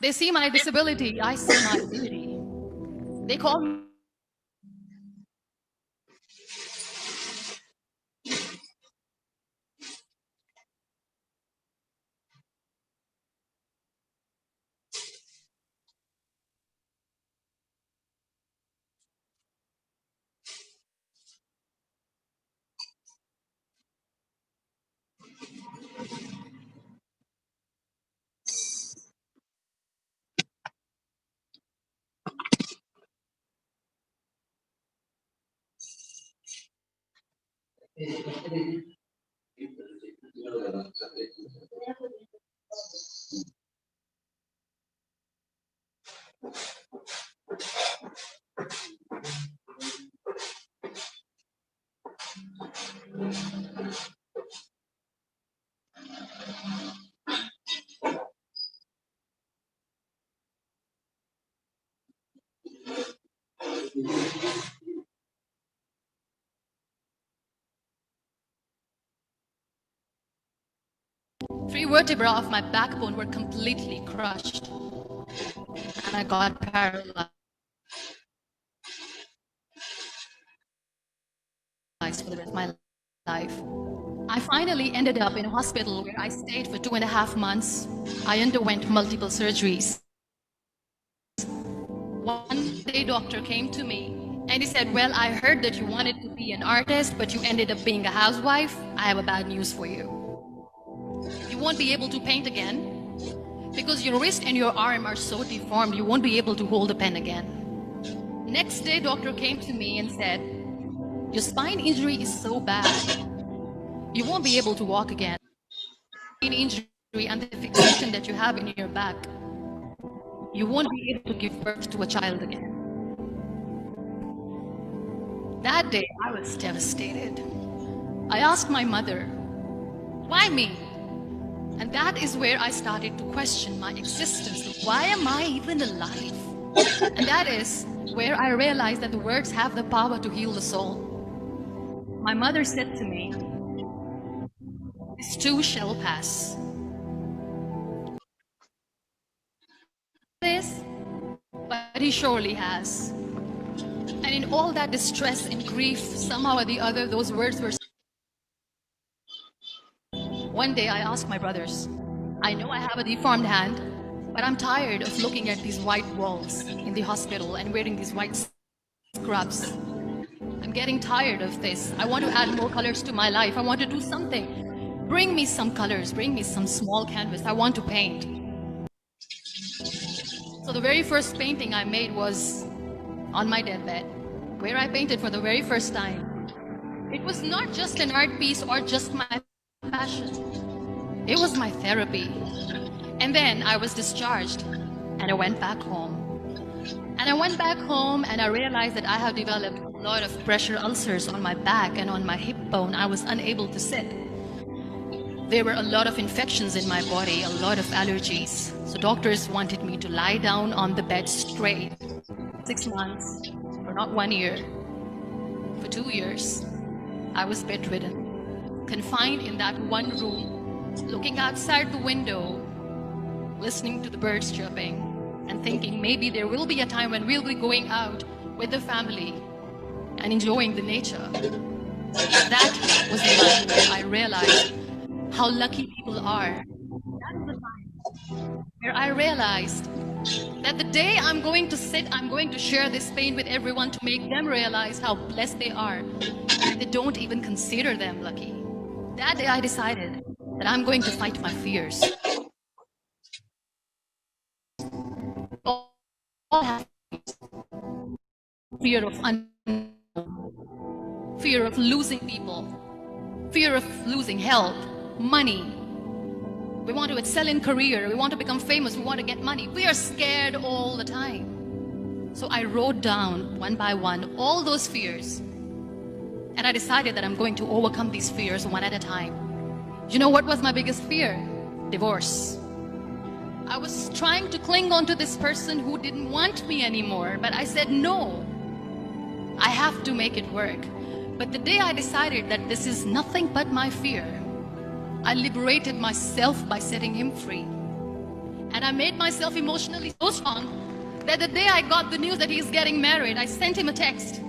They see my disability, I see my ability. They call me three vertebrae of my backbone were completely crushed, and I got paralyzed for the rest of my life. I finally ended up in a hospital where I stayed for 2.5 months. I underwent multiple surgeries. One day, doctor came to me and he said, "Well, I heard that you wanted to be an artist, but you ended up being a housewife. I have a bad news for you. You won't be able to paint again because your wrist and your arm are so deformed, you won't be able to hold a pen again." Next day, doctor came to me and said, "Your spine injury is so bad, you won't be able to walk again. Spine injury and the fixation that you have in your back, you won't be able to give birth to a child again." That day, I was devastated. I asked my mother, "Why me?" And that is where I started to question my existence. Why am I even alive? And that is where I realized that the words have the power to heal the soul. My mother said to me, "This too shall pass." This, but he surely has. And in all that distress and grief, somehow or the other, those words were. One day I asked my brothers, "I know I have a deformed hand, but I'm tired of looking at these white walls in the hospital and wearing these white scrubs. I'm getting tired of this. I want to add more colors to my life. I want to do something. Bring me some colors, bring me some small canvas. I want to paint." So the very first painting I made was on my deathbed, where I painted for the very first time. It was not just an art piece or just my passion. It was my therapy. And then I was discharged and I went back home. And I went back home and I realized that I have developed a lot of pressure ulcers on my back and on my hip bone. I was unable to sit. There were a lot of infections in my body, a lot of allergies. So doctors wanted me to lie down on the bed straight. 6 months, or not 1 year, for 2 years, I was bedridden, confined in that one room, looking outside the window, listening to the birds chirping, and thinking maybe there will be a time when we'll be going out with the family and enjoying the nature. That was the time where I realized how lucky people are. That was the time where I realized that the day I'm going to sit, I'm going to share this pain with everyone to make them realize how blessed they are. They don't even consider them lucky. That day I decided that I'm going to fight my fears. All have fear of unknown, fear of losing people, fear of losing health, money. We want to excel in career, we want to become famous, we want to get money. We are scared all the time. So I wrote down one by one all those fears. And I decided that I'm going to overcome these fears one at a time. You know what was my biggest fear? Divorce. I was trying to cling on to this person who didn't want me anymore, but I said no. I have to make it work. But the day I decided that this is nothing but my fear, I liberated myself by setting him free. And I made myself emotionally so strong that the day I got the news that he's getting married, I sent him a text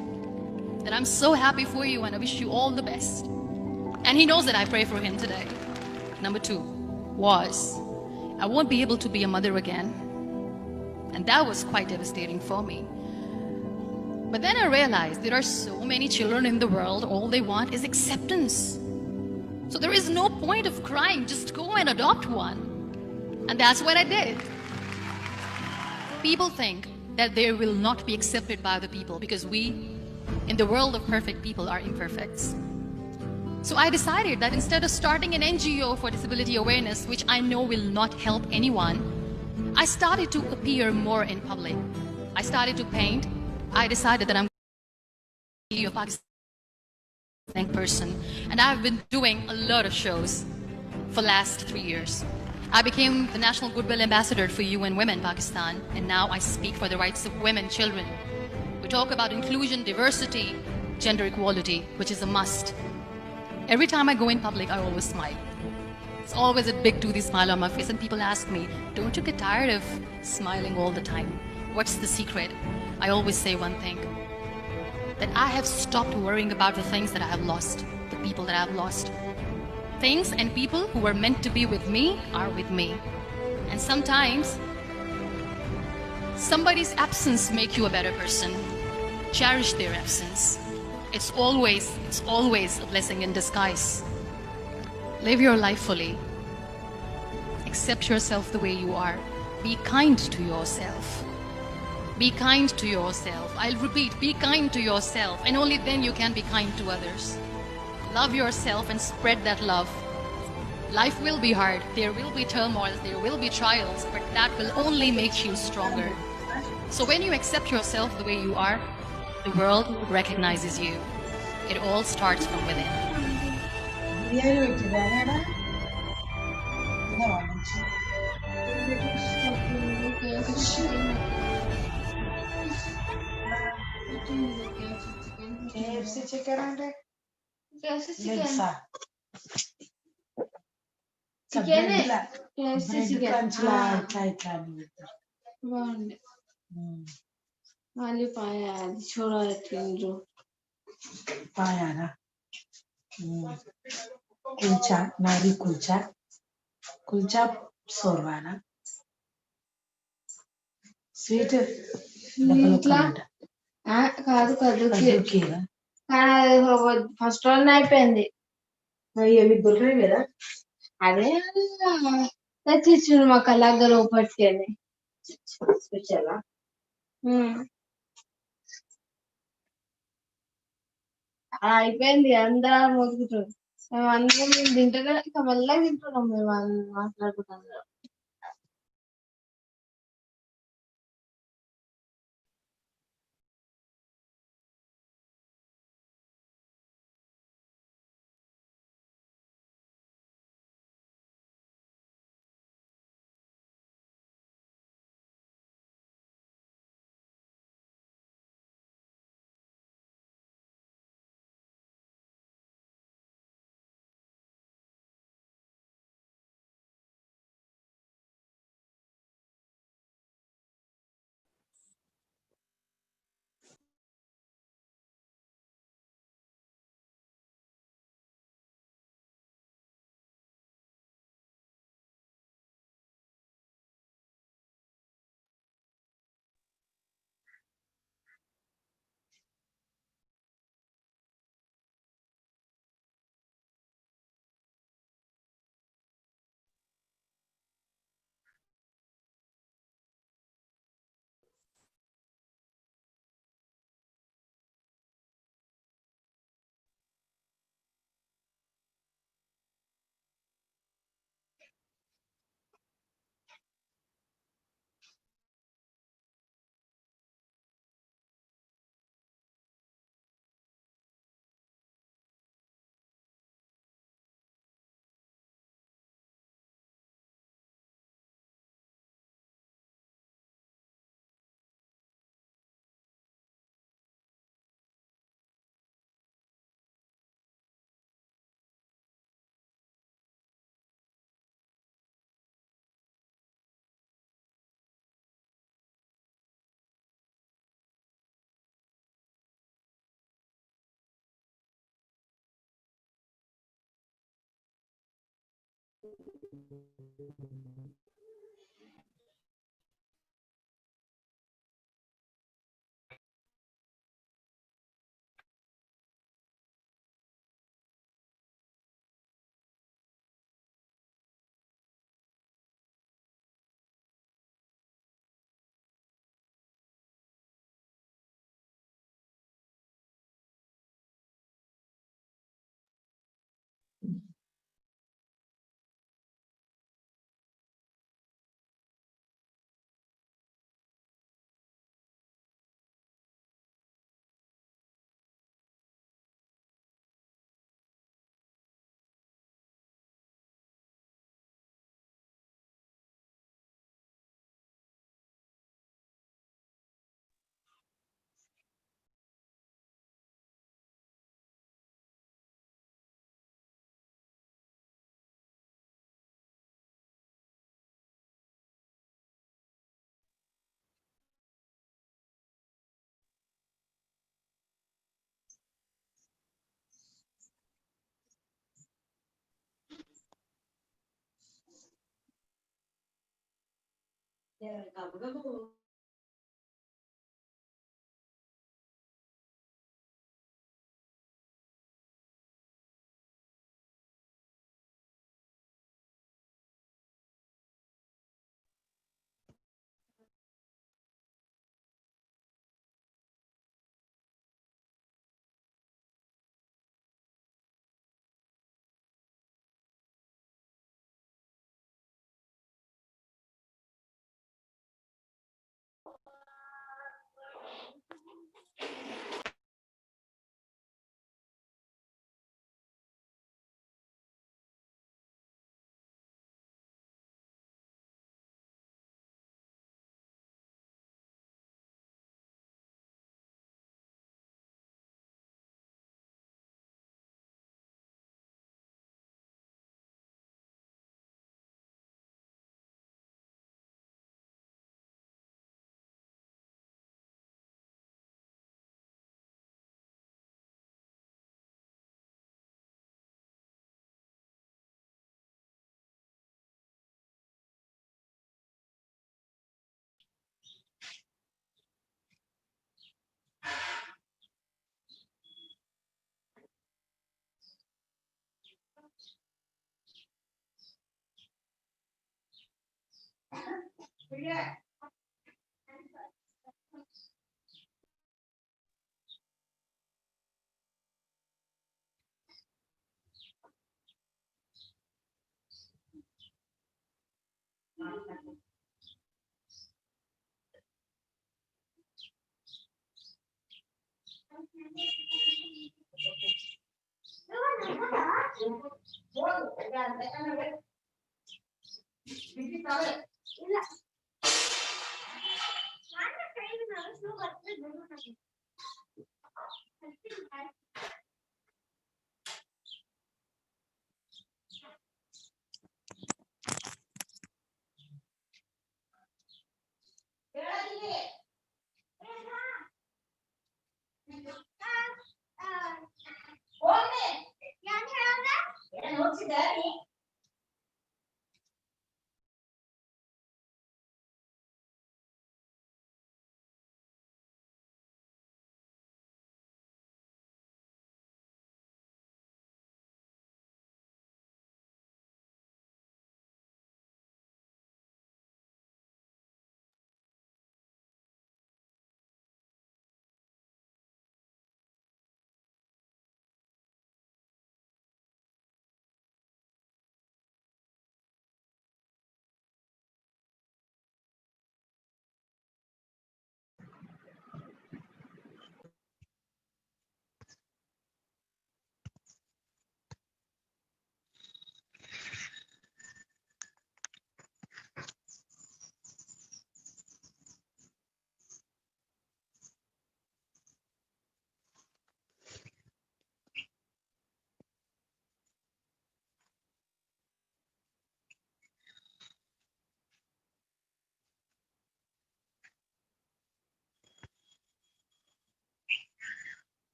that I'm so happy for you and I wish you all the best. And he knows that I pray for him today. Number two was, I won't be able to be a mother again. And that was quite devastating for me. But then I realized there are so many children in the world, all they want is acceptance. So there is no point of crying, just go and adopt one. And that's what I did. People think that they will not be accepted by the people because we, in the world of perfect people, are imperfects. So I decided that instead of starting an NGO for disability awareness, which I know will not help anyone, I started to appear more in public. I started to paint. I decided that I'm a Pakistani person, and I've been doing a lot of shows for the last 3 years. I became the National Goodwill Ambassador for UN Women Pakistan, and now I speak for the rights of women, children. We talk about inclusion, diversity, gender equality, which is a must. Every time I go in public, I always smile. It's always a big toothy smile on my face, and people ask me, don't you get tired of smiling all the time? What's the secret? I always say one thing, that I have stopped worrying about the things that I have lost, the people that I have lost. Things and people who were meant to be with me are with me. And sometimes, somebody's absence makes you a better person. Cherish their absence. It's always a blessing in disguise. Live your life fully. Accept yourself the way you are. Be kind to yourself. Be kind to yourself. I'll repeat, be kind to yourself, and only then you can be kind to others. Love yourself and spread that love. Life will be hard. There will be turmoils, there will be trials, but that will only make you stronger. So when you accept yourself the way you are, the world recognizes you. It all starts from within. KFC chicken అంటే legs ఆ bread crunch లా ఇట్లా అని పెడతారు బాగుంది మళ్ళీ పాయ అది చూడాలి తిండ్రు పాయానా కుల్చా నారి kulcha kulcha సోర్వానా sweet ఇట్లా కాదు కద్దుకీరా ఫస్ట్ రోజు అయిపోయింది అయ్యో మీకు దొరకలేదు కదా అదే తెచ్చిచ్చిండు మాకు అలాగ లోపలికి అని స్పెషలా అయిపోయింది అందరూ మొత్తుకుంటారు మేము అందరం తింటేనే ఇక మెల్లగా తింటున్నాం మేము మాట్లాడుకుంటాం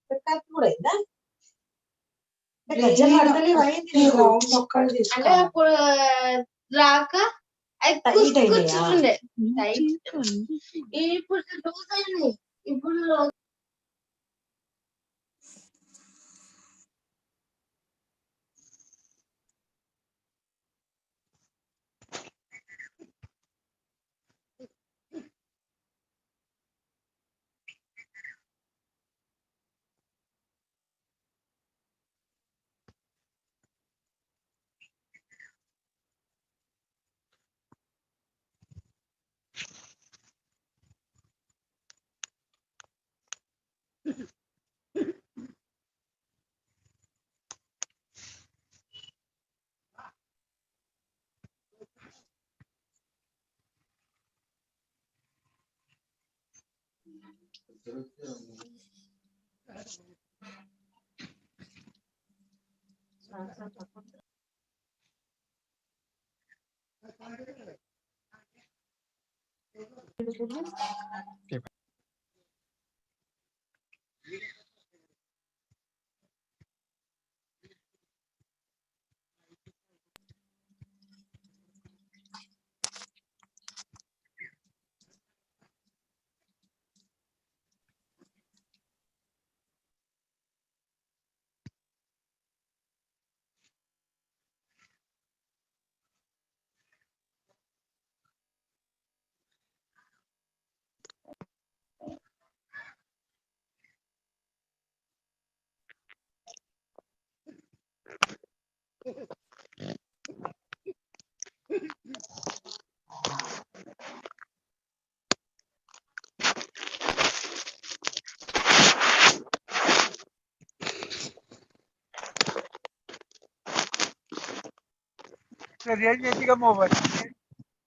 Peccatura, గజ్జలు పడతలేవు అయింది నీకు ఒక్కళ్ళు అంటే తీసుకో అప్పుడు రాక టైట్ అయినాయా? కూర్చుండే ఇప్పుడు లూజ్ అయింది ఇప్పుడు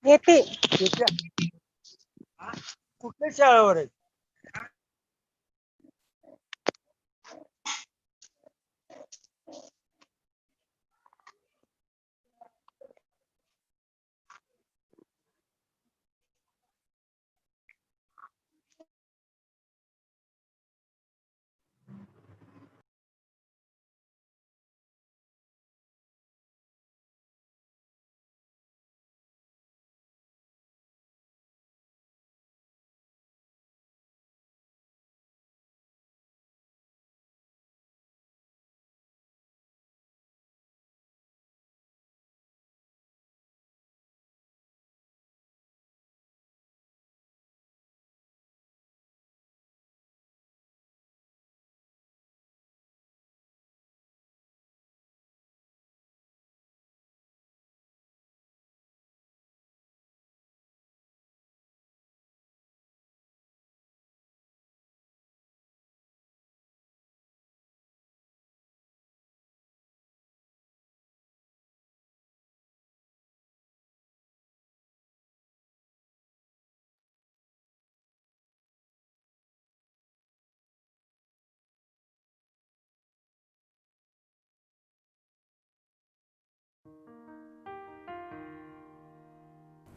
येते कुठल्या शाळेवर आहे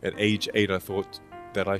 At age 8, I thought that I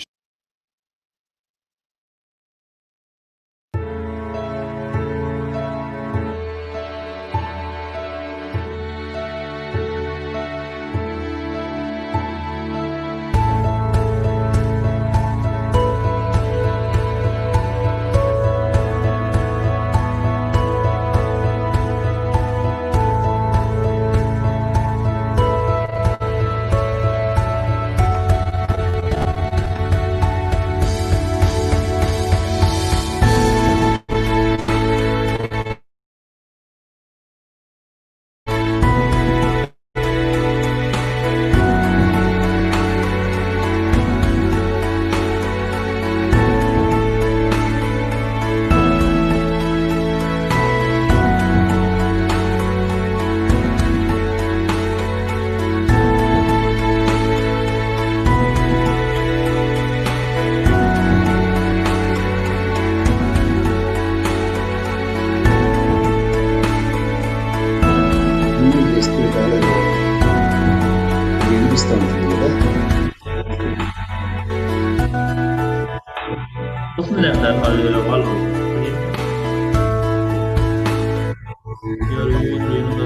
Muslimler alıyor var mı? Diğer üyelerinin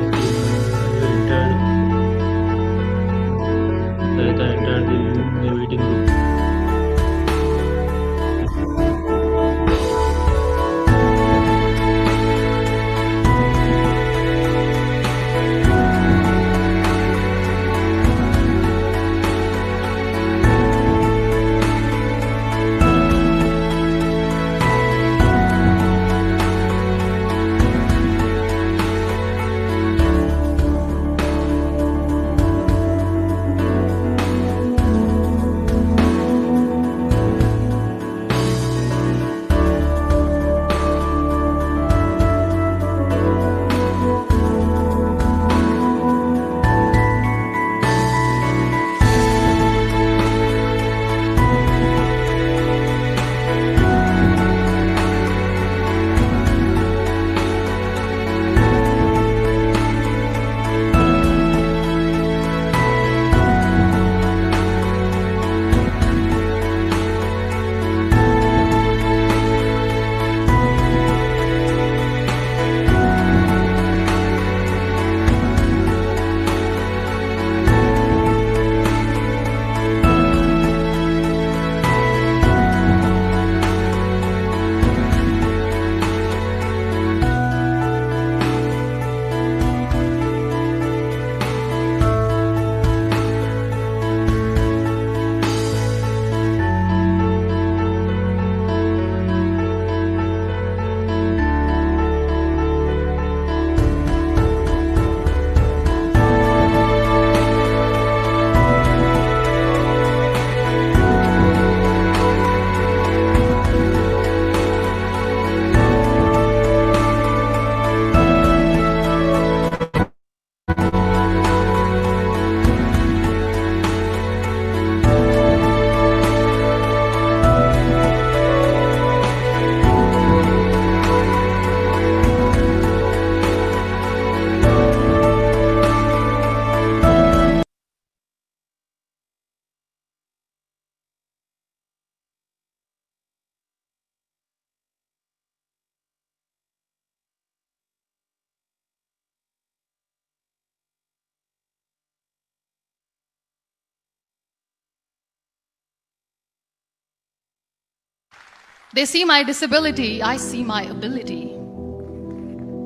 They see my disability, I see my ability.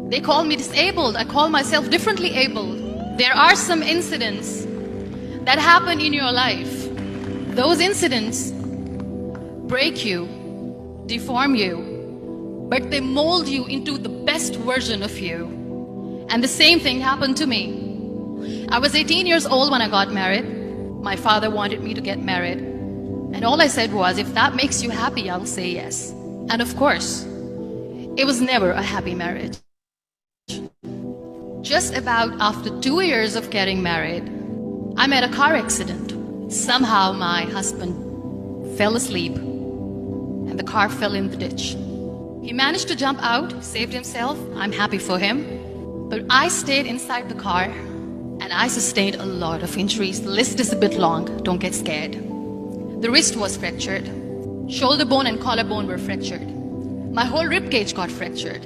They call me disabled, I call myself differently abled. There are some incidents that happen in your life. Those incidents break you, deform you, but they mold you into the best version of you. And the same thing happened to me. I was 18 years old when I got married. My father wanted me to get married. And all I said was, if that makes you happy, I'll say yes. And of course, it was never a happy marriage. Just about after 2 years of getting married, I met a car accident. Somehow my husband fell asleep and the car fell in the ditch. He managed to jump out, saved himself. I'm happy for him. But I stayed inside the car and I sustained a lot of injuries. The list is a bit long, don't get scared. The wrist was fractured. Shoulder bone and collarbone were fractured. My whole rib cage got fractured.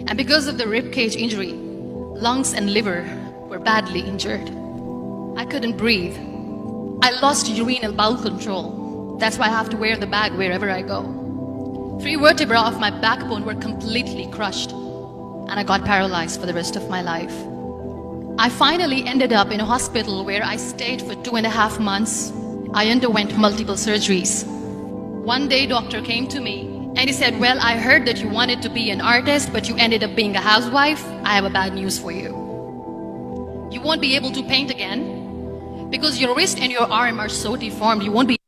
And because of the rib cage injury, lungs and liver were badly injured. I couldn't breathe. I lost urine and bowel control. That's why I have to wear the bag wherever I go. 3 vertebrae of my backbone were completely crushed, and I got paralyzed for the rest of my life. I finally ended up in a hospital where I stayed for 2.5 months. I underwent multiple surgeries. One day, doctor came to me and he said, well, I heard that you wanted to be an artist, but you ended up being a housewife. I have a bad news for you. You won't be able to paint again because your wrist and your arm are so deformed, you won't be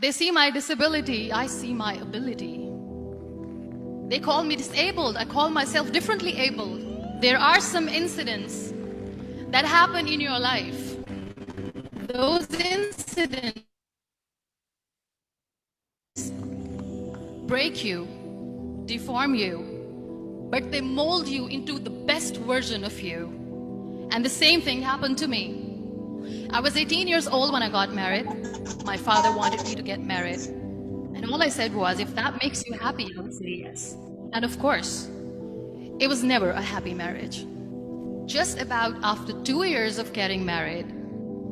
They see my disability, I see my ability. They call me disabled, I call myself differently abled. There are some incidents that happen in your life. Those incidents break you, deform you, but they mold you into the best version of you. And the same thing happened to me. I was 18 years old when I got married. My father wanted me to get married. And all I said was, if that makes you happy, I would say yes. And of course, it was never a happy marriage. Just about after 2 years of getting married,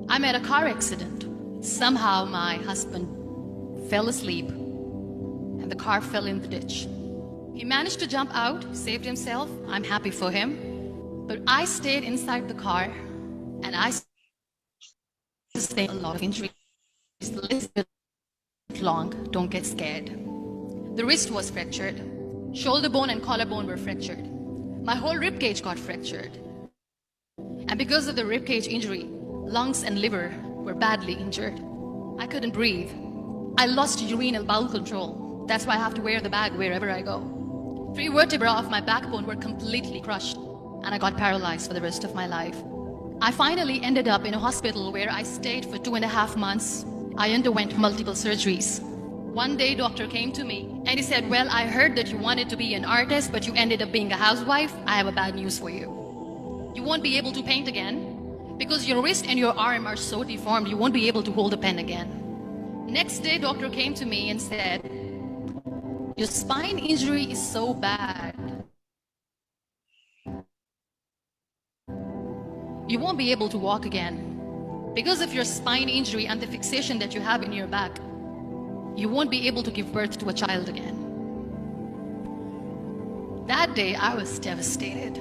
I met a car accident. Somehow my husband fell asleep and the car fell in the ditch. He managed to jump out, saved himself. I'm happy for him. But I stayed inside the car and I sustained a lot of injuries. The list is long, don't get scared. The wrist was fractured. Shoulder bone and collarbone were fractured. My whole rib cage got fractured. And because of the rib cage injury, lungs and liver were badly injured. I couldn't breathe. I lost urine and bowel control. That's why I have to wear the bag wherever I go. 3 vertebrae of my backbone were completely crushed, and I got paralyzed for the rest of my life. I finally ended up in a hospital where I stayed for 2.5 months. I underwent multiple surgeries. One day, doctor came to me and he said, well, I heard that you wanted to be an artist, but you ended up being a housewife. I have a bad news for you. You won't be able to paint again because your wrist and your arm are so deformed, you won't be able to hold a pen again. Next day, doctor came to me and said, your spine injury is so bad. You won't be able to walk again. Because of your spine injury and the fixation that you have in your back, you won't be able to give birth to a child again. That day, I was devastated.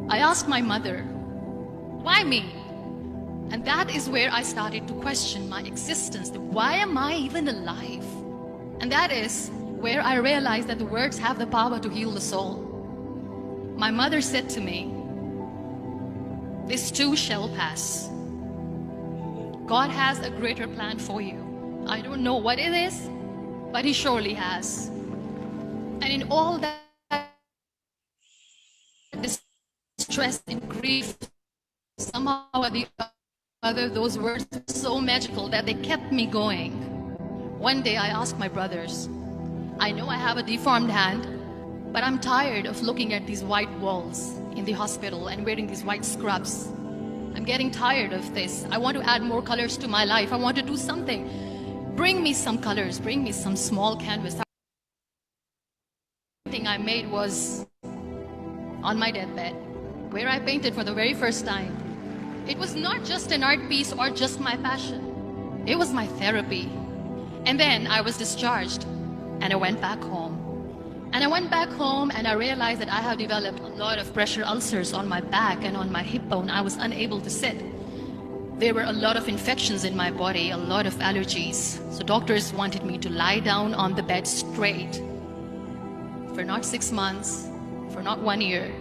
I asked my mother, why me? And that is where I started to question my existence. Why am I even alive? And that is where I realized that the words have the power to heal the soul. My mother said to me, this too shall pass. God has a greater plan for you. I don't know what it is, but He surely has. And in all that distress and grief, somehow or the other, those words were so magical that they kept me going. One day I asked my brothers, I know I have a deformed hand, but I'm tired of looking at these white walls in the hospital and wearing these white scrubs. I'm getting tired of this. I want to add more colors to my life. I want to do something. Bring me some colors. Bring me some small canvas. The thing I made was on my deathbed, where I painted for the very first time. It was not just an art piece or just my passion. It was my therapy. And then I was discharged and I went back home. And I went back home and I realized that I have developed a lot of pressure ulcers on my back and on my hip bone. I was unable to sit. There were a lot of infections in my body, a lot of allergies. So doctors wanted me to lie down on the bed straight for not 6 months, for not 1 year,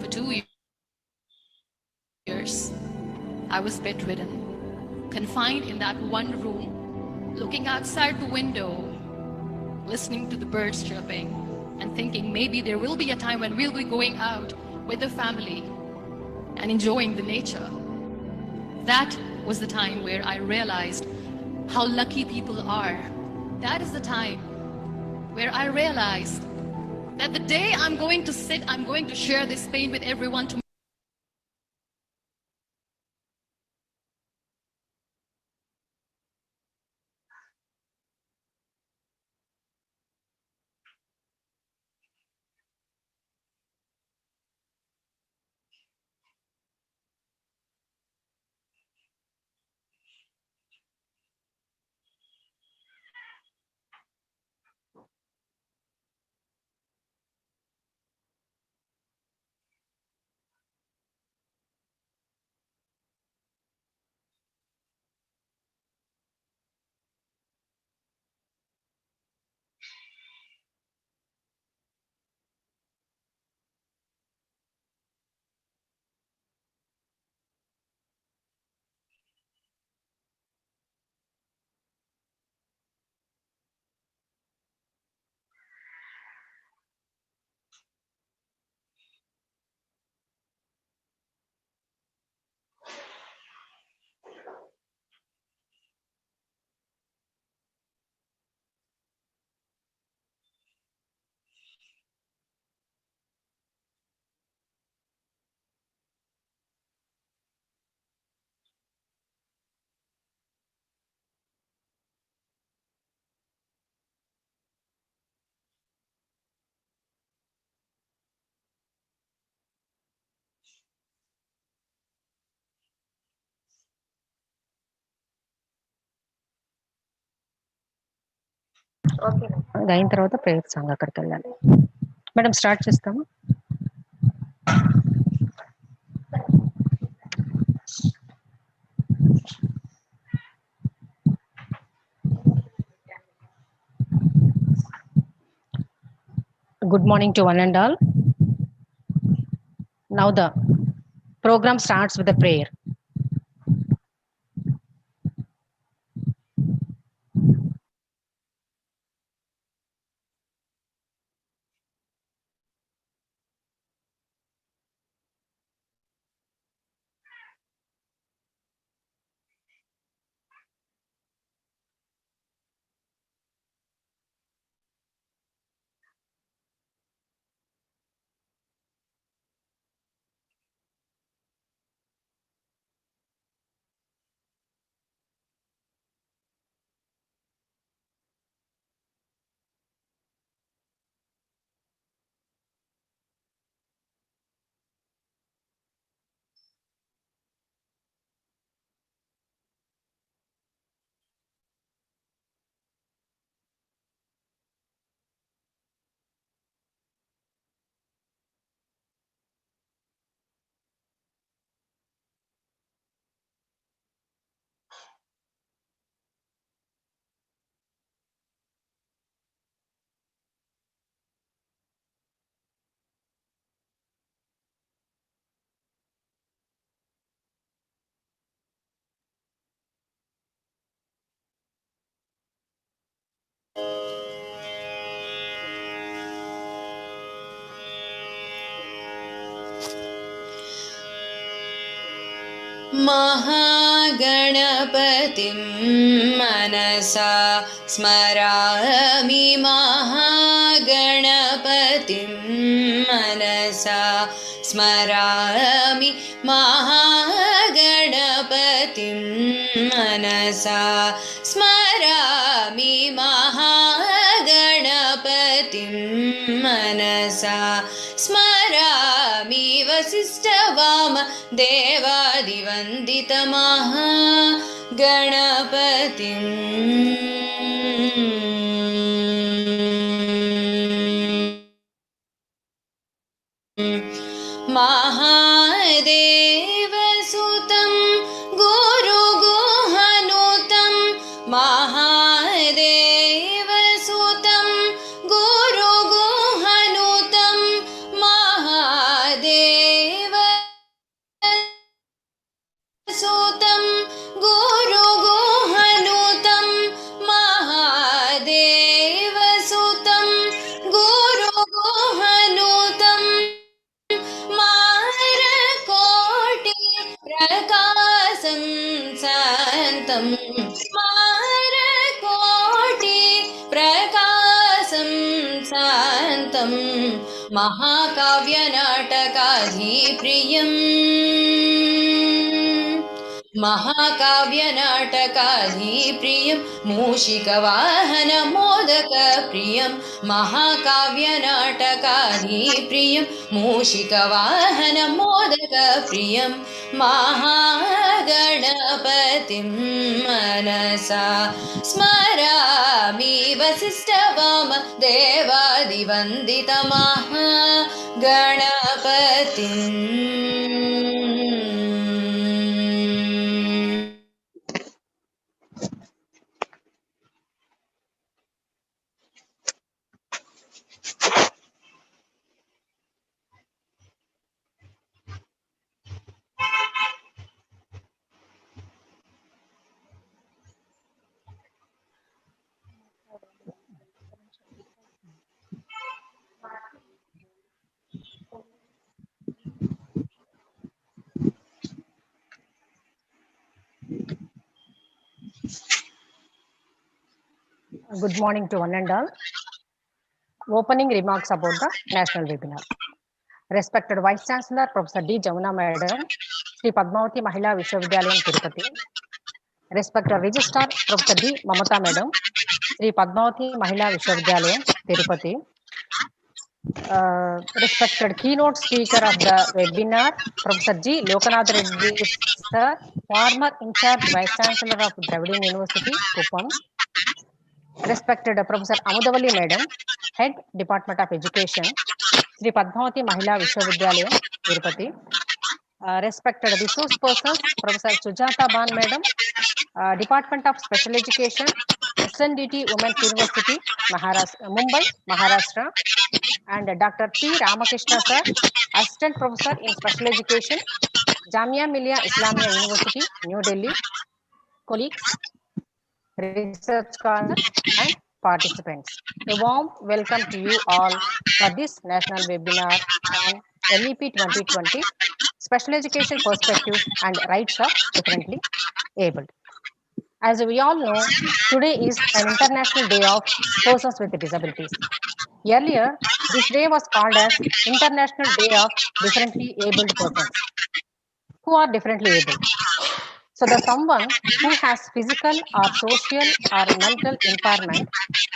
for 2 years. I was bedridden, confined in that one room, looking outside the window, listening to the birds chirping and thinking maybe there will be a time when we'll be going out with the family and enjoying the nature. That was the time where I realized how lucky people are. That is the time where I realized that the day I'm going to sit, I'm going to share this pain with everyone tomorrow. ఇది అయిన తర్వాత prayer song అక్కడికి వెళ్ళాలి. Madam start చేస్తాము. Good morning to one and all. Now the program starts with a prayer. महागणपतिं मनसा स्मरामि महागणपतिं मनसा स्मरामि महागणपतिं मनसा स्मरामि महागणपतिं मनसा स्मरामि वसिष्ठवाम देवादिवन्दितमहागणपतिम् महादेवसुतं गुरुगुहनुतं महादेवसुतं गुरुगुहनुतं महादेवसुतं गुरुगुहनुतं महादेवसुतं गुरुगुहनुतं मारकोटि प्रकाशं शान्तं मारकोटि प्रकाशं शान्तं महाकाव्यनाटकाधिप्रियम् महाकाव्यनाटकाधिप्रियं मूषिकवाहनमोदकप्रियं महाकाव्यनाटकाधिप्रियं मूषिकवाहनमोदकप्रियं महागणपतिं मनसा स्मरामि वसिष्ठवाम देवादिवन्दितमहागणपतिम् Good morning to one and all. Opening remarks about the national webinar. Respected Vice Chancellor Professor D. Jamuna Madam, Sri Padmavati Mahila Visvavidyalayam Tirupati. Respected Registrar Professor D. Mamata Madam, Sri Padmavati Mahila Visvavidyalayam Tirupati. Respected keynote speaker of the webinar, Professor G. Lokanath Reddy Sir, former in charge Vice Chancellor of Dravidian University, Kuppam. Respected Professor Amudavalli Madam, Head Department of Education, Sri Padmavati Mahila Visvavidyalayam, Tirupati. Respected resource persons, Professor Sujata Ban Madam, Department of Special Education, SNDT Women's University, Mumbai, Maharashtra, and Dr. P. Ramakrishna Sir, Assistant Professor in Special Education, Jamia Millia Islamia University, New Delhi, colleagues, research scholars, and participants. A warm welcome to you all for this national webinar on NEP 2020, Special Education Perspectives and Rights of Differently Abled. As we all know, today is an International Day of Persons with Disabilities. Earlier, this day was called as International Day of Differently Abled Persons. Who are differently abled? So the someone who has physical or social or mental impairment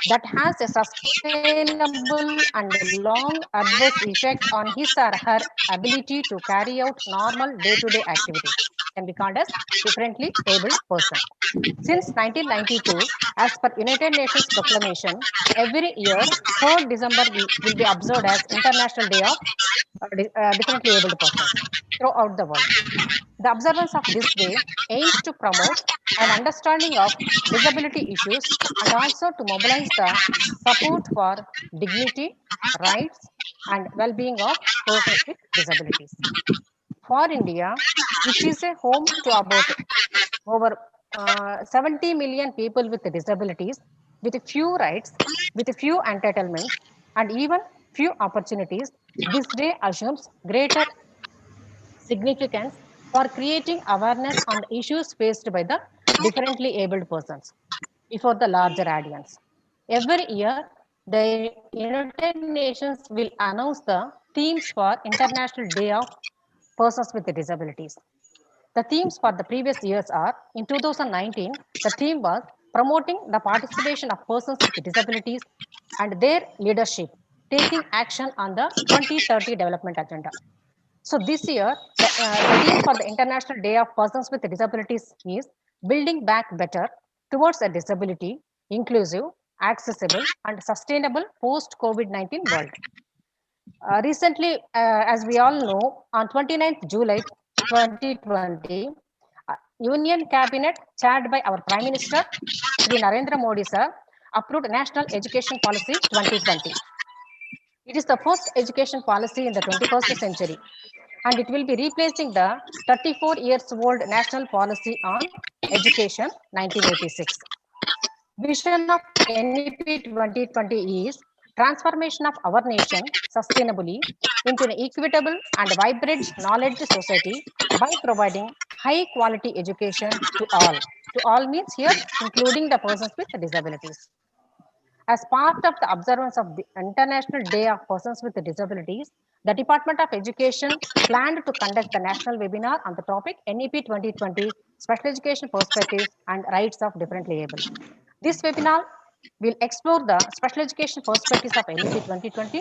that has a sustainable and long adverse effect on his or her ability to carry out normal day-to-day activities can be called as differently abled person. Since 1992, as per United Nations proclamation, every year 3rd December will be observed as International Day of Differently Abled Persons throughout the world. The observance of this day aims to promote an understanding of disability issues and also to mobilize the support for dignity, rights, and well-being of persons with disabilities. For India, which is a home to about over 70 million people with disabilities, with few rights, with few entitlements, and even few opportunities, this day assumes greater significance for creating awareness on the issues faced by the differently abled persons before the larger audience. Every year, the United Nations will announce the themes for International Day of Persons with Disabilities. The themes for the previous years are, in 2019, the theme was promoting the participation of persons with disabilities and their leadership, taking action on the 2030 development agenda. So this year, the theme for the International Day of Persons with Disabilities is Building Back Better Towards a Disability, Inclusive, Accessible, and Sustainable Post-COVID-19 World. Recently, as we all know, on 29th July 2020, Union Cabinet, chaired by our Prime Minister, Sri Narendra Modi sir, approved National Education Policy 2020. It is the first education policy in the 21st century, and it will be replacing the 34 years old National Policy on Education 1986. Vision of NEP 2020 is transformation of our nation sustainably into an equitable and vibrant knowledge society by providing high quality education to all. To all means here including the persons with disabilities. As part of the observance of the International Day of Persons with Disabilities, the Department of Education planned to conduct the national webinar on the topic NEP 2020, Special Education Perspectives and Rights of Differently Abled. This webinar will explore the special education perspectives of NEP 2020,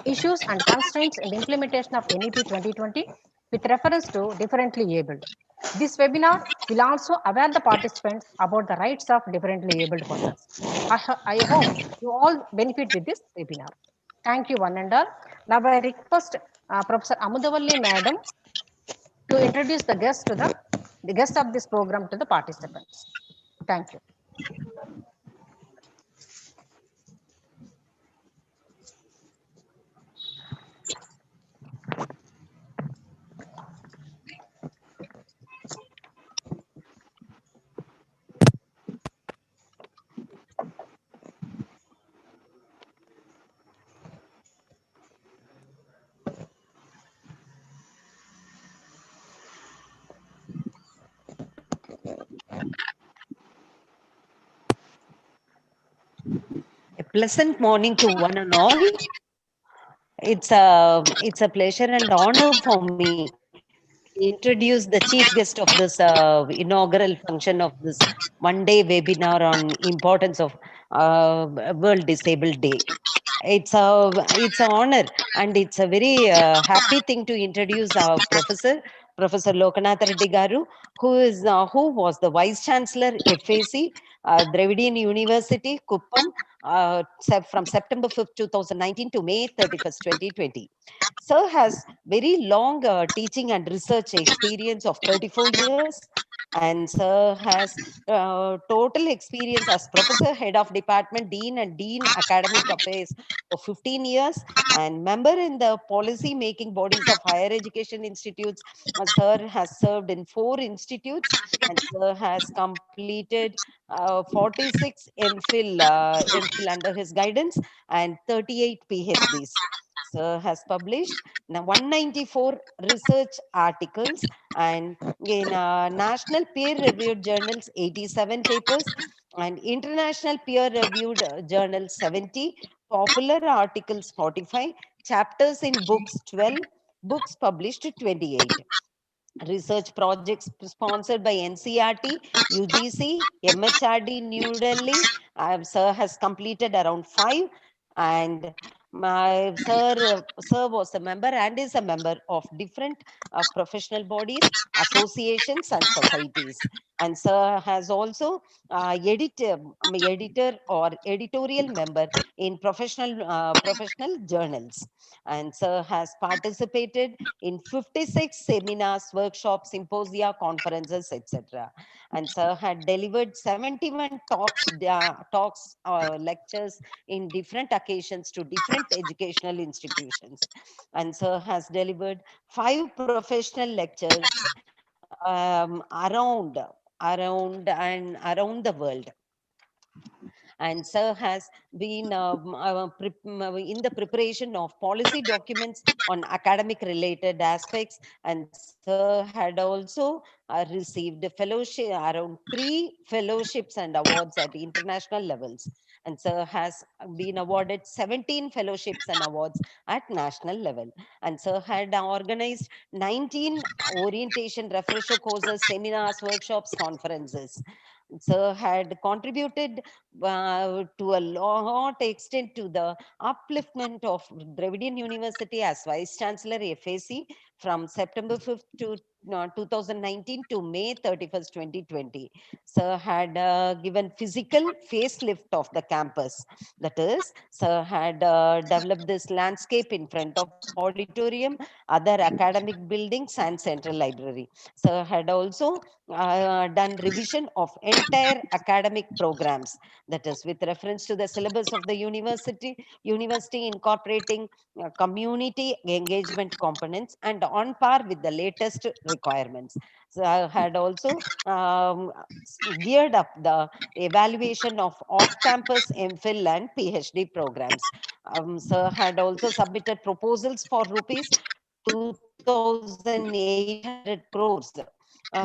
issues and constraints in the implementation of NEP 2020 with reference to differently abled. This webinar will also aware the participants about the rights of differently abled persons. I hope you all benefit with this webinar. Thank you one and all. Now I request Professor Amudavalli Madam to introduce the guest of this program to the participants. Thank you. A pleasant morning to one and all. It's a pleasure and honor for me to introduce the chief guest of this inaugural function of this one-day webinar on importance of World Disabled Day. It's an honor and it's a very happy thing to introduce our Professor Professor Lokanath Reddy Garu, who was the Vice Chancellor FAC, Dravidian University, Kuppam, from September 5th, 2019 to May 31st, 2020. Sir has very long teaching and research experience of 34 years, and Sir has total experience as Professor, Head of Department, Dean and Dean Academic Affairs for 15 years, and member in the policy making bodies of higher education institutes. Sir has served in 4 institutes, and Sir has completed 46 MPhil under his guidance and 38 PhDs. Sir has published 194 research articles and in national peer-reviewed journals 87 papers and international peer-reviewed journals 70, popular articles 45, chapters in books 12, books published 28. Research projects sponsored by NCRT, UGC, MHRD New Delhi. Sir has completed around 5, and my sir was a member and is a member of different professional bodies, associations, and societies. And Sir has also editor or editorial member in professional journals. And Sir has participated in 56 seminars, workshops, symposia, conferences, etc. And Sir had delivered 71 lectures in different occasions to different educational institutions. And Sir has delivered 5 professional lectures around the world. And Sir has been in the preparation of policy documents on academic related aspects, and Sir had also received fellowship, around 3 fellowships and awards at international levels. And Sir has been awarded 17 fellowships and awards at national level. And Sir had organized 19 orientation refresher courses, seminars, workshops, conferences. Sir had contributed to a lot extent to the upliftment of Dravidian University as Vice Chancellor FAC from September 5th to 2019 to May 31st, 2020. Sir had given physical facelift of the campus. That is, Sir had developed this landscape in front of auditorium, other academic buildings, and central library. Sir had also done revision of entire academic programs, that is with reference to the syllabus of the university incorporating community engagement components and on par with the latest requirements. So I had also geared up the evaluation of off-campus MPhil and PhD programs. Sir had also submitted proposals for rupees 2,800 crores,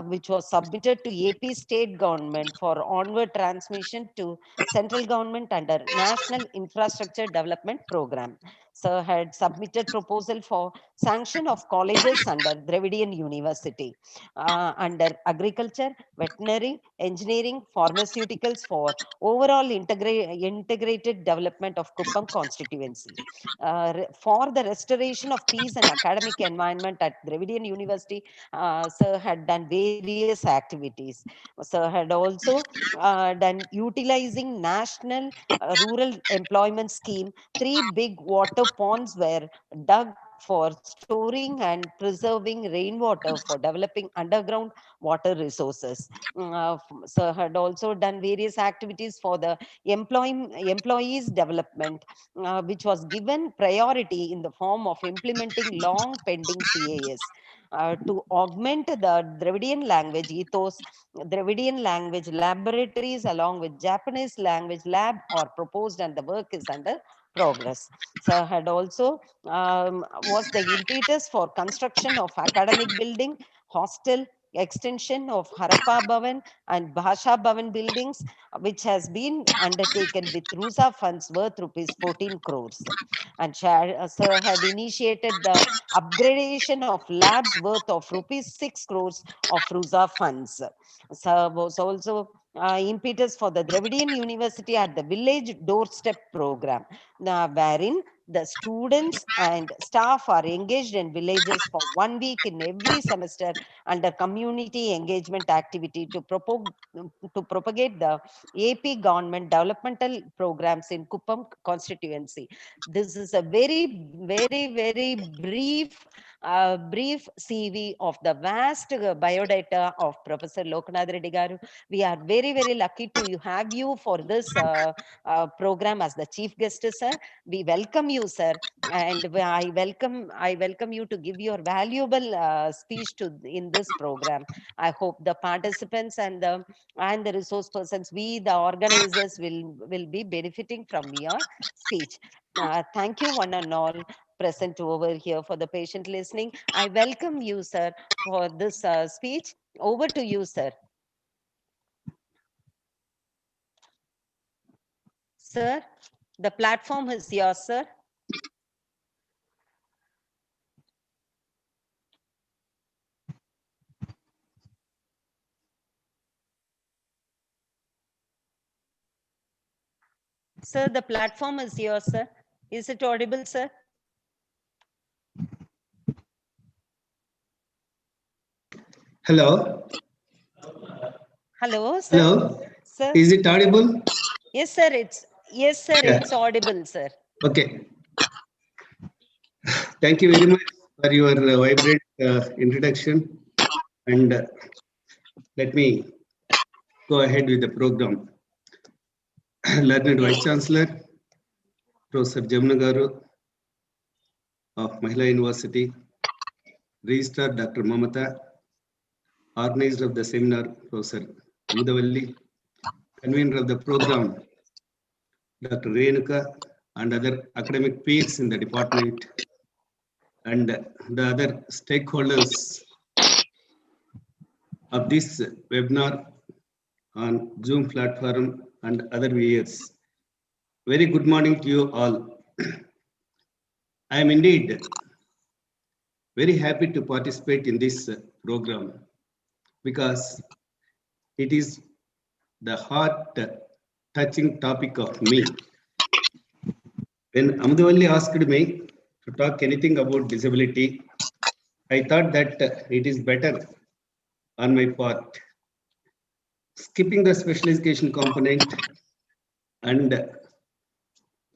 which was submitted to AP state government for onward transmission to central government under National Infrastructure Development Program. Sir had submitted proposal for sanction of colleges under Dravidian University, under agriculture, veterinary, engineering, pharmaceuticals for overall integrated development of Kuppam constituency. For the restoration of peace and academic environment at Dravidian University, Sir had done various activities. Sir had also done utilizing National Rural Employment Scheme. 3 big water ponds were dug for storing and preserving rainwater for developing underground water resources. Sir had also done various activities for the employees development, which was given priority in the form of implementing long pending CAS. To augment the Dravidian language ethos, Dravidian language laboratories along with Japanese language lab are proposed and the work is under progress. Sir had also was the impetus for construction of academic building, hostel, extension of Harappa Bhavan and Bhasha Bhavan buildings, which has been undertaken with RUSA funds worth rupees 14 crores. And Sir had initiated the upgradation of labs worth of rupees 6 crores of RUSA funds. Sir was also impetus for the Dravidian University at the Village Doorstep program, wherein The students and staff are engaged in villages for 1 week in every semester under community engagement activity to propagate the AP government developmental programs in Kuppam constituency. This is a very brief CV of the vast biodata of Professor Lokanath Reddy Garu. We are very lucky to have you for this program as the chief guest, sir. We welcome you, sir, and I welcome you to give your valuable speech in this program. I hope the participants and the resource persons, we the organizers, will be benefiting from your speech. Thank you one and all present over here for the patient listening. I welcome you, sir, for this speech. Over to you, sir. Sir, the platform is yours, sir. Sir, the platform is yours, sir. Is it audible, sir? Hello. Hello, sir. Hello. Sir. Is it audible? Yes, sir. It's audible, sir. Okay. Thank you very much for your vibrant introduction. And let me go ahead with the program. Learned Vice Chancellor, Professor Jamuna Garu of Mahila University, Registrar Dr. Mamata, organizer of the seminar, Professor Mudavalli, convener of the program, Dr. Renuka, and other academic peers in the department, and the other stakeholders of this webinar on Zoom platform and other viewers. Very good morning to you all. I am indeed very happy to participate in this program because it is the heart-touching topic of me. When Amdavalli asked me to talk anything about disability, I thought that it is better on my part, skipping the special education component and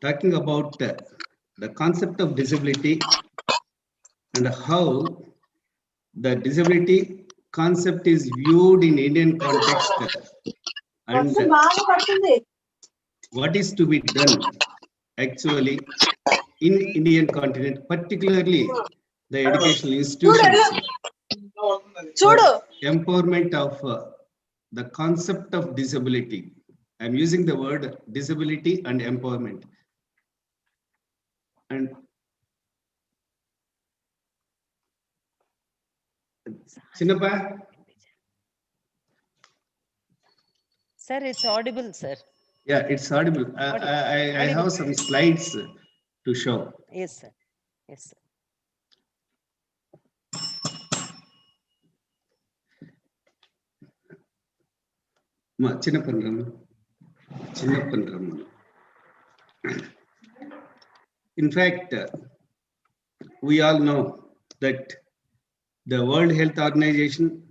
talking about the concept of disability and how the disability concept is viewed in Indian context and what is to be done actually in Indian continent, particularly the educational institutions, for empowerment of the concept of disability. I'm using the word disability and empowerment. And Chinnappa? Sir, it's audible, sir. Yeah, it's audible. I have some slides to show. Yes, sir. Yes, sir. In fact, we all know that the World Health Organization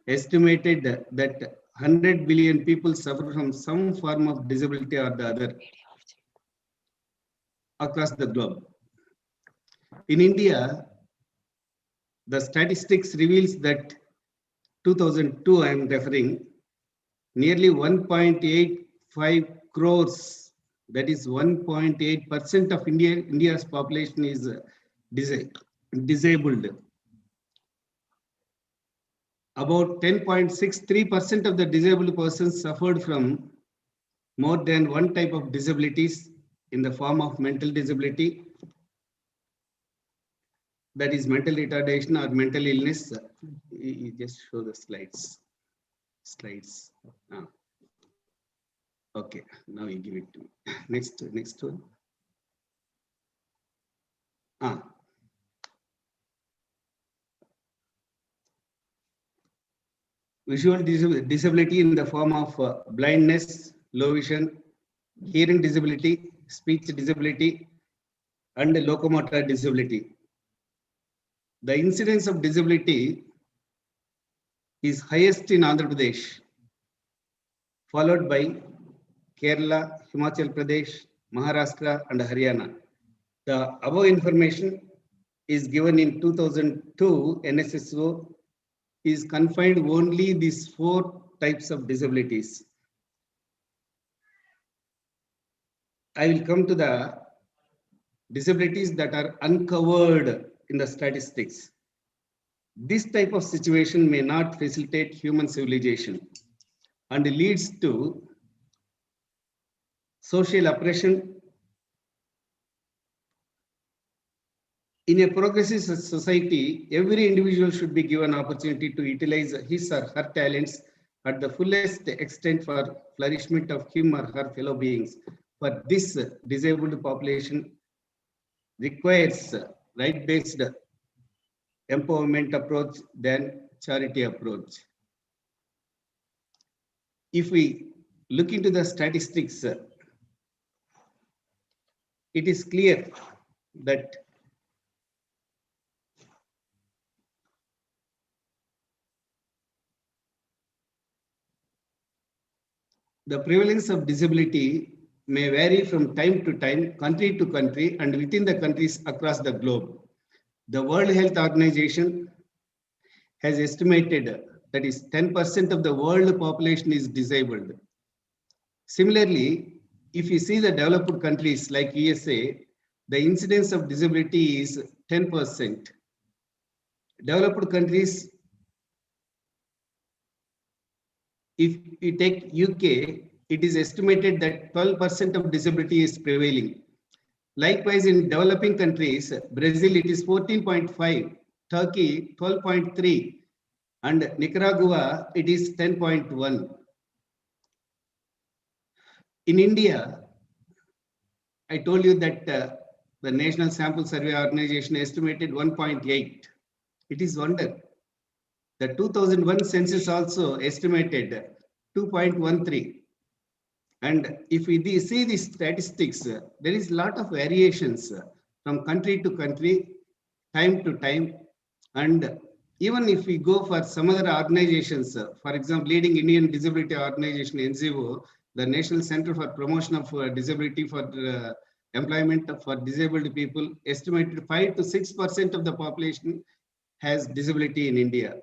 estimated that 100 billion people suffer from some form of disability or the other across the globe. In India, the statistics reveals that 2002, I am referring, nearly 1.85 crores, that is 1.8% of India's population is disabled. About 10.63% of the disabled persons suffered from more than one type of disabilities in the form of mental disability, that is mental retardation or mental illness. You just show the slides. Okay, now you give it to me. Next one. Visual disability in the form of blindness, low vision, hearing disability, speech disability, and locomotor disability. The incidence of disability is highest in Andhra Pradesh, followed by Kerala, Himachal Pradesh, Maharashtra, and Haryana. The above information is given in 2002 NSSO is confined only these 4 types of disabilities. I will come to the disabilities that are uncovered in the statistics. This type of situation may not facilitate human civilization and leads to social oppression. In a progressive society, every individual should be given opportunity to utilize his or her talents at the fullest extent for flourishment of him or her fellow beings. For this, disabled population requires right-based empowerment approach than charity approach. If we look into the statistics, it is clear that the prevalence of disability may vary from time to time, country to country, and within the countries across the globe. The World Health Organization has estimated that is 10% of the world population is disabled. Similarly, if you see the developed countries like USA, the incidence of disability is 10%. Developed countries, if you take UK, it is estimated that 12% of disability is prevailing. Likewise, in developing countries, Brazil, it is 14.5, Turkey, 12.3, and Nicaragua, it is 10.1. In India, I told you that the National Sample Survey Organization estimated 1.8. It is wonder. The 2001 census also estimated 2.13. And if we see the statistics, there is a lot of variations from country to country, time to time. And even if we go for some other organizations, for example, leading Indian disability organization, NGO, the National Center for Promotion of Disability for Employment for Disabled People, estimated 5 to 6% of the population has disability in India.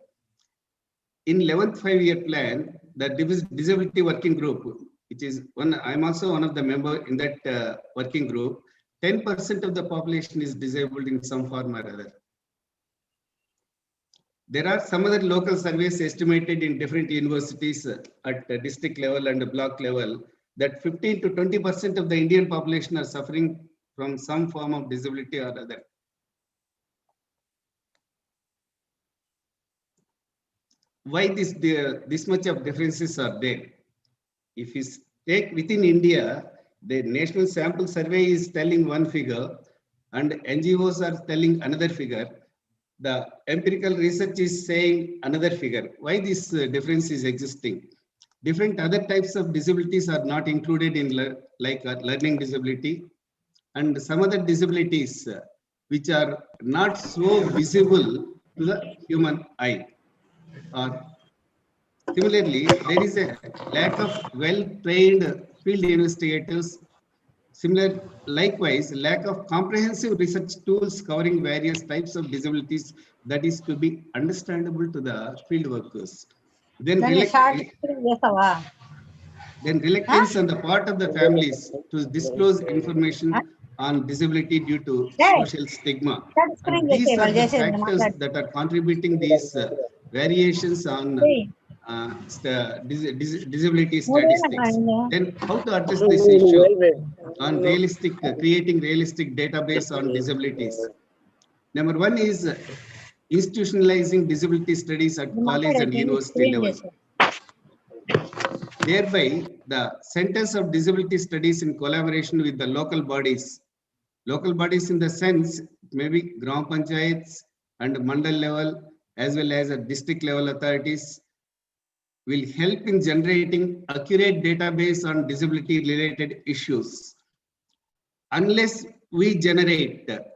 In 11th 5-year plan, the Disability Working Group, which is I'm also one of the members in that working group, 10% of the population is disabled in some form or other. There are some other local surveys estimated in different universities at district level and block level that 15 to 20% of the Indian population are suffering from some form of disability or other. Why this much of differences are there? If you take within India, the National Sample Survey is telling one figure and NGOs are telling another figure. The empirical research is saying another figure. Why this difference is existing? Different other types of disabilities are not included in like learning disability and some other disabilities which are not so visible to the human eye. Similarly, there is a lack of well-trained field investigators. Likewise, lack of comprehensive research tools covering various types of disabilities that is to be understandable to the field workers. Then reluctance on the part of the families to disclose information on disability due to social stigma. And these are the factors that are contributing these variations on disability statistics. Then how to address this issue on creating realistic database on disabilities. Number one is institutionalizing disability studies at college and university level. Thereby, the centers of disability studies in collaboration with the local bodies in the sense maybe Gram Panchayats and Mandal level as well as at district level authorities will help in generating accurate database on disability related issues. Unless we generate that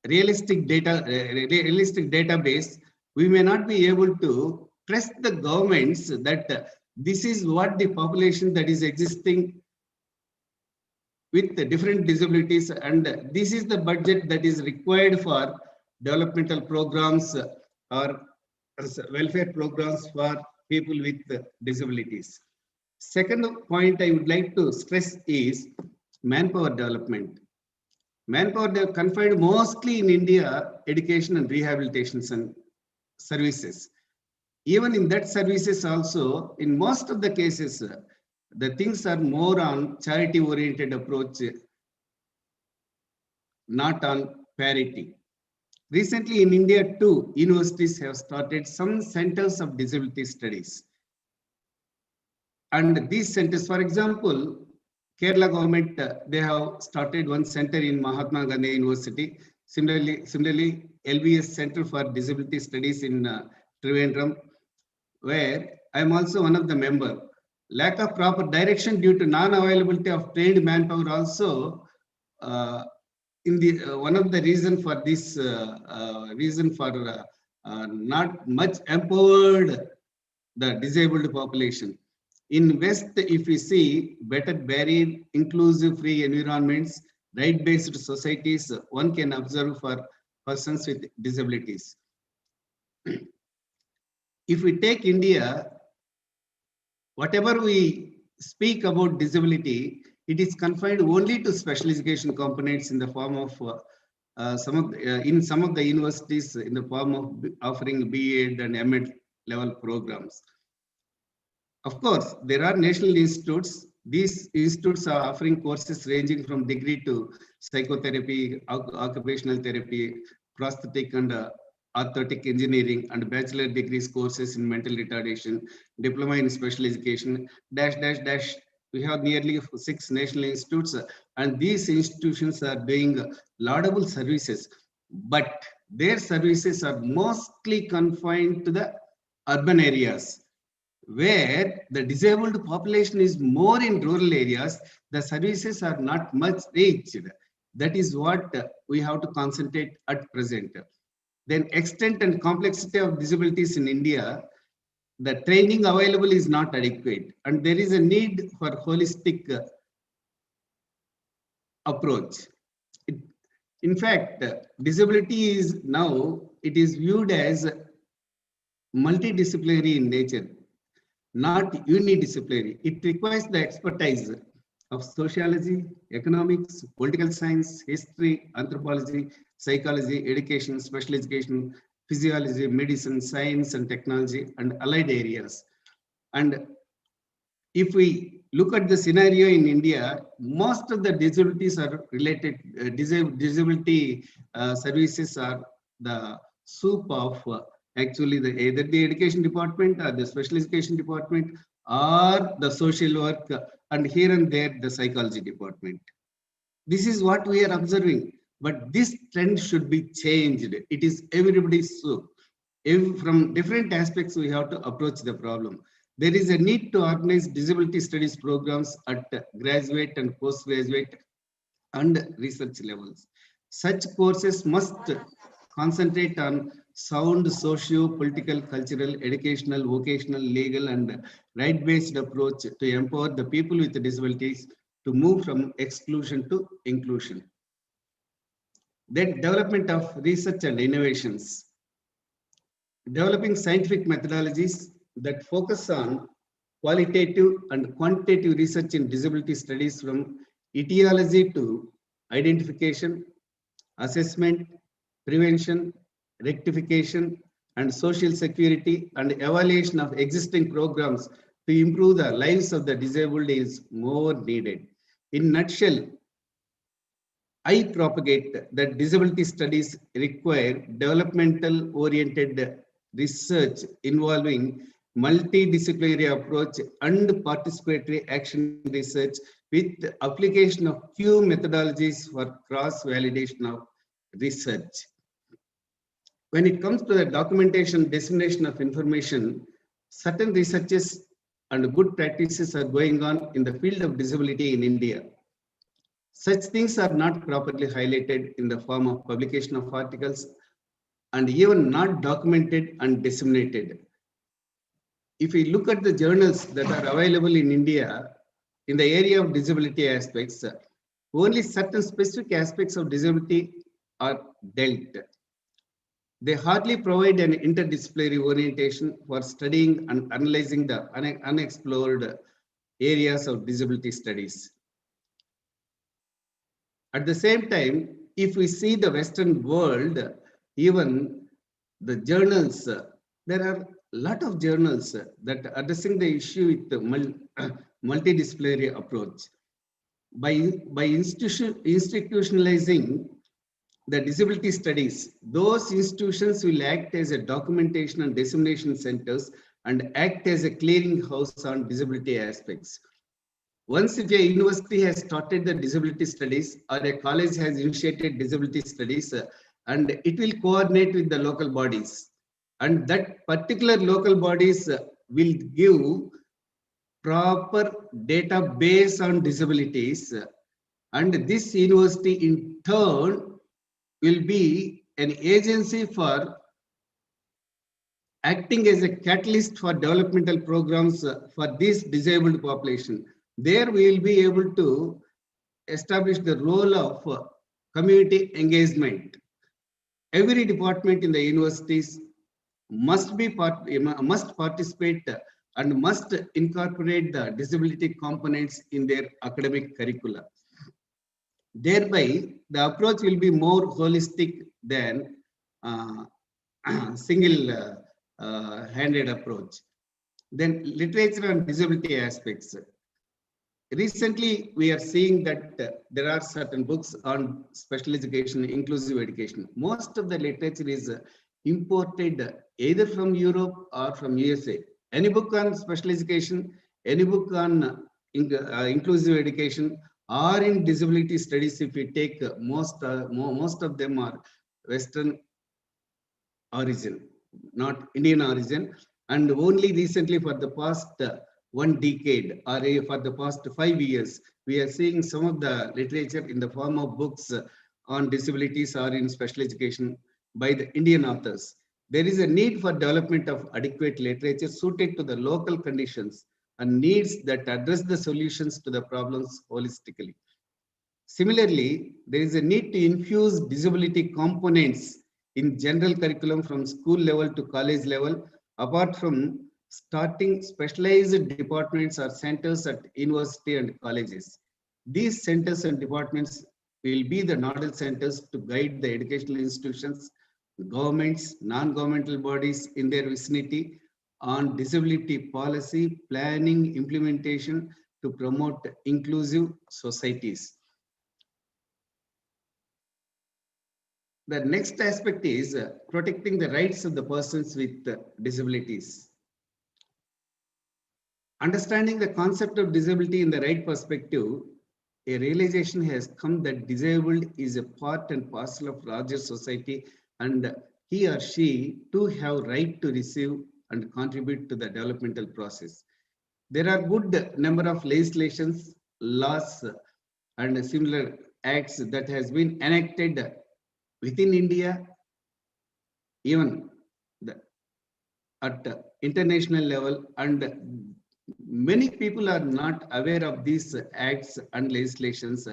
realistic database, we may not be able to trust the governments that this is what the population that is existing with the different disabilities, and this is the budget that is required for developmental programs or welfare programs for people with disabilities. Second point I would like to stress is manpower development. Manpower they are confined mostly in India, education and rehabilitation services. Even in that services also, in most of the cases, the things are more on charity oriented approach, not on parity. Recently in India too, universities have started some centers of disability studies. And these centers, for example, Kerala government, they have started one center in Mahatma Gandhi University. Similarly, LBS Center for Disability Studies in Trivandrum, where I am also one of the member. Lack of proper direction due to non-availability of trained manpower also in the one of the reason for this not much empowered the disabled population. In West, if we see better barrier, inclusive, free environments, right-based societies, one can observe for persons with disabilities. If we take India, whatever we speak about disability, it is confined only to special education components in the form of in some of the universities in the form of offering B.Ed and M.Ed level programs. Of course, there are national institutes. These institutes are offering courses ranging from degree to psychotherapy, occupational therapy, prosthetic and orthotic engineering, and bachelor degrees courses in mental retardation, diploma in special education, .. We have nearly 6 national institutes, and these institutions are doing laudable services, but their services are mostly confined to the urban areas, where the disabled population is more in rural areas. The services are not much reached. That is what we have to concentrate at present. Then extent and complexity of disabilities in India, the training available is not adequate, and there is a need for holistic approach. In fact, disability is now, it is viewed as multidisciplinary in nature, not unidisciplinary. It requires the expertise of sociology, economics, political science, history, anthropology, psychology, education, special education, physiology, medicine, science and technology, and allied areas. And if we look at the scenario in India, most of the disabilities are related, disability services are the soup of actually either the education department or the special education department or the social work, and here and there the psychology department. This is what we are observing, but this trend should be changed. It is everybody's soup. From different aspects we have to approach the problem. There is a need to organize disability studies programs at graduate and postgraduate and research levels. Such courses must concentrate on sound socio-political, cultural, educational, vocational, legal, and right-based approach to empower the people with disabilities to move from exclusion to inclusion. Then development of research and innovations. Developing scientific methodologies that focus on qualitative and quantitative research in disability studies, from etiology to identification, assessment, prevention, rectification, and social security, and evaluation of existing programs to improve the lives of the disabled is more needed. In nutshell, I propagate that disability studies require developmental oriented research involving multidisciplinary approach and participatory action research with application of few methodologies for cross-validation of research. When it comes to the documentation, dissemination of information, certain researches and good practices are going on in the field of disability in India. Such things are not properly highlighted in the form of publication of articles and even not documented and disseminated. If we look at the journals that are available in India in the area of disability aspects, only certain specific aspects of disability are dealt. They hardly provide an interdisciplinary orientation for studying and analyzing the unexplored areas of disability studies. At the same time, if we see the Western world, even the journals, there are a lot of journals that are addressing the issue with the multidisciplinary approach. By institutionalizing the disability studies, those institutions will act as a documentation and dissemination centers and act as a clearinghouse on disability aspects. Once if a university has started the disability studies or a college has initiated disability studies, and it will coordinate with the local bodies, and that particular local bodies will give proper database on disabilities, and this university in turn will be an agency for acting as a catalyst for developmental programs for this disabled population. There we will be able to establish the role of community engagement. Every department in the universities must participate and must incorporate the disability components in their academic curricula. Thereby, the approach will be more holistic than single-handed approach. Then literature on disability aspects. Recently, we are seeing that there are certain books on special education, inclusive education. Most of the literature is imported either from Europe or from USA. Any book on special education, any book on inclusive education, or in disability studies, if we take most of them are Western origin, not Indian origin. And only recently for the past 1 decade or for the past 5 years, we are seeing some of the literature in the form of books on disabilities or in special education by the Indian authors. There is a need for development of adequate literature suited to the local conditions and needs that address the solutions to the problems holistically. Similarly, there is a need to infuse disability components in general curriculum from school level to college level, apart from starting specialized departments or centers at university and colleges. These centers and departments will be the nodal centers to guide the educational institutions, governments, non-governmental bodies in their vicinity on disability policy, planning, implementation to promote inclusive societies. The next aspect is protecting the rights of the persons with disabilities. Understanding the concept of disability in the right perspective, a realization has come that disabled is a part and parcel of larger society, and he or she too have right to receive and contribute to the developmental process. There are good number of legislations, laws, and similar acts that has been enacted within India, even at international level, and many people are not aware of these acts and legislations,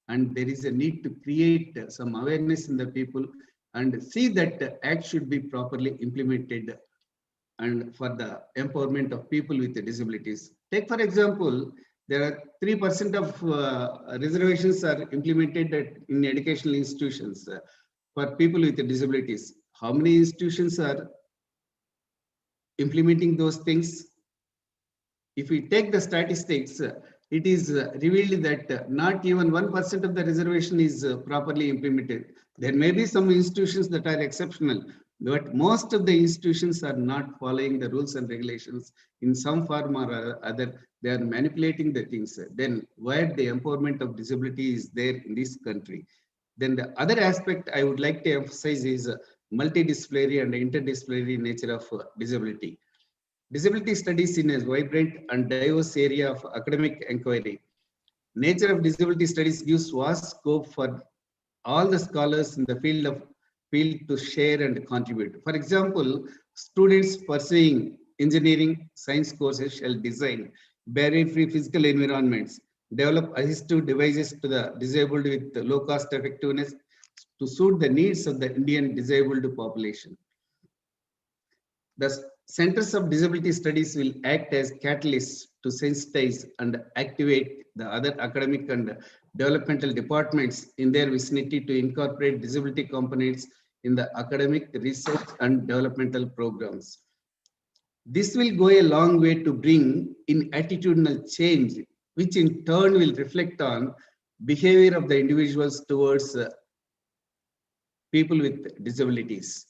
and there is a need to create some awareness in the people and see that act should be properly implemented and for the empowerment of people with disabilities. Take for example, there are 3% of reservations are implemented in educational institutions for people with disabilities. How many institutions are implementing those things? If we take the statistics, it is revealed that not even 1% of the reservation is properly implemented. There may be some institutions that are exceptional, but most of the institutions are not following the rules and regulations in some form or other. They are manipulating the things. Then where the empowerment of disability is there in this country. Then the other aspect I would like to emphasize is multidisciplinary and interdisciplinary nature of disability. Disability studies in a vibrant and diverse area of academic inquiry. Nature of disability studies gives vast scope for all the scholars in the field to share and contribute. For example, students pursuing engineering science courses shall design barrier-free physical environments, develop assistive devices to the disabled with low cost effectiveness to suit the needs of the Indian disabled population. The Centers of Disability Studies will act as catalysts to sensitize and activate the other academic and developmental departments in their vicinity to incorporate disability components in the academic, research, and developmental programs. This will go a long way to bring in attitudinal change, which in turn will reflect on behavior of the individuals towards people with disabilities.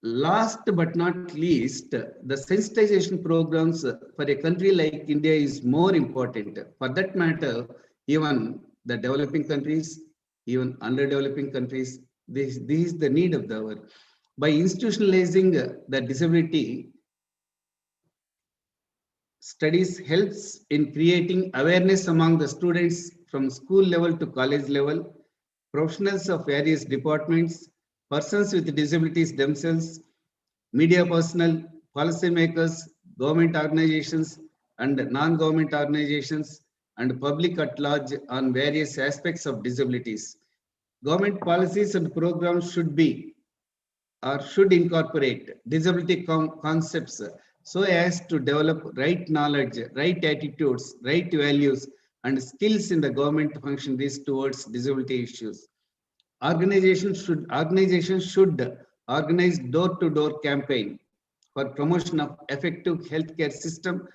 Last but not least, the sensitization programs for a country like India is more important. For that matter, even the developing countries, even underdeveloping countries, this is the need of the hour. By institutionalizing the disability studies helps in creating awareness among the students from school level to college level, professionals of various departments, persons with disabilities themselves, media personnel, policymakers, government organizations, and non-government organizations, and public at large on various aspects of disabilities. Government policies and programs should incorporate disability concepts so as to develop right knowledge, right attitudes, right values, and skills in the government functionaries towards disability issues. Organizations should organize door-to-door campaign for promotion of effective healthcare system,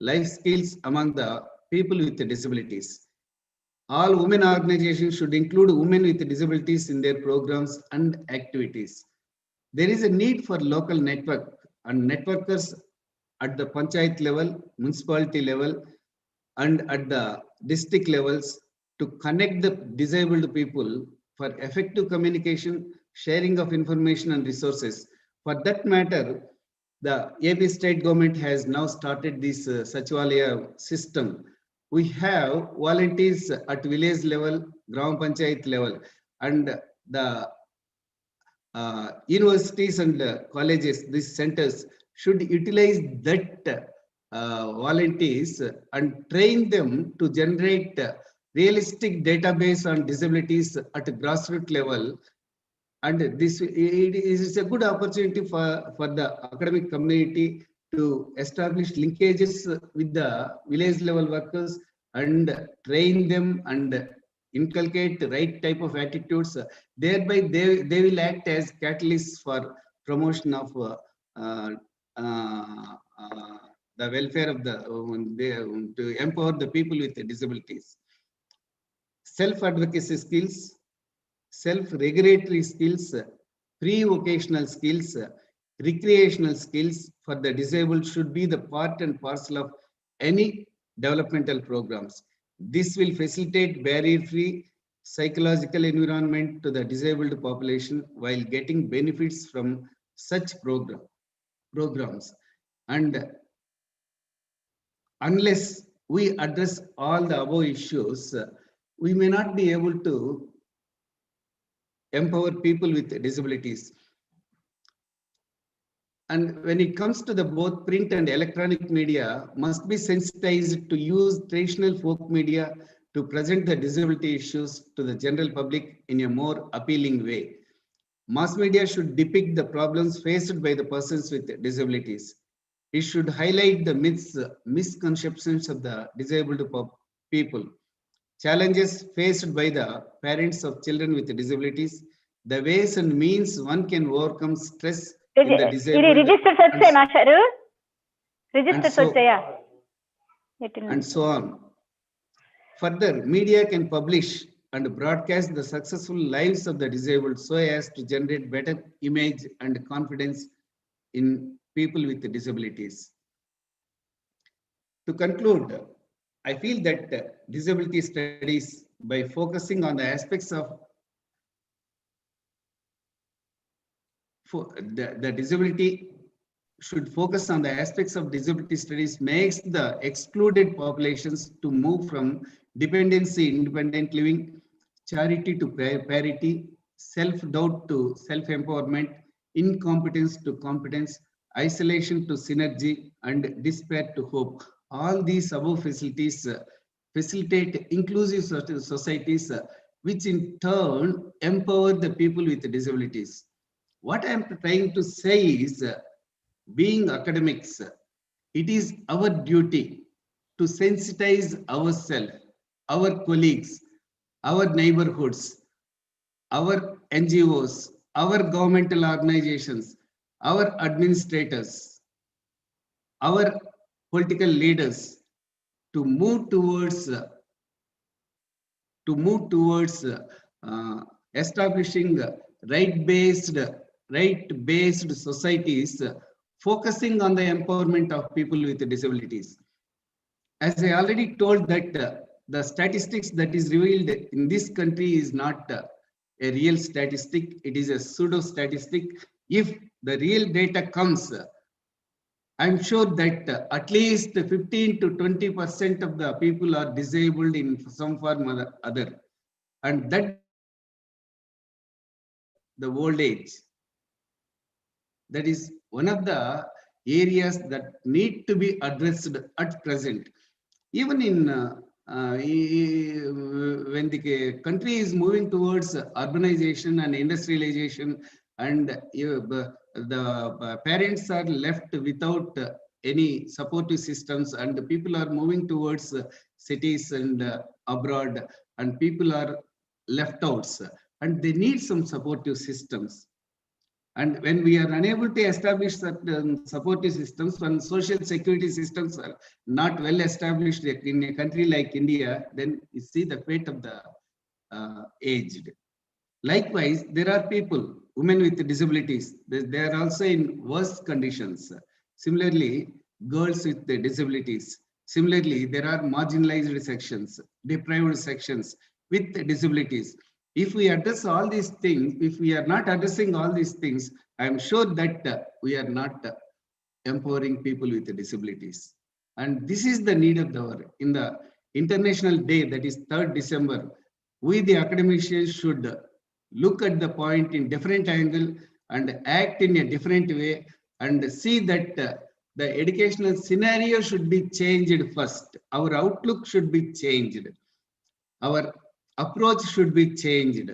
life skills among the people with disabilities. All women organizations should include women with disabilities in their programs and activities. There is a need for local network and networkers at the panchayat level, municipality level, and at the district levels to connect the disabled people for effective communication, sharing of information and resources. For that matter, the AP state government has now started this Sachivalaya system. We have volunteers at village level, Gram Panchayat level, and the universities and colleges, these centers should utilize that volunteers and train them to generate realistic database on disabilities at grassroots level. And this it is a good opportunity for the academic community to establish linkages with the village level workers and train them and inculcate the right type of attitudes. Thereby, they will act as catalysts for promotion of the welfare of to empower the people with disabilities. Self-advocacy skills, self-regulatory skills, pre-vocational skills, recreational skills for the disabled should be the part and parcel of any developmental programs. This will facilitate barrier-free psychological environment to the disabled population while getting benefits from such programs. And unless we address all the above issues, we may not be able to empower people with disabilities. And when it comes to the both print and electronic media must be sensitized to use traditional folk media to present the disability issues to the general public in a more appealing way. Mass media should depict the problems faced by the persons with disabilities. It should highlight the myths, misconceptions of the disabled people, challenges faced by the parents of children with disabilities, the ways and means one can overcome stress in the disabled, and so on. Further, media can publish and broadcast the successful lives of the disabled so as to generate better image and confidence in people with disabilities. To conclude, I feel that disability studies, by focusing on the aspects of the disability should focus on the aspects of disability studies makes the excluded populations to move from dependency, independent living, charity to parity, self-doubt to self-empowerment, incompetence to competence, isolation to synergy, and despair to hope. All these above facilities facilitate inclusive societies, which in turn empower the people with disabilities. What I am trying to say is, being academics, it is our duty to sensitize ourselves, our colleagues, our neighborhoods, our NGOs, our governmental organizations, our administrators, our political leaders to move towards establishing right-based societies, focusing on the empowerment of people with disabilities. As I already told that the statistics that is revealed in this country is not a real statistic, it is a pseudo statistic. If the real data comes, I'm sure that at least 15 to 20% of the people are disabled in some form or other. And that the old age. That is one of the areas that need to be addressed at present. Even in when the country is moving towards urbanization and industrialization, and the parents are left without any supportive systems, and the people are moving towards cities and abroad, and people are left out, and they need some supportive systems. And when we are unable to establish certain supportive systems, when social security systems are not well established in a country like India, then you see the fate of the aged. Likewise, there are people, women with disabilities, they are also in worse conditions. Similarly, girls with disabilities. Similarly, there are marginalized sections, deprived sections with disabilities. If we address all these things, if we are not addressing all these things, I am sure that we are not empowering people with disabilities. And this is the need of the hour. In the International Day, that is 3rd December, we the academicians should look at the point in different angle and act in a different way, and see that the educational scenario should be changed first. Our outlook should be changed. Our approach should be changed.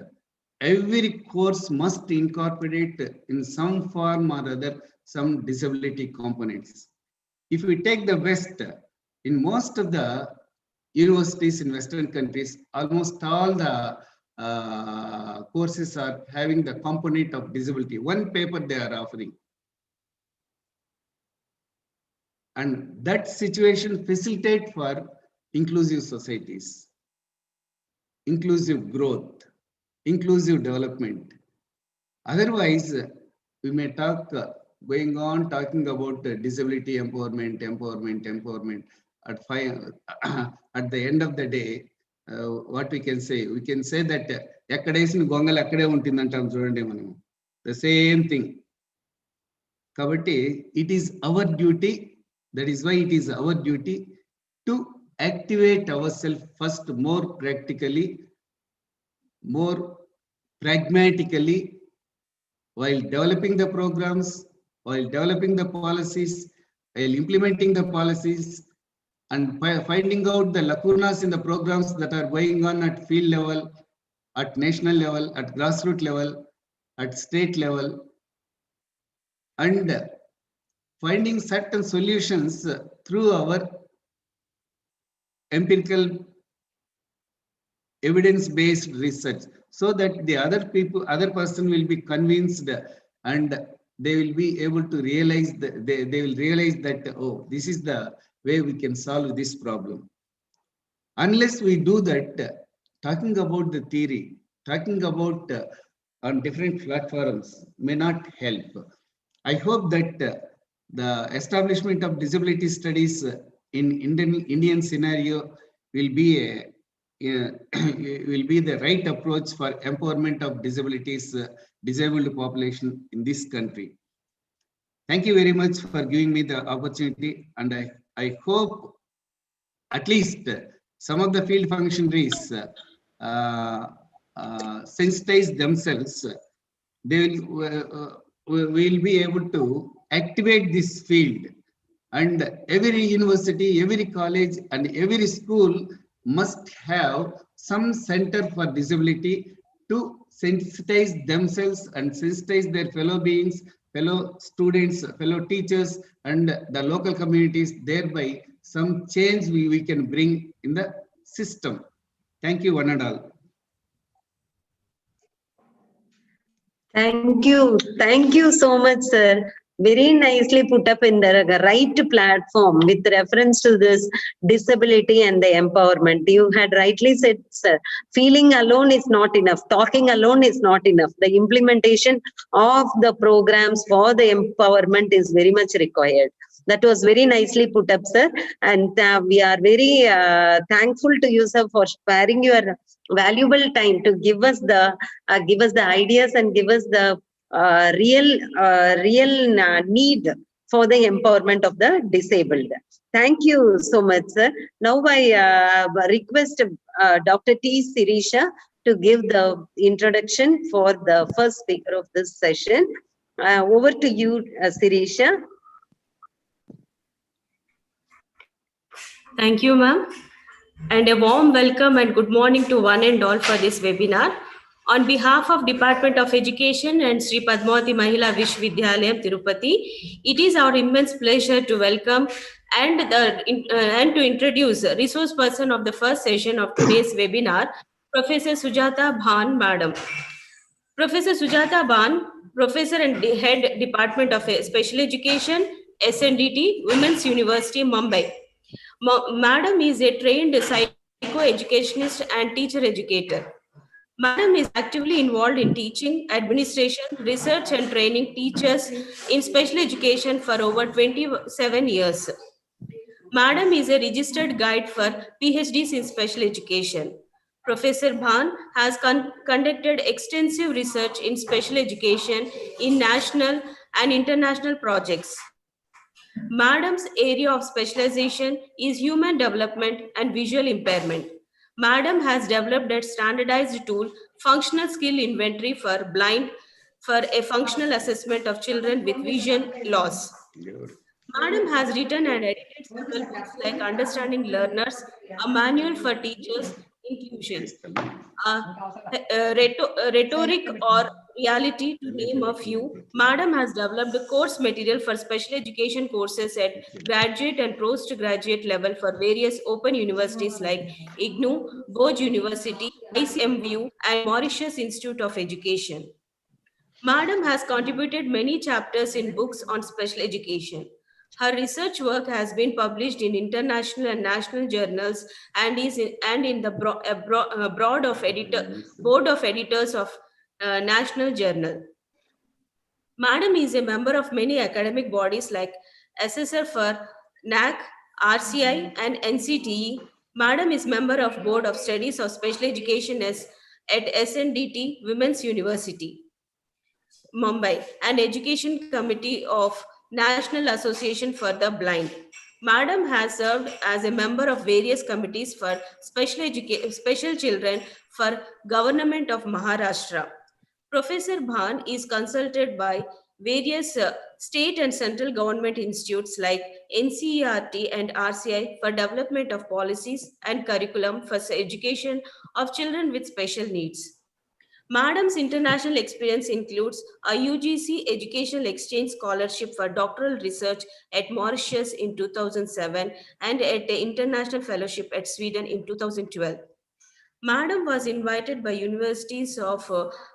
Every course must incorporate in some form or other some disability components. If we take the West, in most of the universities in Western countries, almost all the courses are having the component of disability. One paper they are offering. And that situation facilitates for inclusive societies, inclusive growth, inclusive development. Otherwise, we may talk, going on talking about disability empowerment. At the end of the day, what we can say that the same thing. Kabatti, it is our duty, that is why it is our duty to activate ourselves first more practically, more pragmatically, while developing the programs, while developing the policies, while implementing the policies, and finding out the lacunas in the programs that are going on at field level, at national level, at grassroots level, at state level, and finding certain solutions through our empirical evidence-based research, so that the other person will be convinced, and they will be able to realize that they will realize that, oh, this is the way we can solve this problem. Unless we do that, talking about the theory, talking about on different platforms may not help. I hope that the establishment of disability studies in Indian scenario will be will be the right approach for empowerment of disabled population in this country. Thank you very much for giving me the opportunity, and I hope at least some of the field functionaries sensitize themselves. They will be able to activate this field, and every university, every college, and every school must have some center for disability to sensitize themselves and sensitize their fellow beings, fellow students, fellow teachers, and the local communities. Thereby, some change we can bring in the system. Thank you, one and all. Thank you. Thank you so much, sir. Very nicely put up in the right platform with reference to this disability and the empowerment. You had rightly said, sir, feeling alone is not enough. Talking alone is not enough. The implementation of the programs for the empowerment is very much required. That was very nicely put up, sir. And we are very thankful to you, sir, for sparing your valuable time to give us the ideas and give us the real need for the empowerment of the disabled. Thank you so much, sir. Now I request Dr. T. Sirisha to give the introduction for the first speaker of this session. Over to you, Sirisha. Thank you, ma'am. And a warm welcome and good morning to one and all for this webinar. On behalf of Department of Education and Sri Padmavati Mahila Visvavidyalayam Tirupati, it is our immense pleasure to welcome and to introduce resource person of the first session of today's webinar, Professor Sujata Bhan, Madam. Professor Sujata Bhan, Professor and Head Department of Special Education, SNDT, Women's University, Mumbai. Madam is a trained psychoeducationist and teacher educator. Madam is actively involved in teaching, administration, research and training teachers in special education for over 27 years. Madam is a registered guide for PhDs in special education. Professor Bhan has conducted extensive research in special education in national and international projects. Madam's area of specialization is human development and visual impairment. Madam has developed a standardized tool, functional skill inventory for blind, for a functional assessment of children with vision loss. Madam has written and edited several books like Understanding Learners, a manual for teachers, inclusion, rhetoric or reality, to name a few. Madam has developed course material for special education courses at graduate and postgraduate level for various open universities like IGNOU, Boj University, ICMU, and Mauritius Institute of Education. Madam has contributed many chapters in books on special education. Her research work has been published in international and national journals and is in the board of editors of national journal. Madam is a member of many academic bodies like Assessor for NAC, RCI, and NCTE. Madam is member of Board of Studies of Special Education at SNDT Women's University, Mumbai, and Education Committee of National Association for the Blind. Madam has served as a member of various committees for special children for Government of Maharashtra. Professor Bhan is consulted by various state and central government institutes like NCERT and RCI for development of policies and curriculum for education of children with special needs. Madam's international experience includes a UGC Educational Exchange Scholarship for doctoral research at Mauritius in 2007 and at the International Fellowship at Sweden in 2012. Madam was invited by universities of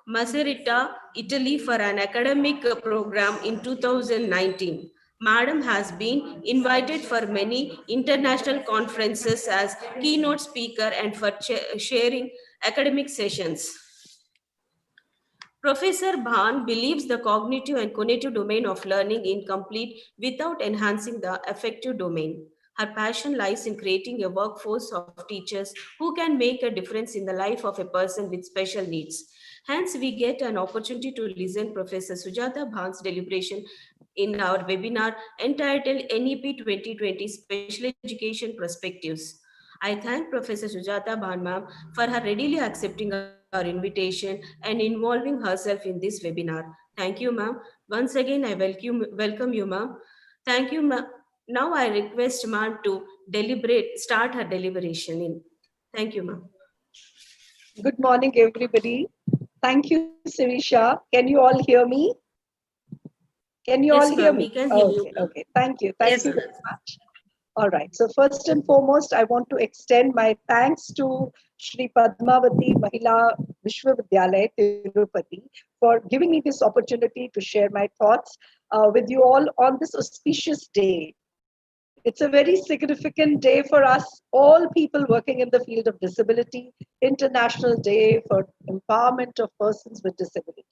Macerata, Italy for an academic program in 2019. Madam has been invited for many international conferences as keynote speaker and for sharing academic sessions. Professor Bhan believes the cognitive and cognitive domain of learning incomplete without enhancing the affective domain. Her passion lies in creating a workforce of teachers who can make a difference in the life of a person with special needs. Hence, we get an opportunity to listen Professor Sujata Bhan's deliberation in our webinar entitled NEP 2020 Special Education Perspectives. I thank Professor Sujata Bhan ma'am for her readily accepting our invitation and involving herself in this webinar. Thank you, ma'am. Once again, I welcome you, ma'am. Thank you, ma'am. Now I request ma'am to start her deliberation in. Thank you, ma'am. Good morning, everybody. Thank you, Sirisha. Can you all hear me? Can you all hear ma'am, me? we can hear you, Okay, ma'am. okay. Thank you. Thank Yes, you ma'am. very much. All right. So first and foremost, I want to extend my thanks to Shri Padmavati Mahila Visvavidyalayam Tirupati for giving me this opportunity to share my thoughts with you all on this auspicious day. It's a very significant day for us, all people working in the field of disability, International Day for Empowerment of Persons with Disability.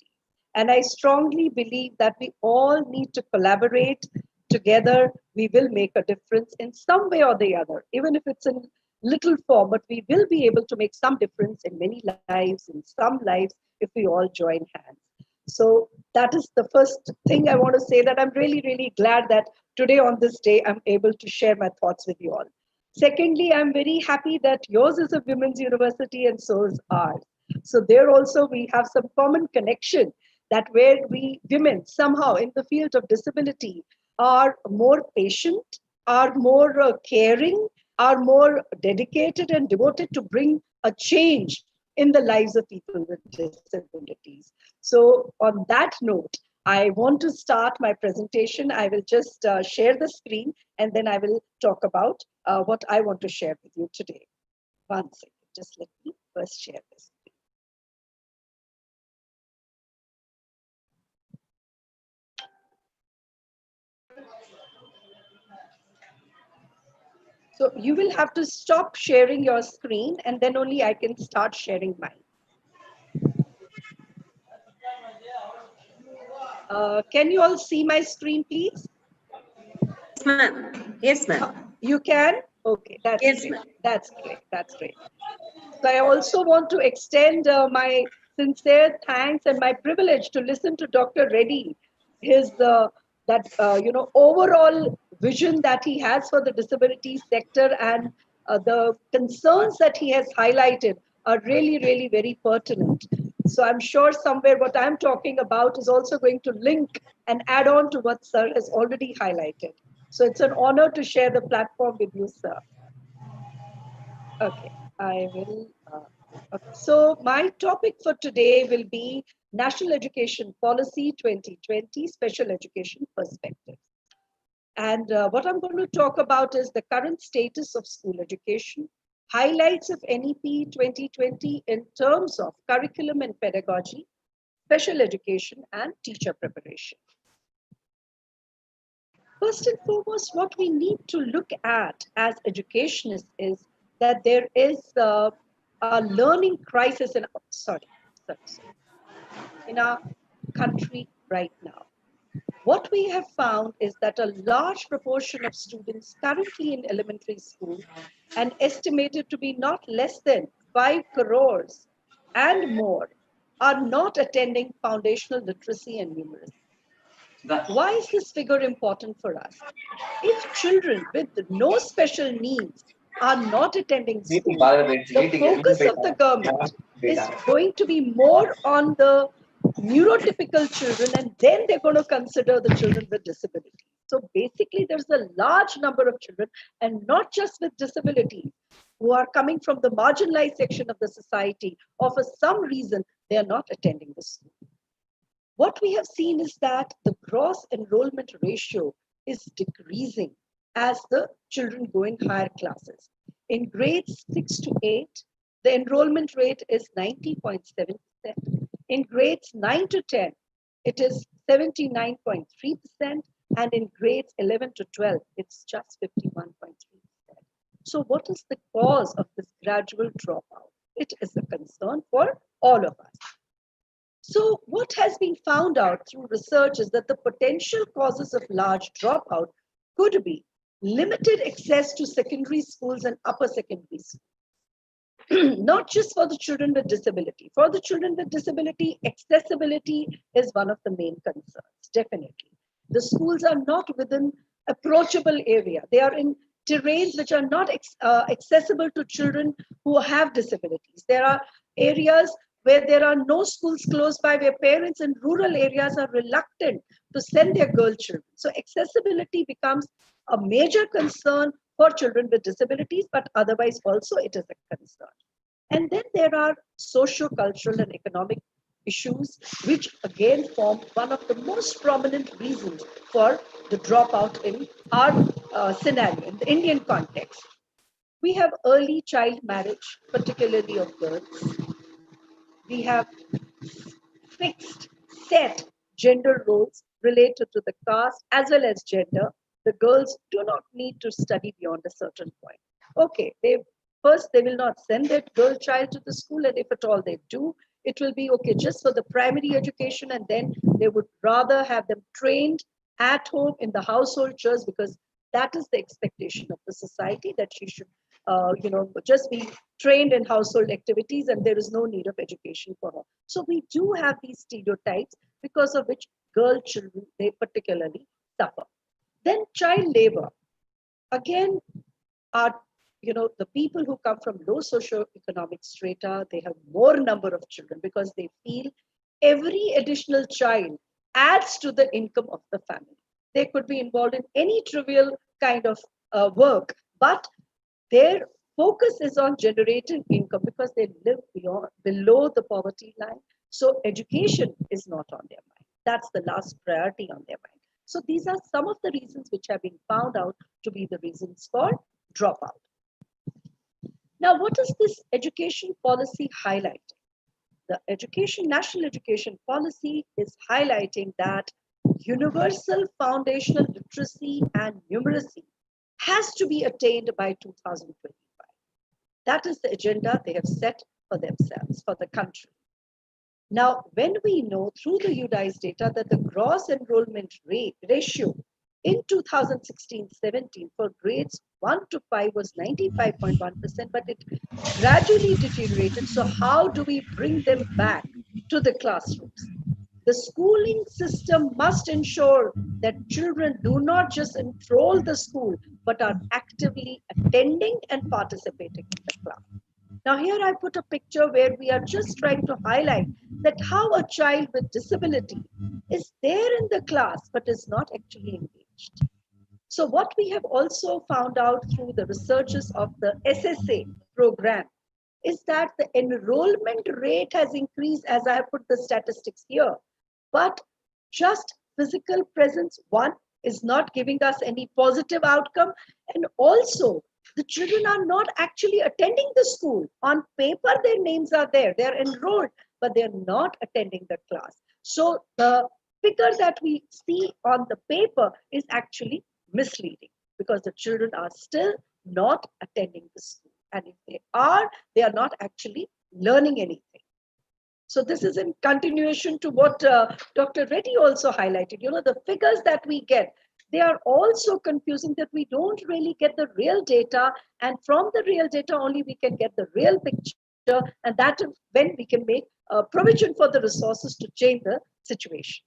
And I strongly believe that we all need to collaborate together. We will make a difference in some way or the other, even if it's in little form, but we will be able to make some difference in many lives, in some lives, if we all join hands. So that is the first thing I want to say, that I'm really, really glad that today on this day, I'm able to share my thoughts with you all. Secondly, I'm very happy that yours is a women's university and so is ours. So there also we have some common connection, that where we women somehow in the field of disability are more patient, are more caring, are more dedicated and devoted to bring a change in the lives of people with disabilities. So on that note, I want to start my presentation. I will just share the screen and then I will talk about what I want to share with you today. One second, just let me first share this. So you will have to stop sharing your screen and then only I can start sharing mine. Can you all see my screen, please? Yes, ma'am. Yes, ma'am. You can? Okay, that's Yes, great. ma'am. That's great. That's great. So I also want to extend my sincere thanks and my privilege to listen to Dr. Reddy, his overall vision that he has for the disability sector, and the concerns that he has highlighted are really, really very pertinent. So I'm sure somewhere what I'm talking about is also going to link and add on to what Sir has already highlighted. So it's an honor to share the platform with you, sir. Okay, I will. Okay. So my topic for today will be National Education Policy 2020 Special Education Perspectives. And what I'm going to talk about is the current status of school education, highlights of NEP 2020 in terms of curriculum and pedagogy, special education, and teacher preparation. First and foremost, what we need to look at as educationists is that there is a learning crisis in our country right now. What we have found is that a large proportion of students currently in elementary school, and estimated to be not less than 5 crores and more, are not attending foundational literacy and numeracy. Why is this figure important for us? If children with no special needs are not attending school, the focus of the government is going to be more on the neurotypical children, and then they're going to consider the children with disability. So basically, there's a large number of children, and not just with disability, who are coming from the marginalized section of the society, or for some reason, they are not attending the school. What we have seen is that the gross enrollment ratio is decreasing as the children go in higher classes. In grades 6 to 8, the enrollment rate is 90.7%. In grades 9 to 10, it is 79.3%. And in grades 11 to 12, it's just 51.3%. So what is the cause of this gradual dropout? It is a concern for all of us. So what has been found out through research is that the potential causes of large dropout could be limited access to secondary schools and upper secondary schools. Not just for the children with disability. For the children with disability, accessibility is one of the main concerns, definitely. The schools are not within approachable area. They are in terrains which are not accessible to children who have disabilities. There are areas where there are no schools close by, where parents in rural areas are reluctant to send their girl children. So accessibility becomes a major concern for children with disabilities, but otherwise also it is a concern. And then there are socio-cultural and economic issues, which again form one of the most prominent reasons for the dropout in our scenario, in the Indian context. We have early child marriage, particularly of girls. We have fixed, set gender roles related to the caste as well as gender. The girls do not need to study beyond a certain point. Okay, first they will not send their girl child to the school, and if at all they do, it will be okay just for the primary education, and then they would rather have them trained at home in the household chores, because that is the expectation of the society, that she should just be trained in household activities and there is no need of education for her. So we do have these stereotypes because of which girl children, they particularly suffer. Then child labor. Again, the people who come from low socioeconomic strata, they have more number of children because they feel every additional child adds to the income of the family. They could be involved in any trivial kind of work, but their focus is on generating income because they live below the poverty line. So education is not on their mind. That's the last priority on their mind. So these are some of the reasons which have been found out to be the reasons for dropout. Now, what is this education policy highlighting? The national education policy is highlighting that universal foundational literacy and numeracy has to be attained by 2025. That is the agenda they have set for themselves, for the country. Now, when we know through the UDICE data that the gross enrollment ratio in 2016-17 for grades 1 to 5 was 95.1%, but it gradually deteriorated. So how do we bring them back to the classrooms? The schooling system must ensure that children do not just enroll the school, but are actively attending and participating in the class. Now here I put a picture where we are just trying to highlight that how a child with disability is there in the class, but is not actually engaged. So what we have also found out through the researches of the SSA program is that the enrollment rate has increased, as I have put the statistics here, but just physical presence, one, is not giving us any positive outcome, and also the children are not actually attending the school. On paper, their names are there, they're enrolled, but they're not attending the class. So the figure that we see on the paper is actually misleading because the children are still not attending the school. And if they are not actually learning anything. So this is in continuation to what Dr. Reddy also highlighted. The figures that we get, they are also confusing, that we don't really get the real data, and from the real data only we can get the real picture, and that is when we can make provision for the resources to change the situation.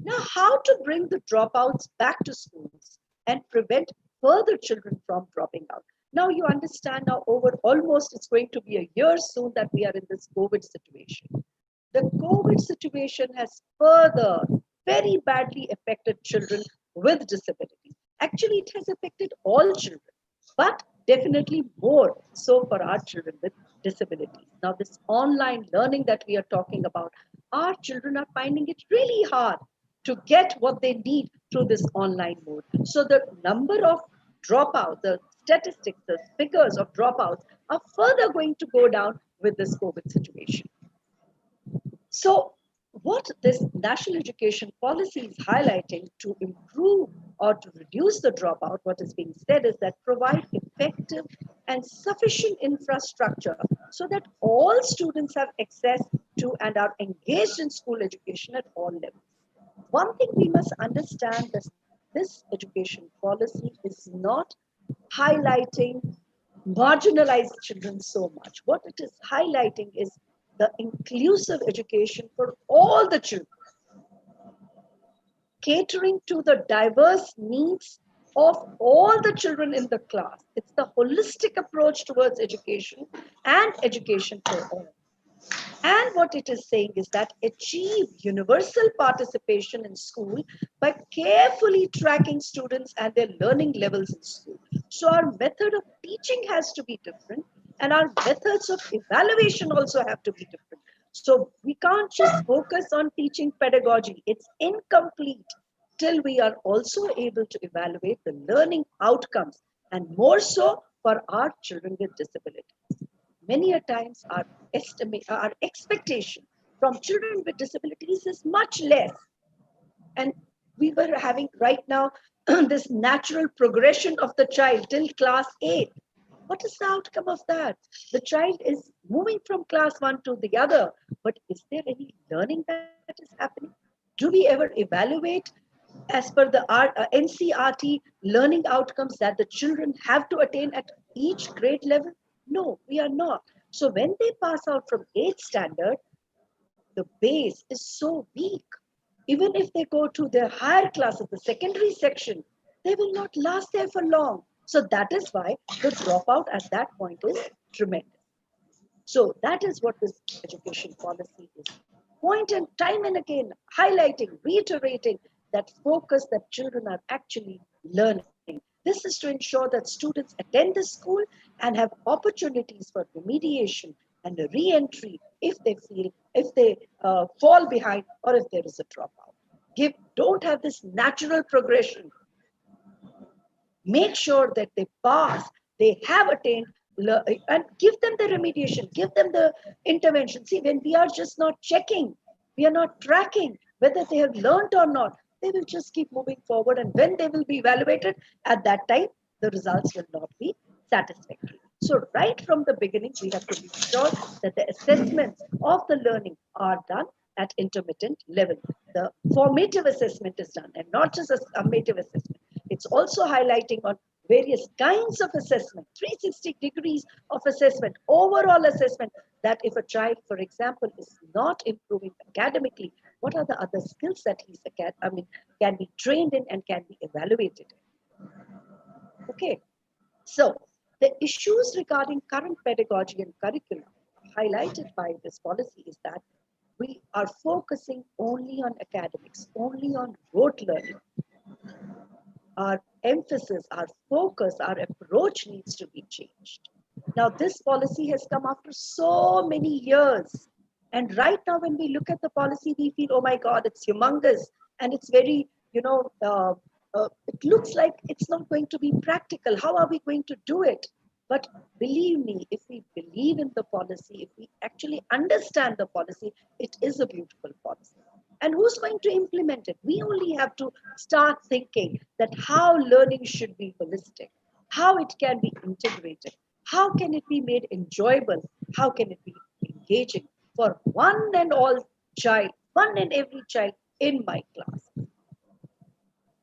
Now, how to bring the dropouts back to schools and prevent further children from dropping out? Now you understand, now over almost it's going to be a year soon that we are in this COVID situation. The COVID situation has further very badly affected children with disabilities. Actually, it has affected all children, but definitely more so for our children with disabilities. Now, this online learning that we are talking about, our children are finding it really hard to get what they need through this online mode. So the number of dropouts, the statistics, the figures of dropouts are further going to go down with this COVID situation. So what this national education policy is highlighting to improve or to reduce the dropout, what is being said is that provide effective and sufficient infrastructure so that all students have access to and are engaged in school education at all levels. One thing we must understand, the this education policy is not highlighting marginalized children so much. What it is highlighting is the inclusive education for all the children, catering to the diverse needs of all the children in the class. It's the holistic approach towards education and education for all. And what it is saying is that achieve universal participation in school by carefully tracking students and their learning levels in school. So our method of teaching has to be different, and our methods of evaluation also have to be different. So we can't just focus on teaching pedagogy. It's incomplete till we are also able to evaluate the learning outcomes, and more so for our children with disabilities. Many a times our expectation from children with disabilities is much less. And we were having right now this natural progression of the child till class 8. What is the outcome of that? The child is moving from class 1 to the other, but is there any learning that is happening? Do we ever evaluate as per the NCRT learning outcomes that the children have to attain at each grade level? No, we are not. So when they pass out from 8th standard, the base is so weak. Even if they go to their higher classes, the secondary section, they will not last there for long. So that is why the dropout at that point is tremendous. So that is what this education policy is. Point and time and again, highlighting, reiterating that focus that children are actually learning. This is to ensure that students attend the school and have opportunities for remediation and a re-entry if they fall behind or if there is a dropout. Don't have this natural progression. Make sure that they pass, they have attained, and give them the remediation, give them the intervention. See, when we are just not checking, we are not tracking whether they have learned or not, they will just keep moving forward. And when they will be evaluated, at that time, the results will not be satisfactory. So right from the beginning, we have to be sure that the assessments of the learning are done at intermittent level. The formative assessment is done and not just a summative assessment. It's also highlighting on various kinds of assessment, 360 degrees of assessment, overall assessment, that if a child, for example, is not improving academically, what are the other skills that can be trained in and can be evaluated in? Okay, so the issues regarding current pedagogy and curriculum highlighted by this policy is that we are focusing only on academics, only on rote learning. Our emphasis, our focus, our approach needs to be changed. Now, this policy has come after so many years. And right now, when we look at the policy, we feel, oh my God, it's humongous. And it's very, it looks like it's not going to be practical. How are we going to do it? But believe me, if we believe in the policy, if we actually understand the policy, it is a beautiful policy. And who's going to implement it? We only have to start thinking that how learning should be holistic, how it can be integrated, how can it be made enjoyable, how can it be engaging for one and all child, one and every child in my class.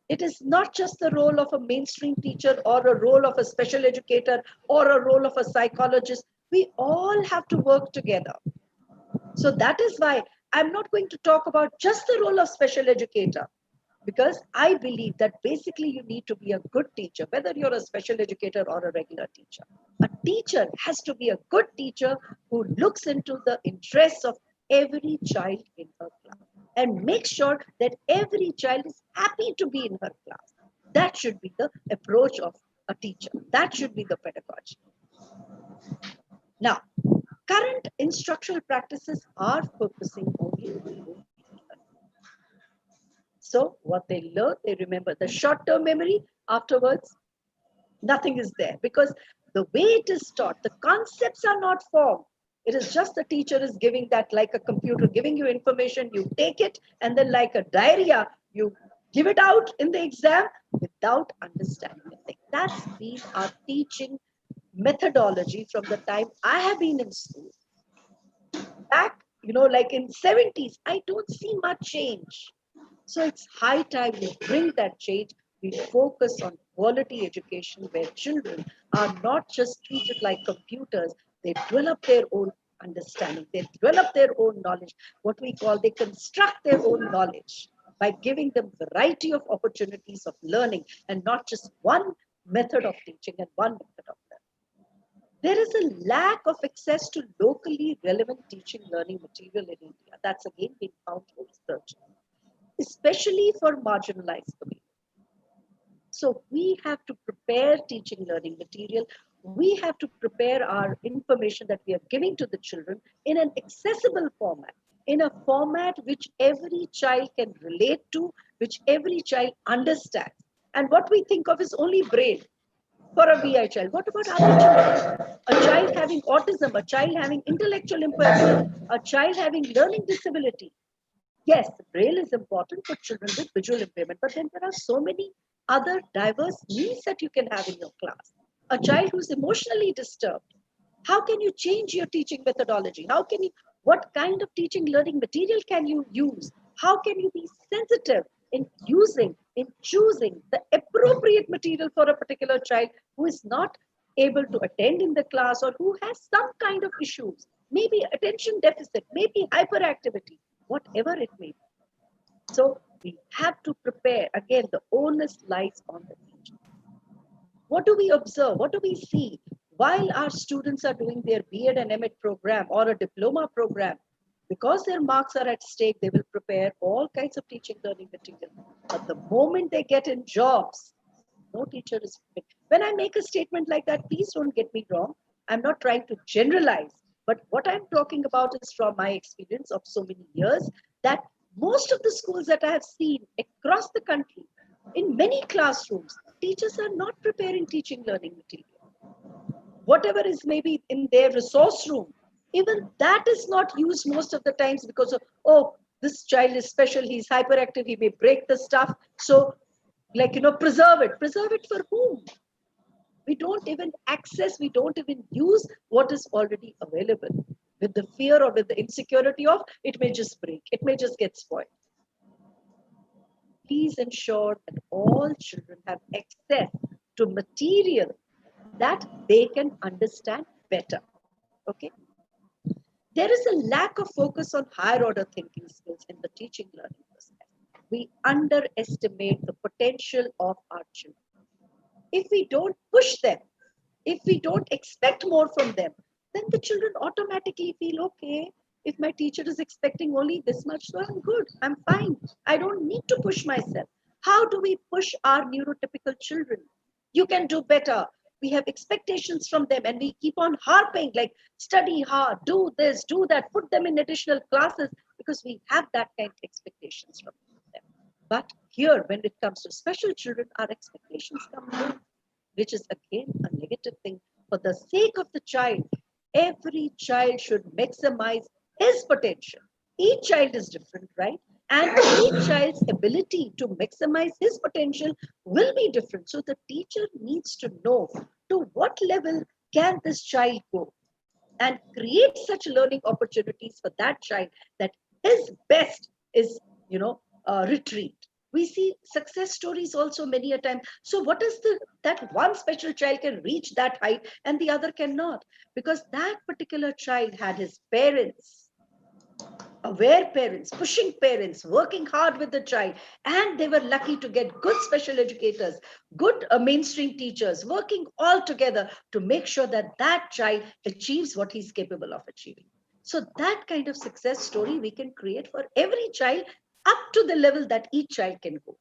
It is not just the role of a mainstream teacher or a role of a special educator or a role of a psychologist. We all have to work together. So that is why I'm not going to talk about just the role of special educator, because I believe that basically you need to be a good teacher, whether you're a special educator or a regular teacher. A teacher has to be a good teacher who looks into the interests of every child in her class and make sure that every child is happy to be in her class. That should be the approach of a teacher. That should be the pedagogy. Now, current instructional practices are focusing only on learning. So what they learn, they remember. The short-term memory, afterwards, nothing is there, because the way it is taught, the concepts are not formed. It is just the teacher is giving that like a computer, giving you information, you take it, and then like a diarrhea, you give it out in the exam without understanding anything. That's been our teaching methodology from the time I have been in school. Back, like in 70s, I don't see much change. So it's high time we bring that change we focus on quality education where children are not just treated like computers, they develop their own understanding, they develop their own knowledge, what we call they construct their own knowledge by giving them variety of opportunities of learning and not just one method of teaching and one method of learning. There is a lack of access to locally relevant teaching learning material in India. That's again being found through research, especially for marginalized communities. So we have to prepare teaching learning material. We have to prepare our information that we are giving to the children in an accessible format, in a format which every child can relate to, which every child understands. And what we think of is only brain for a VI child. What about other children? A child having autism, a child having intellectual impairment, a child having learning disability. Yes, Braille is important for children with visual impairment, but then there are so many other diverse needs that you can have in your class. A child who's emotionally disturbed, how can you change your teaching methodology? How can you, what kind of teaching learning material can you use? How can you be sensitive in using, in choosing the appropriate material for a particular child who is not able to attend in the class or who has some kind of issues, maybe attention deficit, maybe hyperactivity, whatever it may be. So we have to prepare. Again, the onus lies on the teacher. What do we observe? What do we see? While our students are doing their B.Ed and M.Ed program or a diploma program, because their marks are at stake, they will prepare all kinds of teaching learning material. But the moment they get in jobs, no teacher is prepared. When I make a statement like that, please don't get me wrong. I'm not trying to generalize, but what I'm talking about is from my experience of so many years that most of the schools that I have seen across the country, in many classrooms, teachers are not preparing teaching learning material. Whatever is maybe in their resource room, even that is not used most of the times because of, oh, this child is special, he's hyperactive, he may break the stuff. So, like, preserve it. Preserve it for whom? We don't even access, we don't even use what is already available with the fear or with the insecurity of it may just break, it may just get spoiled. Please ensure that all children have access to material that they can understand better. Okay. There is a lack of focus on higher order thinking skills in the teaching learning process. We underestimate the potential of our children. If we don't push them, if we don't expect more from them, then the children automatically feel, okay, if my teacher is expecting only this much, so I'm good, I'm fine. I don't need to push myself. How do we push our neurotypical children? You can do better. We have expectations from them and we keep on harping like study hard, do this, do that, put them in additional classes because we have that kind of expectations from them. But here, when it comes to special children, our expectations come low, which is again a negative thing. For the sake of the child, every child should maximize his potential. Each child is different, right? And each child's ability to maximize his potential will be different. So the teacher needs to know to what level can this child go and create such learning opportunities for that child that his best is, retrieved. We see success stories also many a time. So what is that one special child can reach that height and the other cannot? Because that particular child had his parents, aware parents, pushing parents, working hard with the child, and they were lucky to get good special educators, good mainstream teachers, working all together to make sure that that child achieves what he's capable of achieving. So that kind of success story we can create for every child up to the level that each child can go.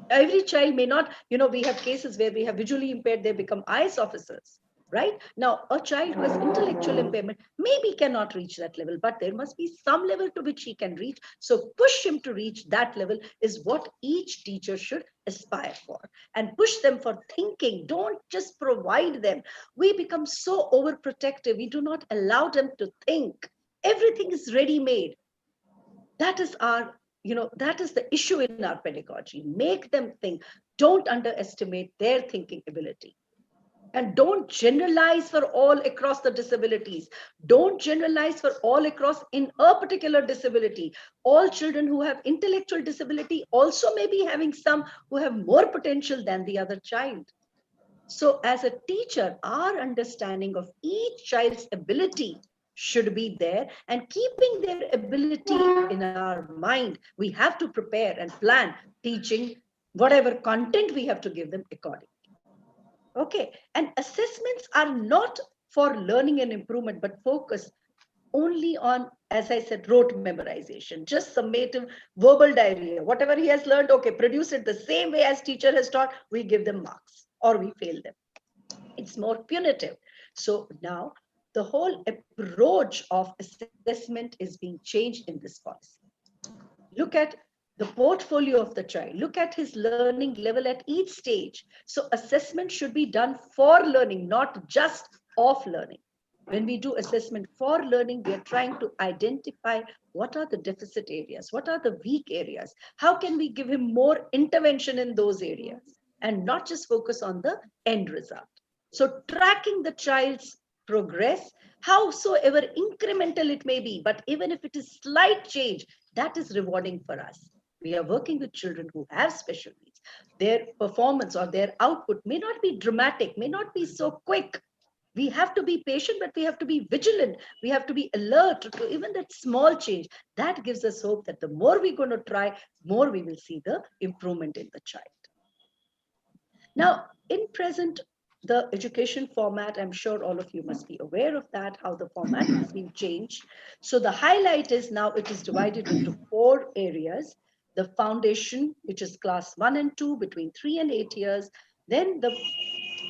Every child may not, we have cases where we have visually impaired, they become IAS officers. Right? Now, a child who has intellectual impairment maybe cannot reach that level, but there must be some level to which he can reach. So push him to reach that level is what each teacher should aspire for. And push them for thinking. Don't just provide them. We become so overprotective. We do not allow them to think. Everything is ready-made. That is our, that is the issue in our pedagogy. Make them think. Don't underestimate their thinking ability. And don't generalize for all across the disabilities. Don't generalize for all across in a particular disability. All children who have intellectual disability also may be having some who have more potential than the other child. So as a teacher, our understanding of each child's ability should be there, and keeping their ability in our mind, we have to prepare and plan teaching whatever content we have to give them accordingly. Okay, and assessments are not for learning and improvement, but focus only on, as I said, rote memorization, just summative verbal diarrhea. Whatever he has learned, okay, produce it the same way as teacher has taught, we give them marks or we fail them. It's more punitive. So now the whole approach of assessment is being changed in this policy. Look at the portfolio of the child. Look at his learning level at each stage. So assessment should be done for learning, not just of learning. When we do assessment for learning, we are trying to identify what are the deficit areas, what are the weak areas, how can we give him more intervention in those areas, and not just focus on the end result. So tracking the child's progress, howsoever incremental it may be, but even if it is slight change, that is rewarding for us. We are working with children who have special needs. Their performance or their output may not be dramatic, may not be so quick. We have to be patient, but we have to be vigilant. We have to be alert to even that small change. That gives us hope that the more we're going to try, more we will see the improvement in the child. Now, in present, the education format, I'm sure all of you must be aware of that, how the format has been changed. So the highlight is now it is divided into 4 areas. The foundation, which is class 1 and 2, between 3 and 8 years. Then the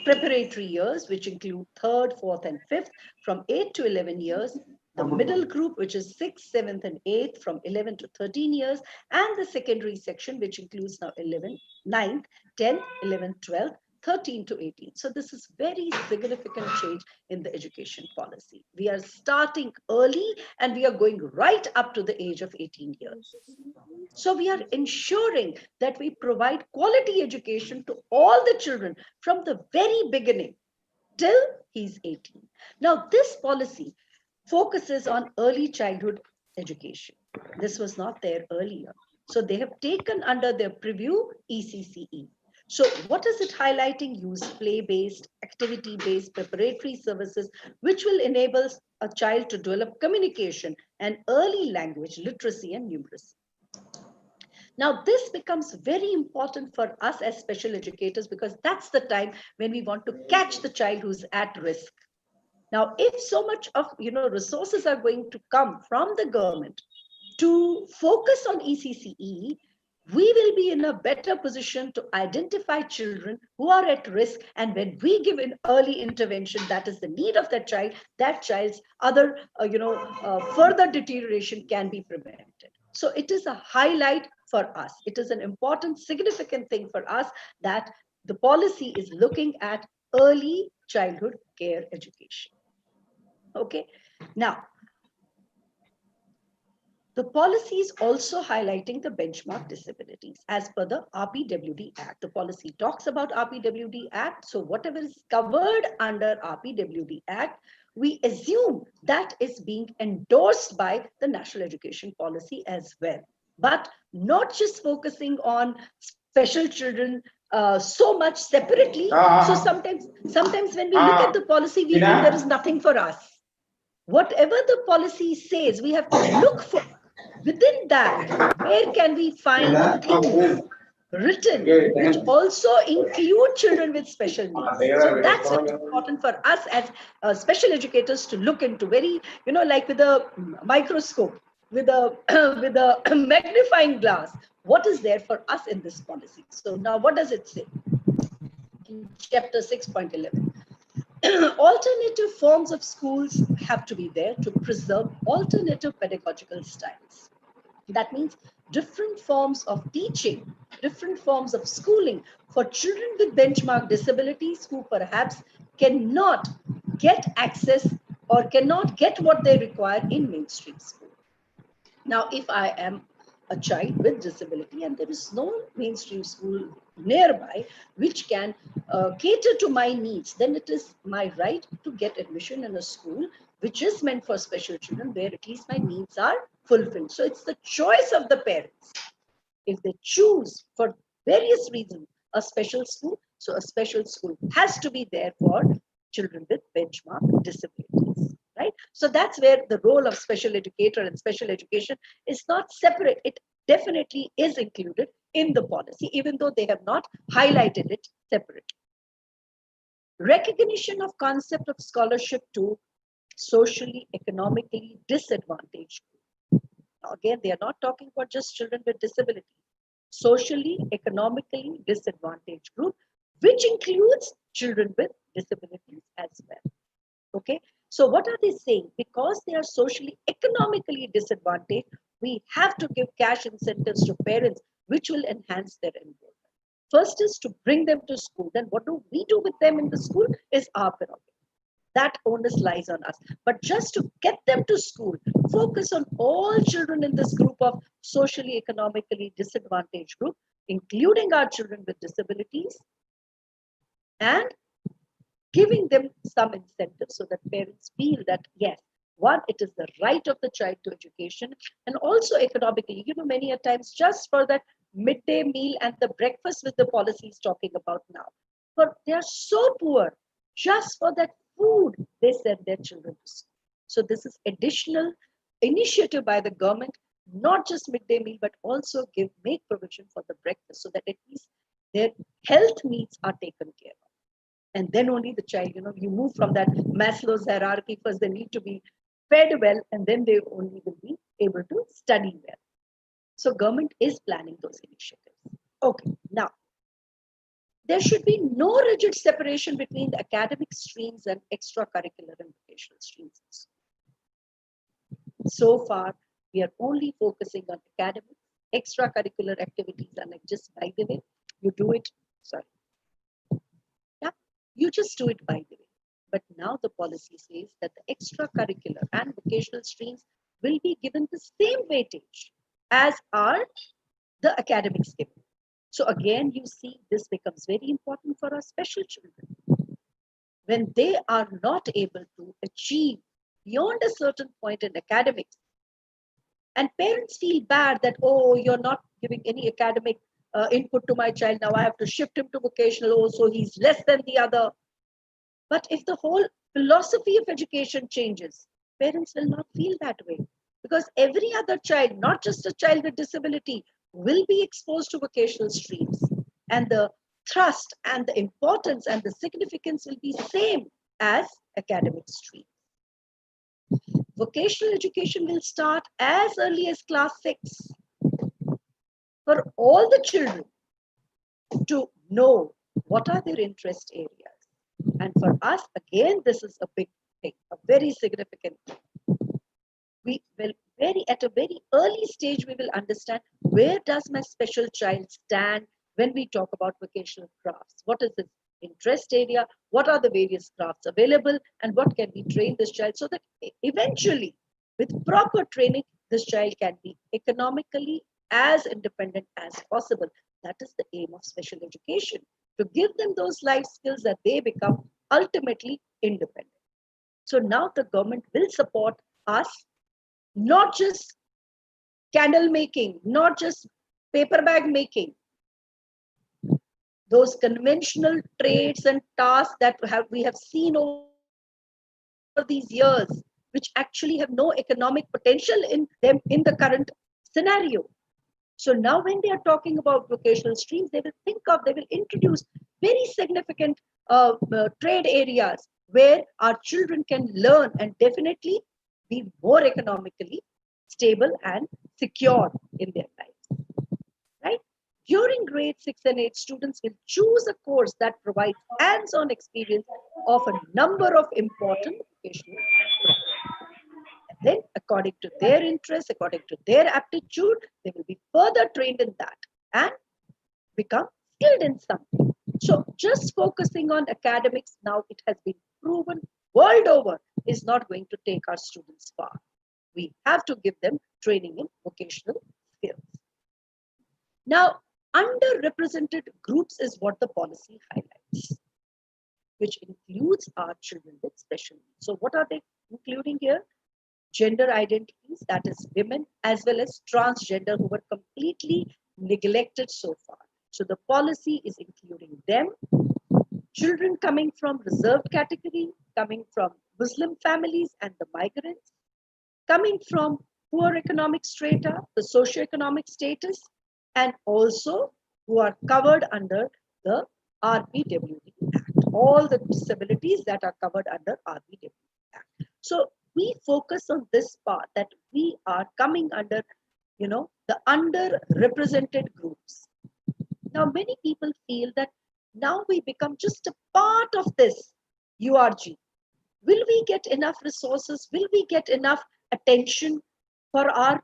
preparatory years, which include 3rd, 4th, and 5th, from 8 to 11 years. The middle group, which is 6th, 7th, and 8th, from 11 to 13 years. And the secondary section, which includes now 11th, 9th, 10th, 11th, 12th, 13 to 18. So this is very significant change in the education policy. We are starting early and we are going right up to the age of 18 years. So we are ensuring that we provide quality education to all the children from the very beginning till he's 18. Now this policy focuses on early childhood education. This was not there earlier. So they have taken under their preview ECCE. So what is it highlighting? Use play-based, activity-based preparatory services, which will enable a child to develop communication and early language literacy and numeracy. Now, this becomes very important for us as special educators because that's the time when we want to catch the child who's at risk. Now, if so much of resources are going to come from the government to focus on ECCE, we will be in a better position to identify children who are at risk. And when we give an early intervention, that is the need of that child's other, further deterioration can be prevented. So it is a highlight for us. It is an important, significant thing for us that the policy is looking at early childhood care education. Okay, now, the policy is also highlighting the benchmark disabilities as per the RPWD Act. The policy talks about RPWD Act. So whatever is covered under RPWD Act, we assume that is being endorsed by the National Education Policy as well. But not just focusing on special children so much separately. So sometimes when we look at the policy, we think there is nothing for us. Whatever the policy says, we have to look for within that, where can we find things written which also include children with special needs. So that's very important for us as special educators to look into very, like with a microscope, with a magnifying glass, what is there for us in this policy. So now what does it say? In chapter 6.11. Alternative forms of schools have to be there to preserve alternative pedagogical styles. That means different forms of teaching, different forms of schooling for children with benchmark disabilities who perhaps cannot get access or cannot get what they require in mainstream school. Now, if I am a child with disability and there is no mainstream school nearby which can cater to my needs, then it is my right to get admission in a school which is meant for special children where at least my needs are fulfilled. So it's the choice of the parents. If they choose for various reasons a special school, so a special school has to be there for children with benchmark disabilities, right? So that's where the role of special educator and special education is not separate. It definitely is included in the policy, even though they have not highlighted it separately. Recognition of concept of scholarship to socially, economically disadvantaged group. Now, again, they are not talking about just children with disability. Socially, economically disadvantaged group, which includes children with disabilities as well. Okay, so what are they saying? Because they are socially, economically disadvantaged, we have to give cash incentives to parents, which will enhance their enrollment. First is to bring them to school. Then what do we do with them in the school is our prerogative. That onus lies on us. But just to get them to school, focus on all children in this group of socially, economically disadvantaged group, including our children with disabilities, and giving them some incentives so that parents feel that, yes, one, it is the right of the child to education, and also economically, many a times just for that midday meal and the breakfast with the policy is talking about now. But they are so poor, just for that food, they send their children to school. So this is additional initiative by the government, not just midday meal, but also make provision for the breakfast so that at least their health needs are taken care of. And then only the child, you move from that Maslow's hierarchy. First, they need to be fed well, and then they only will be able to study well. So government is planning those initiatives. Okay, now, there should be no rigid separation between the academic streams and extracurricular and vocational streams. So far, we are only focusing on academic. Extracurricular activities are like, just by the way, you do it, sorry. Yeah, you just do it by the way. But now the policy says that the extracurricular and vocational streams will be given the same weightage as are the academics given. So again, you see, this becomes very important for our special children. When they are not able to achieve beyond a certain point in academics, and parents feel bad that, oh, you're not giving any academic input to my child, now I have to shift him to vocational, oh, so he's less than the other. But if the whole philosophy of education changes, parents will not feel that way. Because every other child, not just a child with disability, will be exposed to vocational streams. And the thrust and the importance and the significance will be same as academic streams. Vocational education will start as early as class 6 for all the children to know what are their interest areas. And for us, again, this is a big thing, a very significant thing. We will at a very early stage, we will understand where does my special child stand when we talk about vocational crafts. What is his interest area? What are the various crafts available? And what can we train this child so that eventually, with proper training, this child can be economically as independent as possible. That is the aim of special education, to give them those life skills that they become ultimately independent. So now the government will support us, not just candle making, not just paper bag making, those conventional trades and tasks that we have seen over these years, which actually have no economic potential in them in the current scenario. So now when they are talking about vocational streams, they will introduce very significant trade areas where our children can learn and definitely be more economically stable and secure in their lives, right? During grade 6 and 8, students will choose a course that provides hands-on experience of a number of important vocational programs. And then, according to their interests, according to their aptitude, they will be further trained in that and become skilled in something. So just focusing on academics now, it has been proven world over, is not going to take our students far. We have to give them training in vocational skills. Now, underrepresented groups is what the policy highlights, which includes our children with special needs. So what are they including here? Gender identities, that is women, as well as transgender, who were completely neglected so far. So the policy is including them. Children coming from reserved category, coming from Muslim families and the migrants, coming from poor economic strata, the socioeconomic status, and also who are covered under the RBWD Act, all the disabilities that are covered under RBWD Act. So we focus on this part, that we are coming under, the underrepresented groups. Now, many people feel that now we become just a part of this URG. Will we get enough resources? Will we get enough attention for our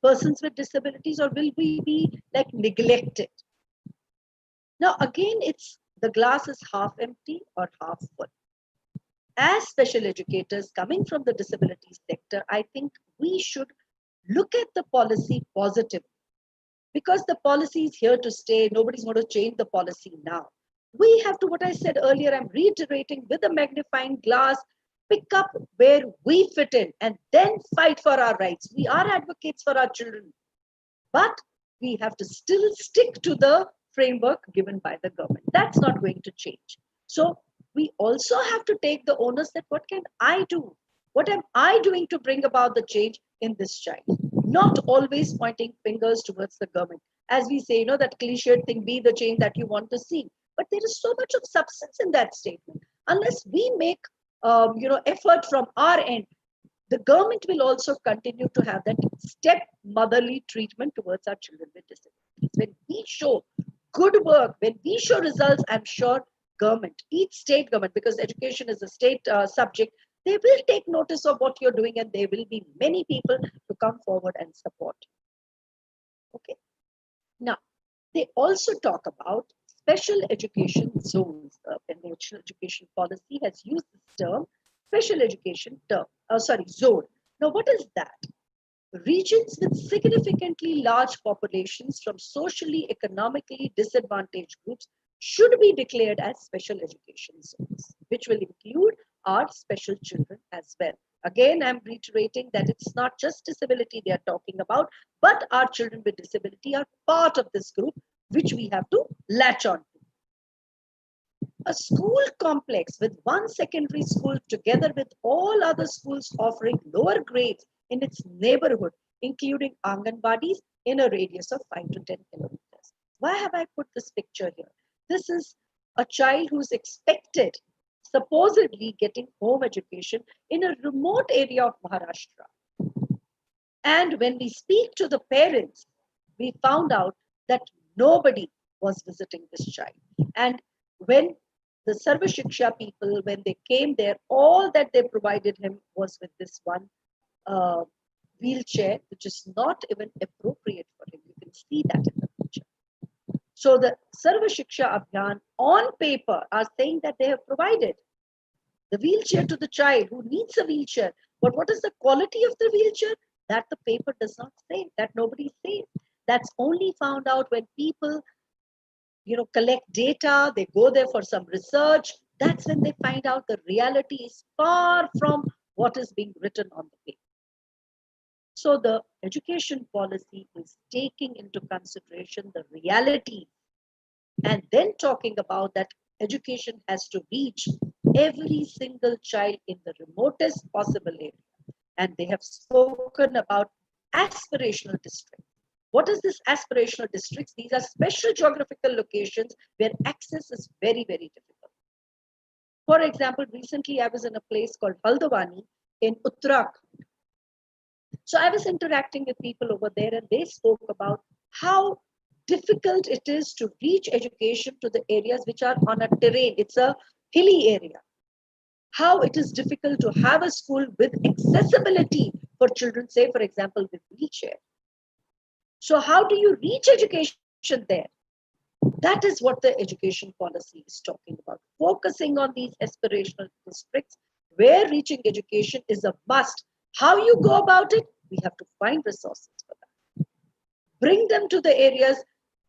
persons with disabilities, or will we be like neglected? Now, again, it's the glass is half empty or half full. As special educators coming from the disability sector, I think we should look at the policy positively, because the policy is here to stay. Nobody's going to change the policy now. We have to, what I said earlier, I'm reiterating, with a magnifying glass, pick up where we fit in and then fight for our rights. We are advocates for our children, but we have to still stick to the framework given by the government. That's not going to change. So we also have to take the onus that what can I do? What am I doing to bring about the change in this child? Not always pointing fingers towards the government. As we say, that cliched thing, be the change that you want to see. But there is so much of substance in that statement. Unless we make effort from our end, the government will also continue to have that step-motherly treatment towards our children with disabilities. When we show good work, when we show results, I'm sure government, each state government, because education is a state subject, they will take notice of what you're doing, and there will be many people to come forward and support. Okay. Now, they also talk about special education zones. And the national education policy has used this term, special education zone. Now, what is that? Regions with significantly large populations from socially, economically disadvantaged groups should be declared as special education zones, which will include our special children as well. Again, I'm reiterating that it's not just disability they are talking about, but our children with disability are part of this group, which we have to latch on to. A school complex with one secondary school together with all other schools offering lower grades in its neighborhood, including Anganwadis in a radius of 5 to 10 kilometers. Why have I put this picture here? This is a child who's expected, supposedly getting home education in a remote area of Maharashtra. And when we speak to the parents, we found out that nobody was visiting this child. And when the Sarva Shiksha people, when they came there, all that they provided him was with this one wheelchair, which is not even appropriate for him. You can see that in the picture. So the Sarva Shiksha Abhiyan on paper are saying that they have provided the wheelchair to the child who needs a wheelchair. But what is the quality of the wheelchair? That the paper does not say, that nobody says. That's only found out when people, collect data, they go there for some research. That's when they find out the reality is far from what is being written on the paper. So the education policy is taking into consideration the reality and then talking about that education has to reach every single child in the remotest possible area. And they have spoken about aspirational districts. What is this aspirational districts? These are special geographical locations where access is very, very difficult. For example, recently I was in a place called Haldwani in Uttarakhand. So I was interacting with people over there, and they spoke about how difficult it is to reach education to the areas which are on a terrain. It's a hilly area. How it is difficult to have a school with accessibility for children, say, for example, with wheelchair. So how do you reach education there? That is what the education policy is talking about. Focusing on these aspirational districts where reaching education is a must. How you go about it? We have to find resources for that. Bring them to the areas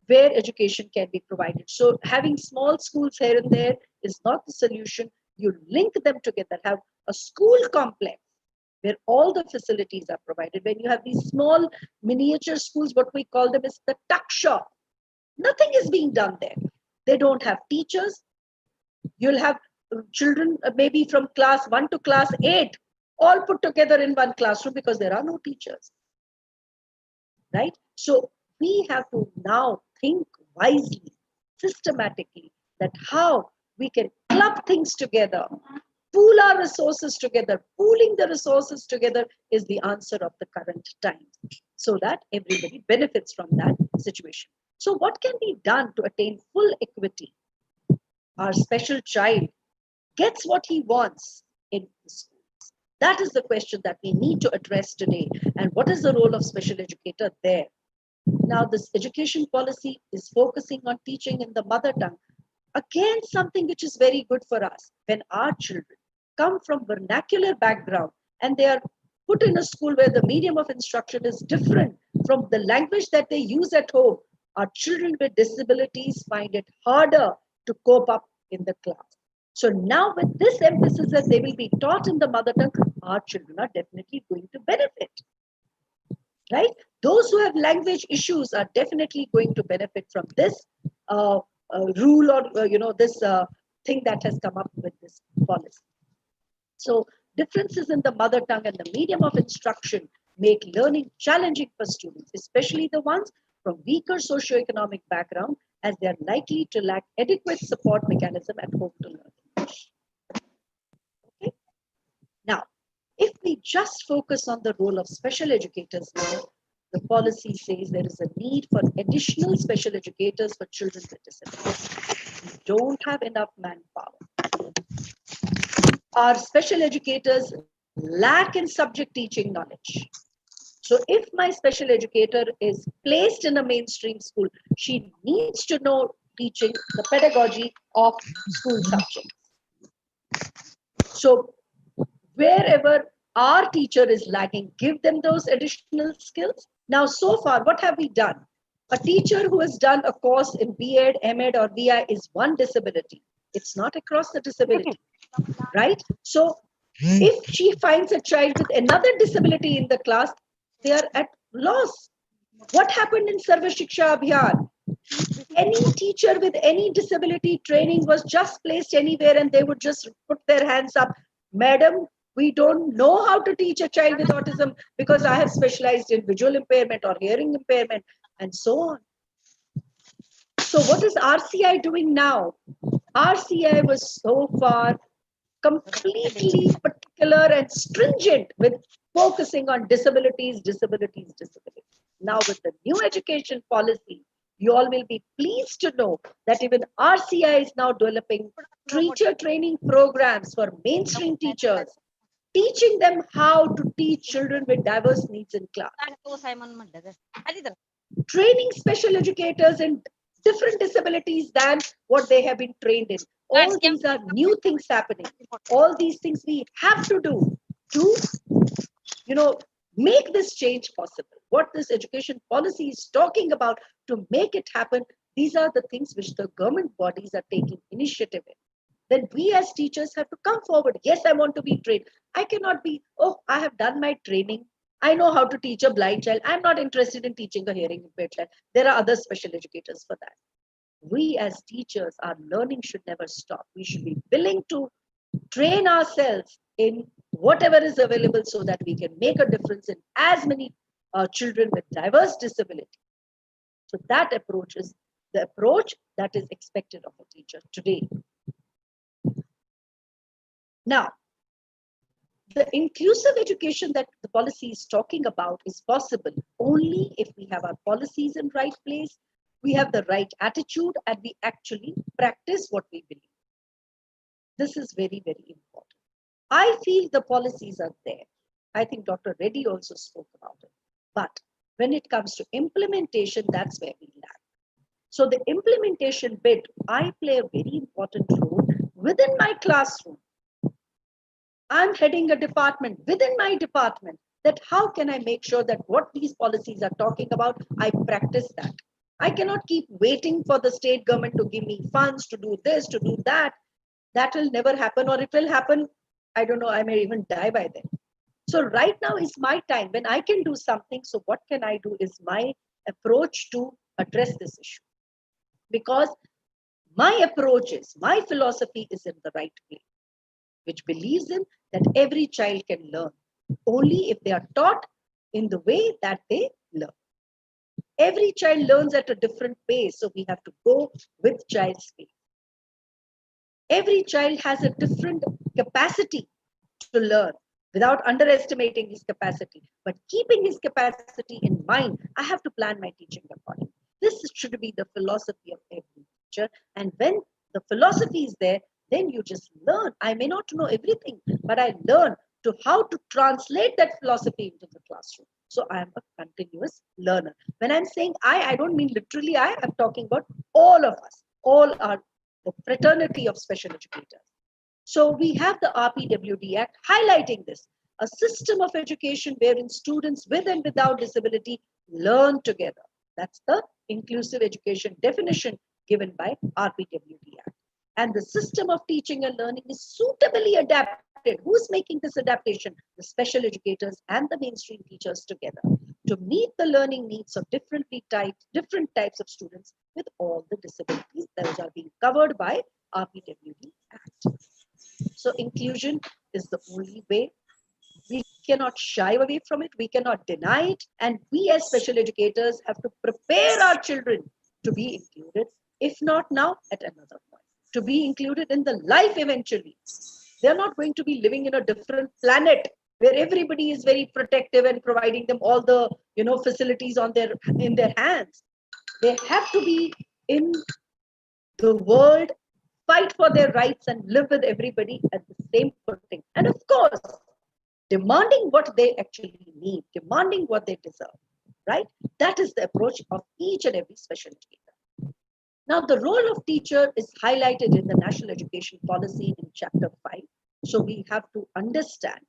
where education can be provided. So having small schools here and there is not the solution. You link them together, have a school complex where all the facilities are provided. When you have these small miniature schools, what we call them is the tuck shop. Nothing is being done there. They don't have teachers. You'll have children maybe from class 1 to class 8 all put together in one classroom because there are no teachers. Right? So we have to now think wisely, systematically, that how we can club things together, pool our resources together. Pooling the resources together is the answer of the current times, so that everybody benefits from that situation. So what can be done to attain full equity? Our special child gets what he wants in the schools. That is the question that we need to address today. And what is the role of special educator there? Now, this education policy is focusing on teaching in the mother tongue. Again, something which is very good for us. When our children come from vernacular background and they are put in a school where the medium of instruction is different from the language that they use at home, our children with disabilities find it harder to cope up in the class. So now with this emphasis that they will be taught in the mother tongue, our children are definitely going to benefit. Right? Those who have language issues are definitely going to benefit from this rule or this thing that has come up with this policy. So differences in the mother tongue and the medium of instruction make learning challenging for students, especially the ones from weaker socioeconomic background, as they are likely to lack adequate support mechanism at home to learn English. Okay. Now, if we just focus on the role of special educators now, the policy says there is a need for additional special educators for children with disabilities. We don't have enough manpower. Our special educators lack in subject teaching knowledge. So if my special educator is placed in a mainstream school, she needs to know teaching the pedagogy of school subjects. So wherever our teacher is lagging, give them those additional skills. Now, so far, what have we done? A teacher who has done a course in B.Ed, M.Ed or VI is one disability. It's not across the disability, right? So if she finds a child with another disability in the class, they are at loss. What happened in Sarva Shiksha Abhiyan? Any teacher with any disability training was just placed anywhere and they would just put their hands up. Madam, we don't know how to teach a child with autism because I have specialized in visual impairment or hearing impairment and so on. So what is RCI doing now? RCI was so far completely particular and stringent with focusing on disabilities. Now with the new education policy, you all will be pleased to know that even RCI is now developing teacher training programs for mainstream teachers, teaching them how to teach children with diverse needs in class. Training special educators in different disabilities than what they have been trained in. All these are new things happening. All these things we have to do to, make this change possible. What this education policy is talking about to make it happen, these are the things which the government bodies are taking initiative in. Then we as teachers have to come forward. Yes, I want to be trained. I cannot be, I have done my training. I know how to teach a blind child. I'm not interested in teaching a hearing impaired child. There are other special educators for that. We as teachers, our learning should never stop. We should be willing to train ourselves in whatever is available so that we can make a difference in as many children with diverse disabilities. So that approach is the approach that is expected of a teacher today. Now, the inclusive education that the policy is talking about is possible only if we have our policies in right place, we have the right attitude, and we actually practice what we believe. This is very, very important. I feel the policies are there. I think Dr. Reddy also spoke about it. But when it comes to implementation, that's where we lack. So the implementation bit, I play a very important role within my classroom. I'm heading a department within my department, that how can I make sure that what these policies are talking about, I practice that. I cannot keep waiting for the state government to give me funds to do this, to do that. That will never happen, or it will happen, I don't know, I may even die by then. So right now is my time when I can do something. So what can I do is my approach to address this issue. Because my approach is, my philosophy is in the right way, which believes in that every child can learn only if they are taught in the way that they learn. Every child learns at a different pace, so we have to go with child's pace. Every child has a different capacity to learn without underestimating his capacity, but keeping his capacity in mind. I have to plan my teaching accordingly. This should be the philosophy of every teacher. And when the philosophy is there, then you just learn. I may not know everything, but I learn to how to translate that philosophy into the classroom. So I am a continuous learner. When I'm saying I don't mean literally I'm talking about all of us. All are the fraternity of special educators. So we have the RPWD Act highlighting this, a system of education wherein students with and without disability learn together. That's the inclusive education definition given by RPWD Act. And the system of teaching and learning is suitably adapted. Who's making this adaptation? The special educators and the mainstream teachers together to meet the learning needs of different types of students with all the disabilities. Those are being covered by RPWD Act. So inclusion is the only way. We cannot shy away from it. We cannot deny it. And we as special educators have to prepare our children to be included, if not now, at another point. To be included in the life eventually. They're not going to be living in a different planet where everybody is very protective and providing them all the facilities in their hands. They have to be in the world, fight for their rights and live with everybody at the same footing. And of course, demanding what they actually need, demanding what they deserve, right? That is the approach of each and every special educator. Now, the role of teacher is highlighted in the National Education Policy in Chapter 5. So we have to understand,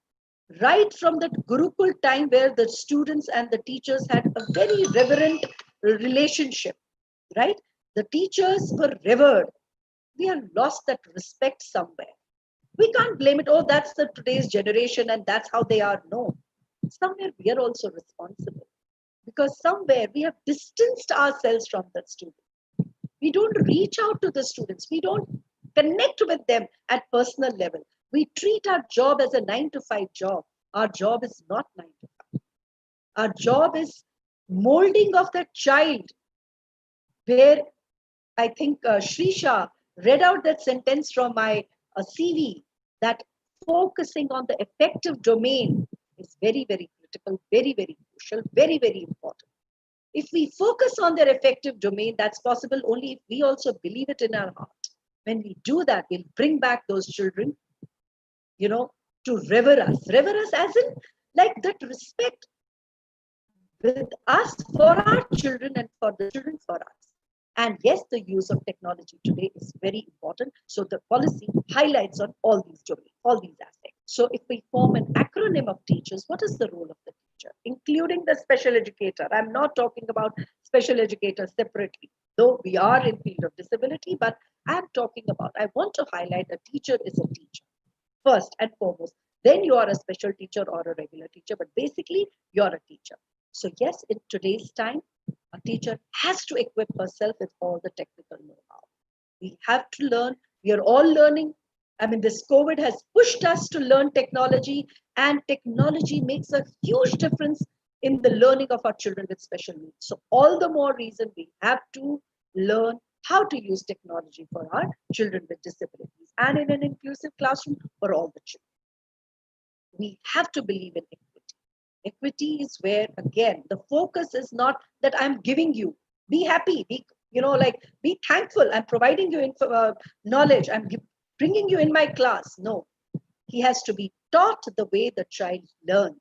right from that Gurukul time where the students and the teachers had a very reverent relationship, right? The teachers were revered. We have lost that respect somewhere. We can't blame it. Oh, that's the today's generation and that's how they are. No, somewhere we are also responsible because somewhere we have distanced ourselves from that student. We don't reach out to the students. We don't connect with them at personal level. We treat our job as a 9-to-5 job. Our job is not 9 to 5. Our job is molding of that child, where I think Shrisha read out that sentence from my CV, that focusing on the effective domain is very, very critical, very, very crucial, very, very important. If we focus on their effective domain, that's possible only if we also believe it in our heart. When we do that, we'll bring back those children, to revere us. Revere us as in like that respect with us for our children and for the children for us. And yes, the use of technology today is very important. So the policy highlights on all these domains, all these aspects. So if we form an acronym of teachers, what is the role of the teacher, including the special educator? I'm not talking about special educators separately, though we are in field of disability, but I'm talking about, I want to highlight a teacher is a teacher, first and foremost. Then you are a special teacher or a regular teacher, but basically you're a teacher. So yes, in today's time, a teacher has to equip herself with all the technical know-how. We have to learn. We are all learning. I mean, this COVID has pushed us to learn technology, and technology makes a huge difference in the learning of our children with special needs. So all the more reason we have to learn how to use technology for our children with disabilities and in an inclusive classroom for all the children. We have to believe in equity. Equity is where, again, the focus is not that I'm giving you, be happy, be thankful, I'm providing you knowledge, I'm bringing you in my class. No, he has to be taught the way the child learns.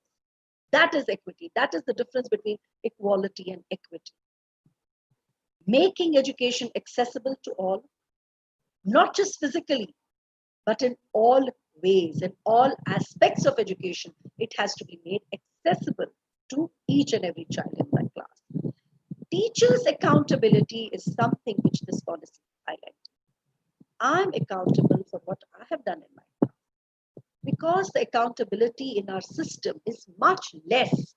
That is equity. That is the difference between equality and equity. Making education accessible to all, not just physically, but in all ways, in all aspects of education, it has to be made accessible to each and every child in that class. Teachers' accountability is something which this policy highlights. I'm accountable for what I have done in my class. Because the accountability in our system is much less.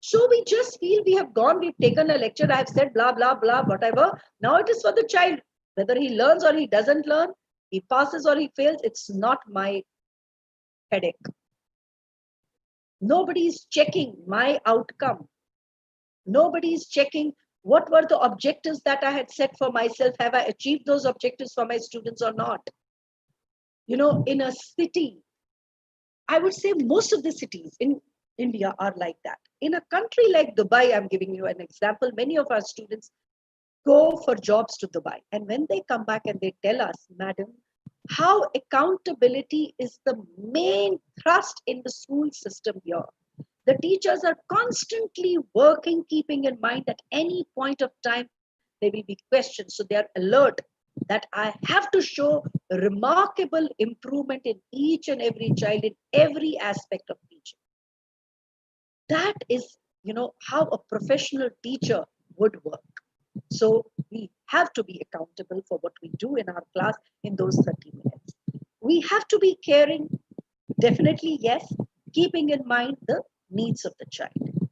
So we just feel we have gone, we've taken a lecture, I've said blah, blah, blah, whatever. Now it is for the child. Whether he learns or he doesn't learn, he passes or he fails, it's not my headache. Nobody is checking my outcome. Nobody is checking what were the objectives that I had set for myself. Have I achieved those objectives for my students or not? You know, in a city, I would say most of the cities in India are like that. In a country like Dubai, I'm giving you an example, many of our students go for jobs to Dubai. And when they come back and they tell us, madam, how accountability is the main thrust in the school system here. The teachers are constantly working, keeping in mind that any point of time there will be questions. So they are alert that I have to show a remarkable improvement in each and every child in every aspect of teaching. That is, how a professional teacher would work. So we have to be accountable for what we do in our class in those 30 minutes. We have to be caring, definitely yes, keeping in mind the needs of the child.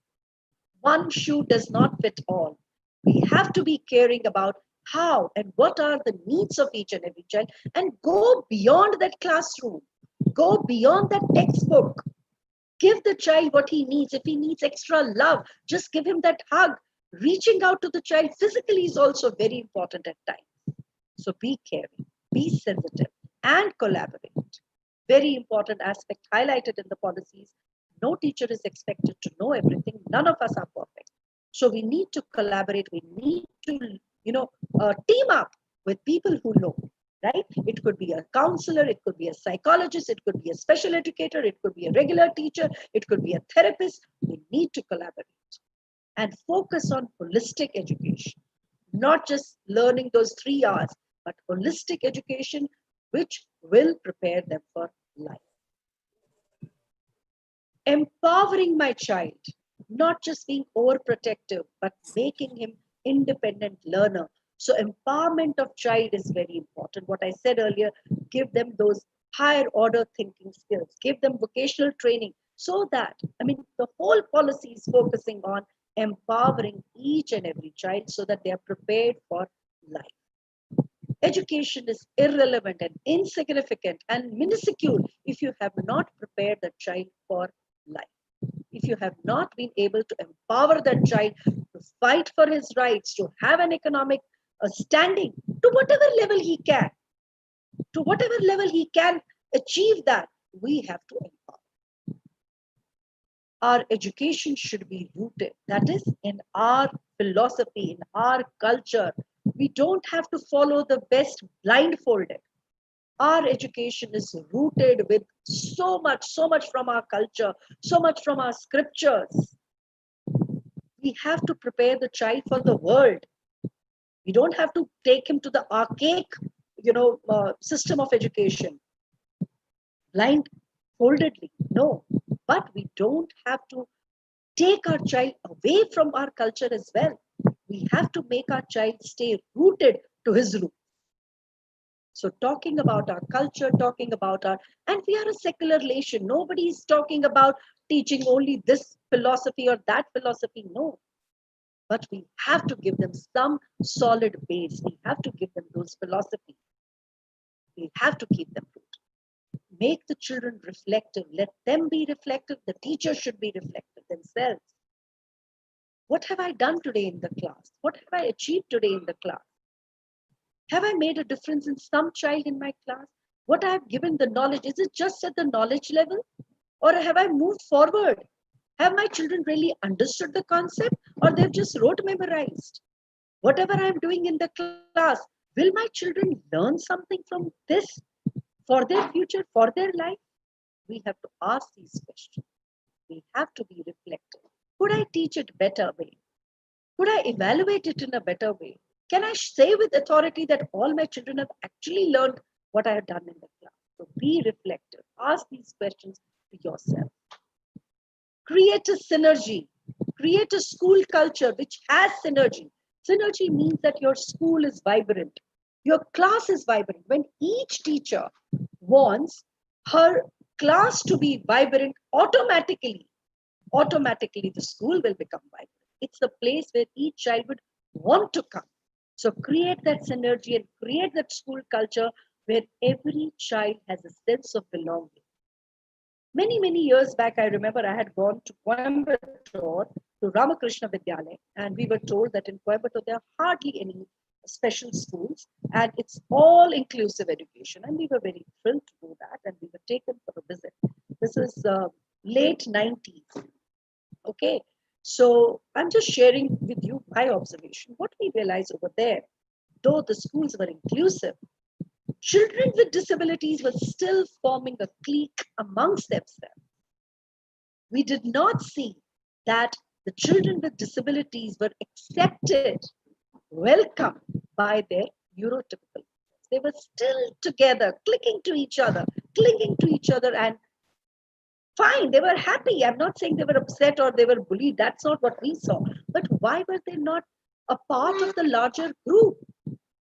One shoe does not fit all. We have to be caring about how and what are the needs of each and every child and go beyond that classroom, go beyond that textbook. Give the child what he needs. If he needs extra love, just give him that hug. Reaching out to the child physically is also very important at times. So be caring, be sensitive, and collaborate. Very important aspect highlighted in the policies. No teacher is expected to know everything. None of us are perfect. So we need to collaborate. We need to, team up with people who know, right? It could be a counselor, it could be a psychologist, it could be a special educator, it could be a regular teacher, it could be a therapist. We need to collaborate and focus on holistic education, not just learning those 3 hours, but holistic education, which will prepare them for life. Empowering my child, not just being overprotective, but making him independent learner. So empowerment of child is very important. What I said earlier, give them those higher order thinking skills, give them vocational training so that, the whole policy is focusing on empowering each and every child so that they are prepared for life. Education is irrelevant and insignificant and minuscule if you have not prepared the child for life. If you have not been able to empower that child to fight for his rights, to have an economic standing to whatever level he can, achieve that, we have to empower. Our education should be rooted, that is, in our philosophy, in our culture. We don't have to follow the best blindfolded. Our education is rooted with so much from our culture, so much from our scriptures. We have to prepare the child for the world. We don't have to take him to the archaic, system of education blindfoldedly. No, but we don't have to take our child away from our culture as well. We have to make our child stay rooted to his roots. So talking about our culture, and we are a secular nation. Nobody is talking about teaching only this philosophy or that philosophy. No. But we have to give them some solid base. We have to give them those philosophies. We have to keep them rooted. Make the children reflective. Let them be reflective. The teachers should be reflective themselves. What have I done today in the class? What have I achieved today in the class? Have I made a difference in some child in my class? What I have given the knowledge, is it just at the knowledge level? Or have I moved forward? Have my children really understood the concept, or they've just rote memorized? Whatever I'm doing in the class, will my children learn something from this for their future, for their life? We have to ask these questions. We have to be reflective. Could I teach it better way? Could I evaluate it in a better way? Can I say with authority that all my children have actually learned what I have done in the class? So be reflective. Ask these questions to yourself. Create a synergy Create a school culture which has synergy. Synergy means that your school is vibrant. Your class is vibrant. When each teacher wants her class to be vibrant, automatically the school will become vibrant. It's the place where each child would want to come. So create that synergy and create that school culture where every child has a sense of belonging. Many years back, I remember I had gone to Coimbatore to Ramakrishna Vidyalaya, and we were told that in Coimbatore there are hardly any special schools and it's all inclusive education. And we were very thrilled to do that, and we were taken for a visit. This is late 90s. Okay, so I'm just sharing with you my observation. What we realized over there, though the schools were inclusive, children with disabilities were still forming a clique amongst themselves. We did not see that the children with disabilities were accepted, welcomed by their neurotypical. They were still together, clinging to each other, and fine, they were happy. I'm not saying they were upset or they were bullied. That's not what we saw. But why were they not a part of the larger group?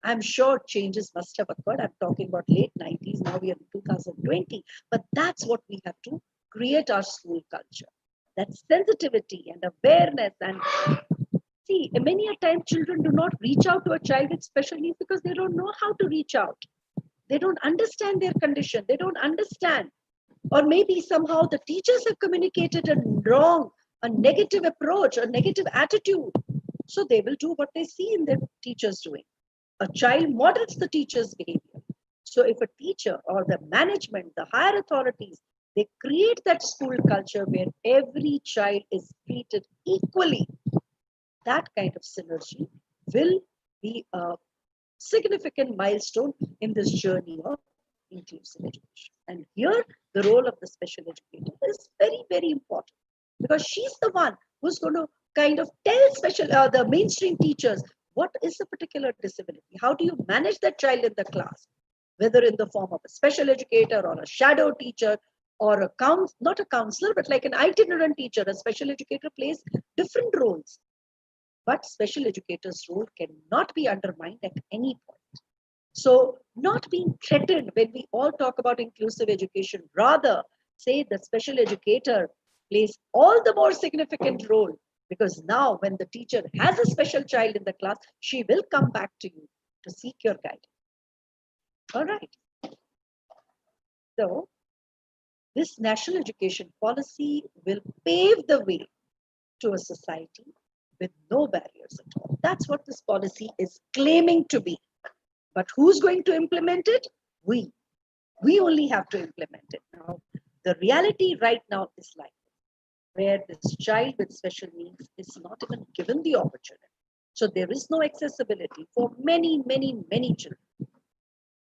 I'm sure changes must have occurred. I'm talking about late 90s. Now we are in 2020. But that's what we have to create our school culture. That sensitivity and awareness. And see, many a time children do not reach out to a child with special needs because they don't know how to reach out. They don't understand their condition. They don't understand. Or maybe somehow the teachers have communicated a wrong, a negative approach, a negative attitude. So they will do what they see in their teachers doing. A child models the teacher's behavior. So if a teacher or the management, the higher authorities, they create that school culture where every child is treated equally, that kind of synergy will be a significant milestone in this journey of inclusive education. And here, the role of the special educator is very important, because she's the one who's going to kind of tell the mainstream teachers what is a particular disability. How do you manage that child in the class, whether in the form of a special educator or a shadow teacher or not a counselor, but like an itinerant teacher. A special educator plays different roles, but special educator's role cannot be undermined at any point. So not being threatened when we all talk about inclusive education, rather say the special educator plays all the more significant role, because now when the teacher has a special child in the class, she will come back to you to seek your guidance. All right. So this national education policy will pave the way to a society with no barriers at all. That's what this policy is claiming to be. But who's going to implement it? We. We only have to implement it. Now, the reality right now is like where this child with special needs is not even given the opportunity. So there is no accessibility for many children.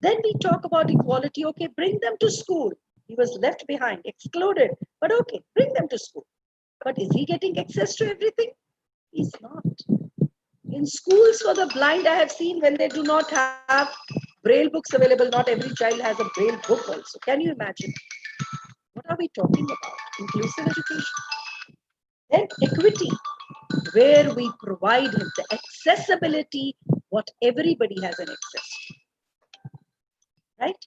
Then we talk about equality. Okay, bring them to school. He was left behind, excluded. But okay, bring them to school. But is he getting access to everything? He's not. In schools for the blind, I have seen when they do not have braille books available, not every child has a braille book also. Can you imagine? What are we talking about? Inclusive education. Then equity, where we provide him the accessibility, what everybody has an access to. Right?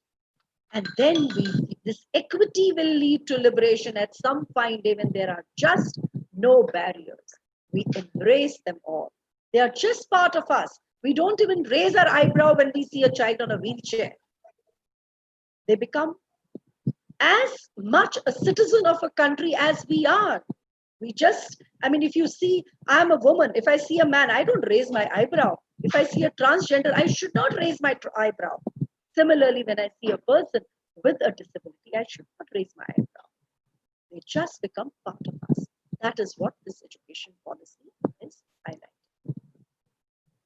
And then this equity will lead to liberation at some fine day when there are just no barriers. We embrace them all. They are just part of us. We don't even raise our eyebrow when we see a child on a wheelchair. They become as much a citizen of a country as we are. If you see, I'm a woman. If I see a man, I don't raise my eyebrow. If I see a transgender, I should not raise my eyebrow. Similarly, when I see a person with a disability, I should not raise my eyebrow. They just become part of us. That is what this education policy is highlighting.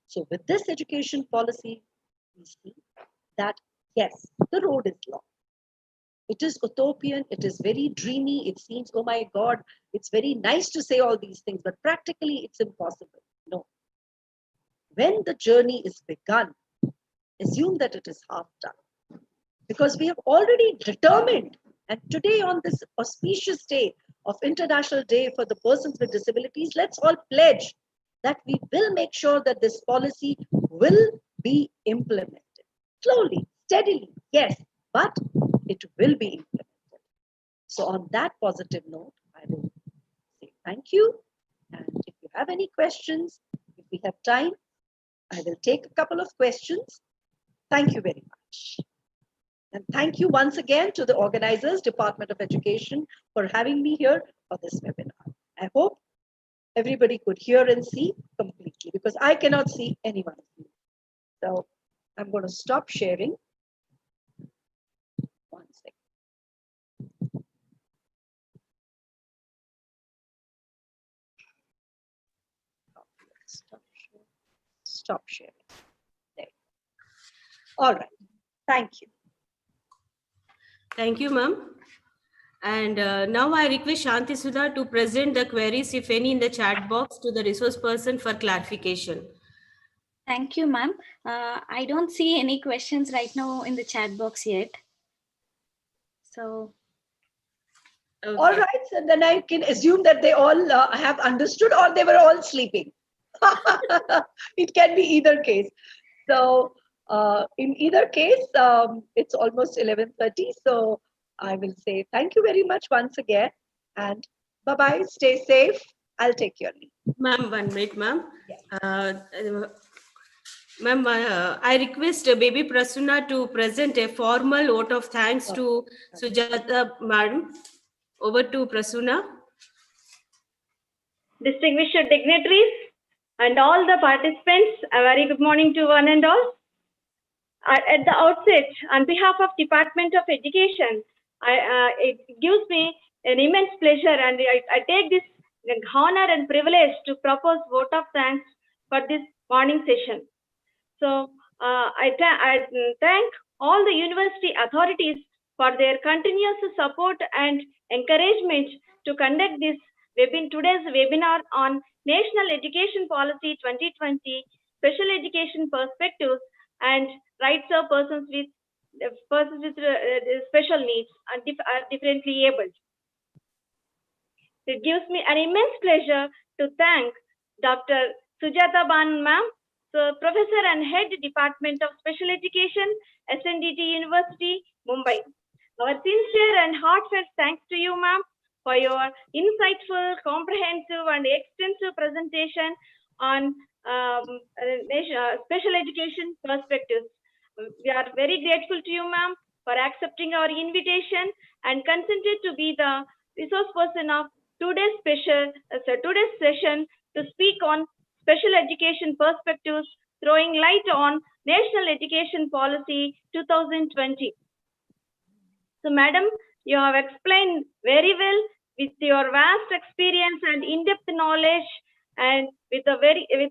So with this education policy, we see that, yes, the road is long. It is utopian, it is very dreamy, it seems, oh my God, it's very nice to say all these things, but practically it's impossible. No. When the journey is begun, assume that it is half done. Because we have already determined, and today on this auspicious day, of International Day for the Persons with Disabilities, let's all pledge that we will make sure that this policy will be implemented. Slowly, steadily, yes, but it will be implemented. So on that positive note, I will say thank you. And if you have any questions, if we have time, I will take a couple of questions. Thank you very much. And thank you once again to the organizers, Department of Education, for having me here for this webinar. I hope everybody could hear and see completely because I cannot see anyone of you. So I'm going to stop sharing. One second. Stop sharing. There. All right. Thank you. Thank you, ma'am. And now I request Shanti Sudha to present the queries, if any, in the chat box to the resource person for clarification. Thank you, ma'am. I don't see any questions right now in the chat box yet. So. Okay. All right, so then I can assume that they all have understood or they were all sleeping. It can be either case. So in either case, it's almost 11:30. So I will say thank you very much once again and bye-bye. Stay safe. I'll take your leave. Ma'am, 1 minute, ma'am. Yes. Ma'am, I request Baby Prasunna to present a formal vote of thanks to Sujata madam. Over to Prasunna. Distinguished dignitaries and all the participants, a very good morning to one and all. At the outset, on behalf of Department of Education, it gives me an immense pleasure and I take this honor and privilege to propose vote of thanks for this morning session. So I thank all the university authorities for their continuous support and encouragement to conduct this today's webinar on National Education Policy 2020, Special Education Perspectives and Rights of Persons with Special Needs and differently abled. It gives me an immense pleasure to thank Dr. Sujata Ban ma'am, Professor and Head Department of Special Education, SNDT University, Mumbai. Our sincere and heartfelt thanks to you, ma'am, for your insightful, comprehensive, and extensive presentation on special education perspectives. We are very grateful to you, ma'am, for accepting our invitation and consented to be the resource person of today's session to speak on special education perspectives, throwing light on National Education Policy 2020. So, madam, you have explained very well with your vast experience and in-depth knowledge, and with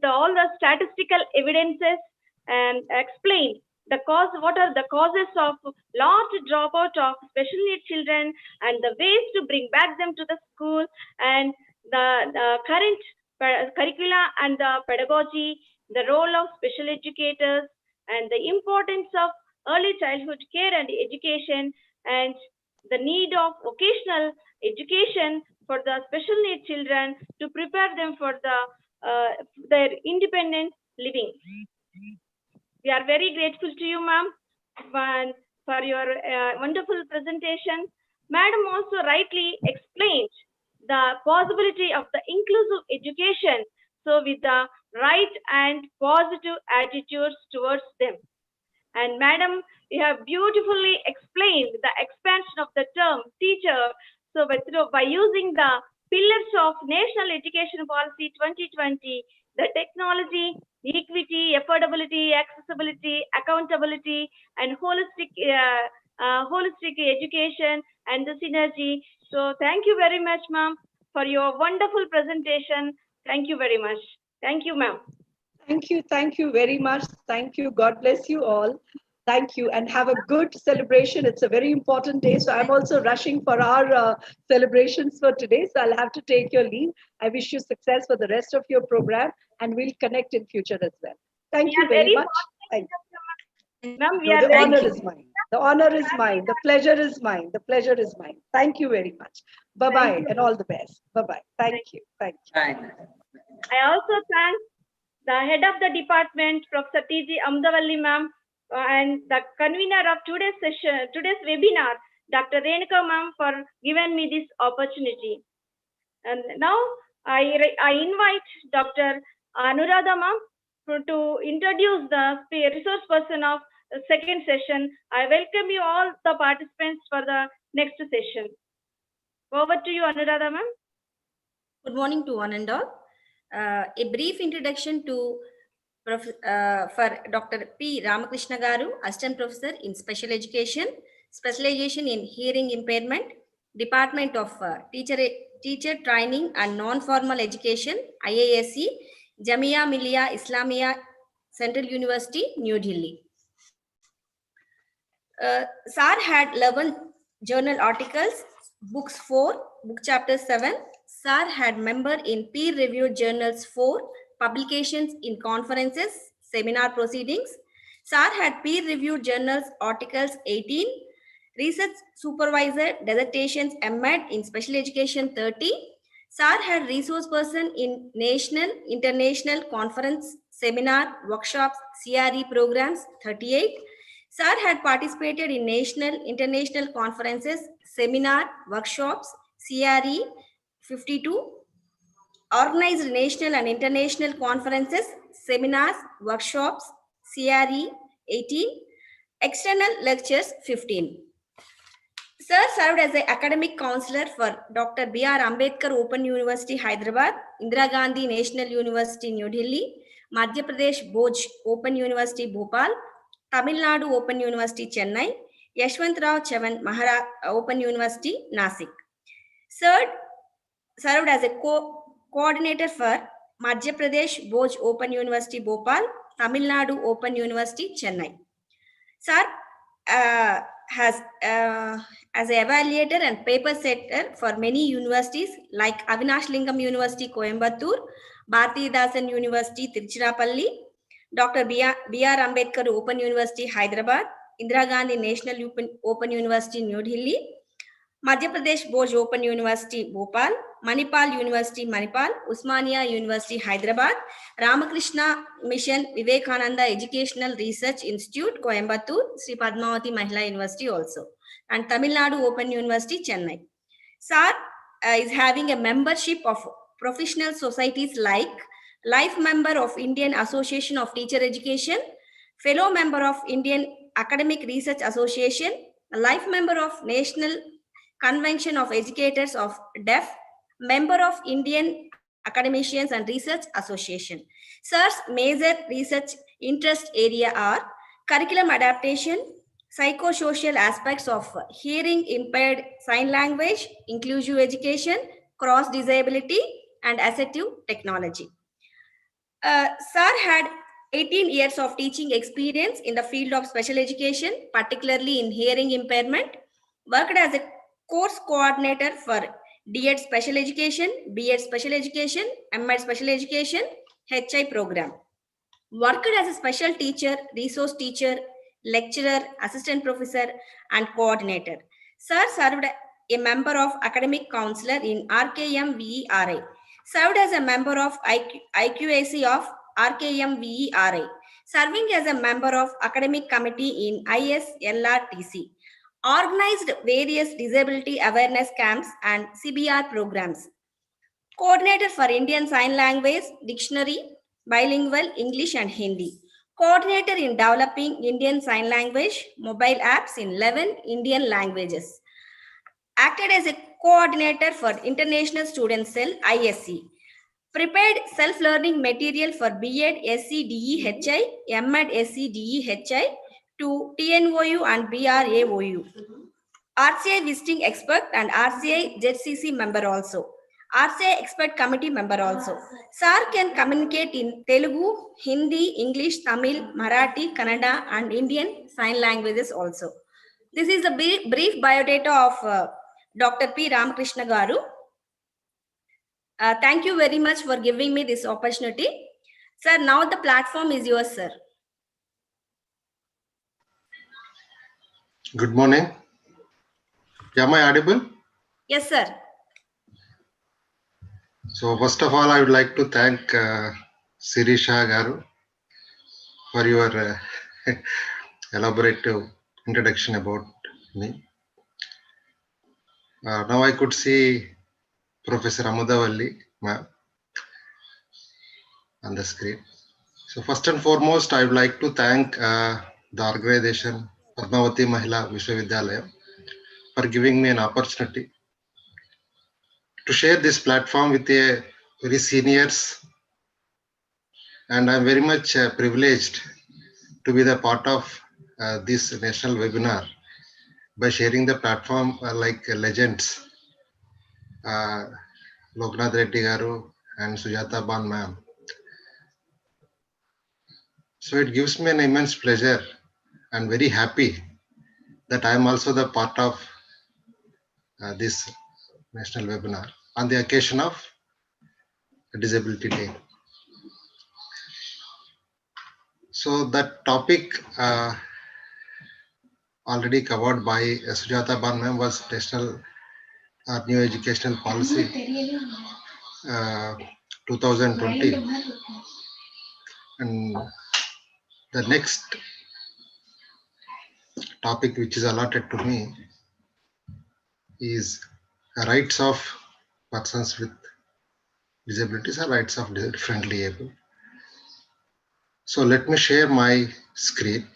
all the statistical evidences, and explain what are the causes of large dropout of special needs children and the ways to bring back them to the school, and the current curricula and the pedagogy, the role of special educators, and the importance of early childhood care and education, and the need of vocational education for the special needs children to prepare them for their independent living. We are very grateful to you, ma'am, for your wonderful presentation. Madam also rightly explained the possibility of the inclusive education, so with the right and positive attitudes towards them. And madam, you have beautifully explained the expansion of the term teacher. So by using the pillars of National Education Policy 2020, the technology, equity, affordability, accessibility, accountability, and holistic education and the synergy. So thank you very much, ma'am, for your wonderful presentation. Thank you very much. Thank you, ma'am. Thank you very much. Thank you. God bless you all. Thank you and have a good celebration. It's a very important day. So I'm also rushing for our celebrations for today. So I'll have to take your leave. I wish you success for the rest of your program and we'll connect in future as well. Thank you very much. Thank you. The honor is mine. The honor is mine. The pleasure is mine. The pleasure is mine. Thank you very much. Bye-bye and all the best. Bye-bye. Thank you. Thank you. I also thank the head of the department, Professor T.G. Amdavalli ma'am, and the convener of today's session, today's webinar, Dr. Renuka ma'am, for giving me this opportunity. And now I invite Dr. Anuradha ma'am to introduce the resource person of the second session. I welcome you all the participants for the next session. Over to you, Anuradha ma'am. Good morning to one and all. A brief introduction to for Dr. P. Ramakrishna Garu, Assistant Professor in Special Education, Specialization in Hearing Impairment, Department of Teacher Training and Non-Formal Education, IASC, Jamia Millia Islamia Central University, New Delhi. SAR had 11 journal articles, books 4, book chapter 7. SAR had member in peer-reviewed journals 4, publications in conferences, seminar proceedings. SAR had peer-reviewed journals articles 18, research supervisor dissertations MEd in special education 30. SAR had resource person in national, international conference, seminar, workshops, CRE programs 38. SAR had participated in national, international conferences, seminar, workshops, CRE 52, organized national and international conferences, seminars, workshops, CRE 18, external lectures 15. Sir served as an academic counselor for Dr. B.R. Ambedkar Open University, Hyderabad, Indira Gandhi National University, New Delhi, Madhya Pradesh Bhoj Open University, Bhopal, Tamil Nadu Open University, Chennai, Yashwantrao Chavan Maharaj Open University, Nasik. Served as a coordinator for Madhya Pradesh Bhoj Open University, Bhopal, Tamil Nadu Open University, Chennai. Sir has as an evaluator and paper setter for many universities like Avinash Lingam University, Coimbatore, Bharati Dasan University, Tiruchirappalli, Dr. B.R. Ambedkar Open University, Hyderabad, Indira Gandhi National Open University, New Delhi, Madhya Pradesh Bhoj Open University, Bhopal, Manipal University, Manipal, Usmania University, Hyderabad, Ramakrishna Mission Vivekananda Educational Research Institute, Coimbatore, Sri Padmavati Mahila University also, and Tamil Nadu Open University, Chennai. SAR is having a membership of professional societies like Life Member of Indian Association of Teacher Education, Fellow Member of Indian Academic Research Association, Life Member of National Convention of Educators of Deaf, Member of Indian Academicians and Research Association. SAR's major research interest area are curriculum adaptation, psychosocial aspects of hearing impaired sign language, inclusive education, cross disability, and assistive technology. SAR had 18 years of teaching experience in the field of special education, particularly in hearing impairment, worked as a course coordinator for D.Ed Special Education, B.Ed Special Education, M.Ed Special Education, HI program. Worked as a special teacher, resource teacher, lecturer, assistant professor, and coordinator. Sir served a member of academic counselor in RKM-VERI. Served as a member of IQAC of RKM-VERI. Serving as a member of academic committee in ISLRTC. Organized various disability awareness camps and CBR programs. Coordinator for Indian Sign Language, Dictionary, Bilingual English and Hindi. Coordinator in developing Indian Sign Language, mobile apps in 11 Indian languages. Acted as a coordinator for International Student Cell, ISC. Prepared self-learning material for B.Ed SCDE-HI, M.Ed SCDE-HI to TNOU and BRAOU. RCI visiting expert and RCI ZCC member also. RCI expert committee member also. SAR can communicate in Telugu, Hindi, English, Tamil, Marathi, Kannada and Indian sign languages also. This is a brief biodata of Dr. P. Ramakrishna Garu. Thank you very much for giving me this opportunity. Sir, now the platform is yours, sir. Good morning. Am I audible? Yes, sir. So first of all, I would like to thank Sirisha Garu for your elaborative introduction about me. Now I could see Professor Amudavalli ma'am on the screen. So first and foremost, I would like to thank the organization Padmavati Mahila Visvavidyalayam for giving me an opportunity to share this platform with a very seniors, and I'm very much privileged to be the part of this national webinar by sharing the platform like legends, Loknath Reddy Garu and Sujata Ban ma'am. So it gives me an immense pleasure and very happy that I am also the part of this national webinar on the occasion of Disability Day. So that topic already covered by Sujata Ban ma'am was national new educational policy 2020, and the next topic which is allotted to me is rights of persons with disabilities or rights of differently able. So let me share my screen.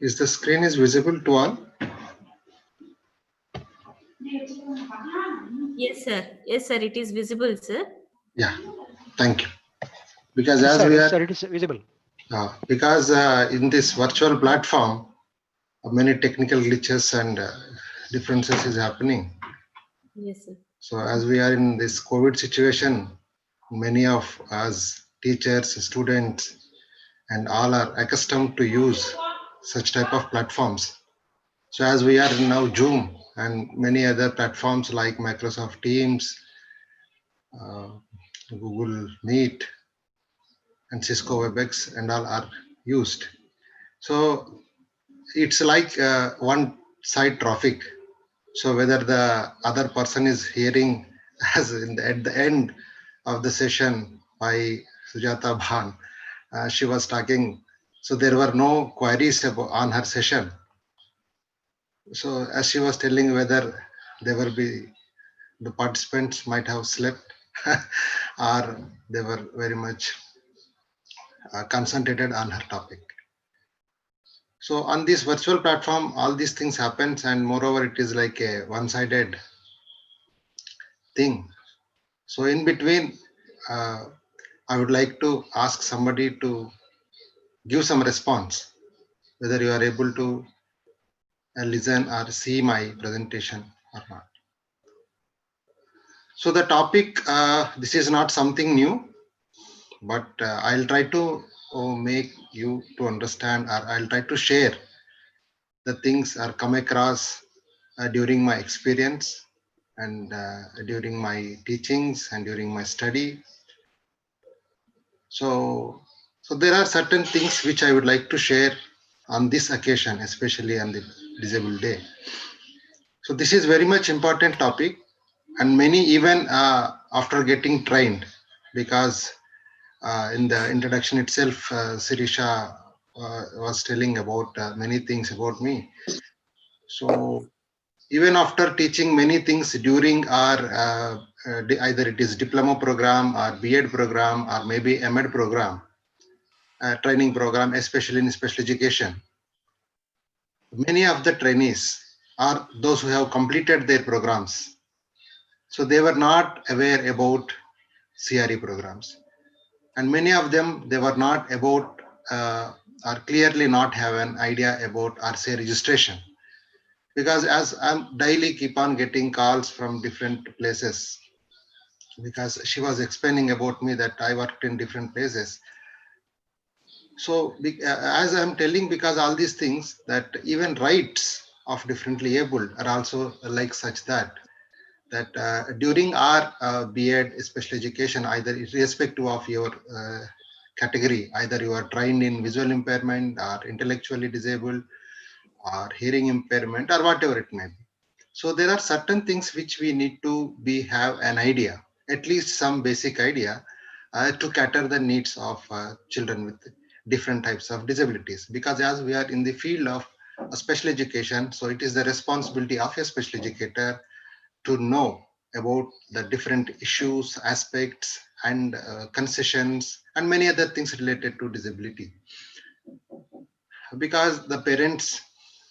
Is the screen is visible to all? Yes, sir. Yes, sir. It is visible, sir. Yeah, thank you. Because as we are, sir, it is visible. Because in this virtual platform, many technical glitches and differences is happening. Yes, sir. So as we are in this COVID situation, many of us teachers, students, and all are accustomed to use such type of platforms. So as we are in now Zoom and many other platforms like Microsoft Teams, Google Meet, and Cisco WebEx and all are used. So it's like one side traffic. So whether the other person is hearing as at the end of the session by Sujata Bhan, she was talking. So there were no queries on her session. So as she was telling whether there will be the participants might have slept or they were very much concentrated on her topic. So on this virtual platform, all these things happens, and moreover, it is like a one-sided thing. So in between, I would like to ask somebody to give some response, whether you are able to listen or see my presentation or not. So the topic, this is not something new, but I'll try to make you to understand, or I'll try to share the things are come across during my experience and during my teachings and during my study. So there are certain things which I would like to share on this occasion, especially on the Disabled Day. So this is very much important topic, and many even after getting trained, because in the introduction itself, Sirisha was telling about many things about me. So even after teaching many things during our either it is diploma program or B.Ed program or maybe M.Ed program, training program, especially in special education, many of the trainees are those who have completed their programs. So they were not aware about CRE programs. And many of them, they were not about or clearly not have an idea about RCA registration. Because as I'm daily keep on getting calls from different places, because she was explaining about me that I worked in different places. So as I'm telling, because all these things that even rights of differently able are also like such that that during our B.Ed special education, either irrespective of your category, either you are trained in visual impairment or intellectually disabled or hearing impairment or whatever it may be. So there are certain things which we need to have an idea, at least some basic idea to cater the needs of children with different types of disabilities. Because as we are in the field of special education, so it is the responsibility of a special educator to know about the different issues, aspects, and concessions, and many other things related to disability. Because the parents,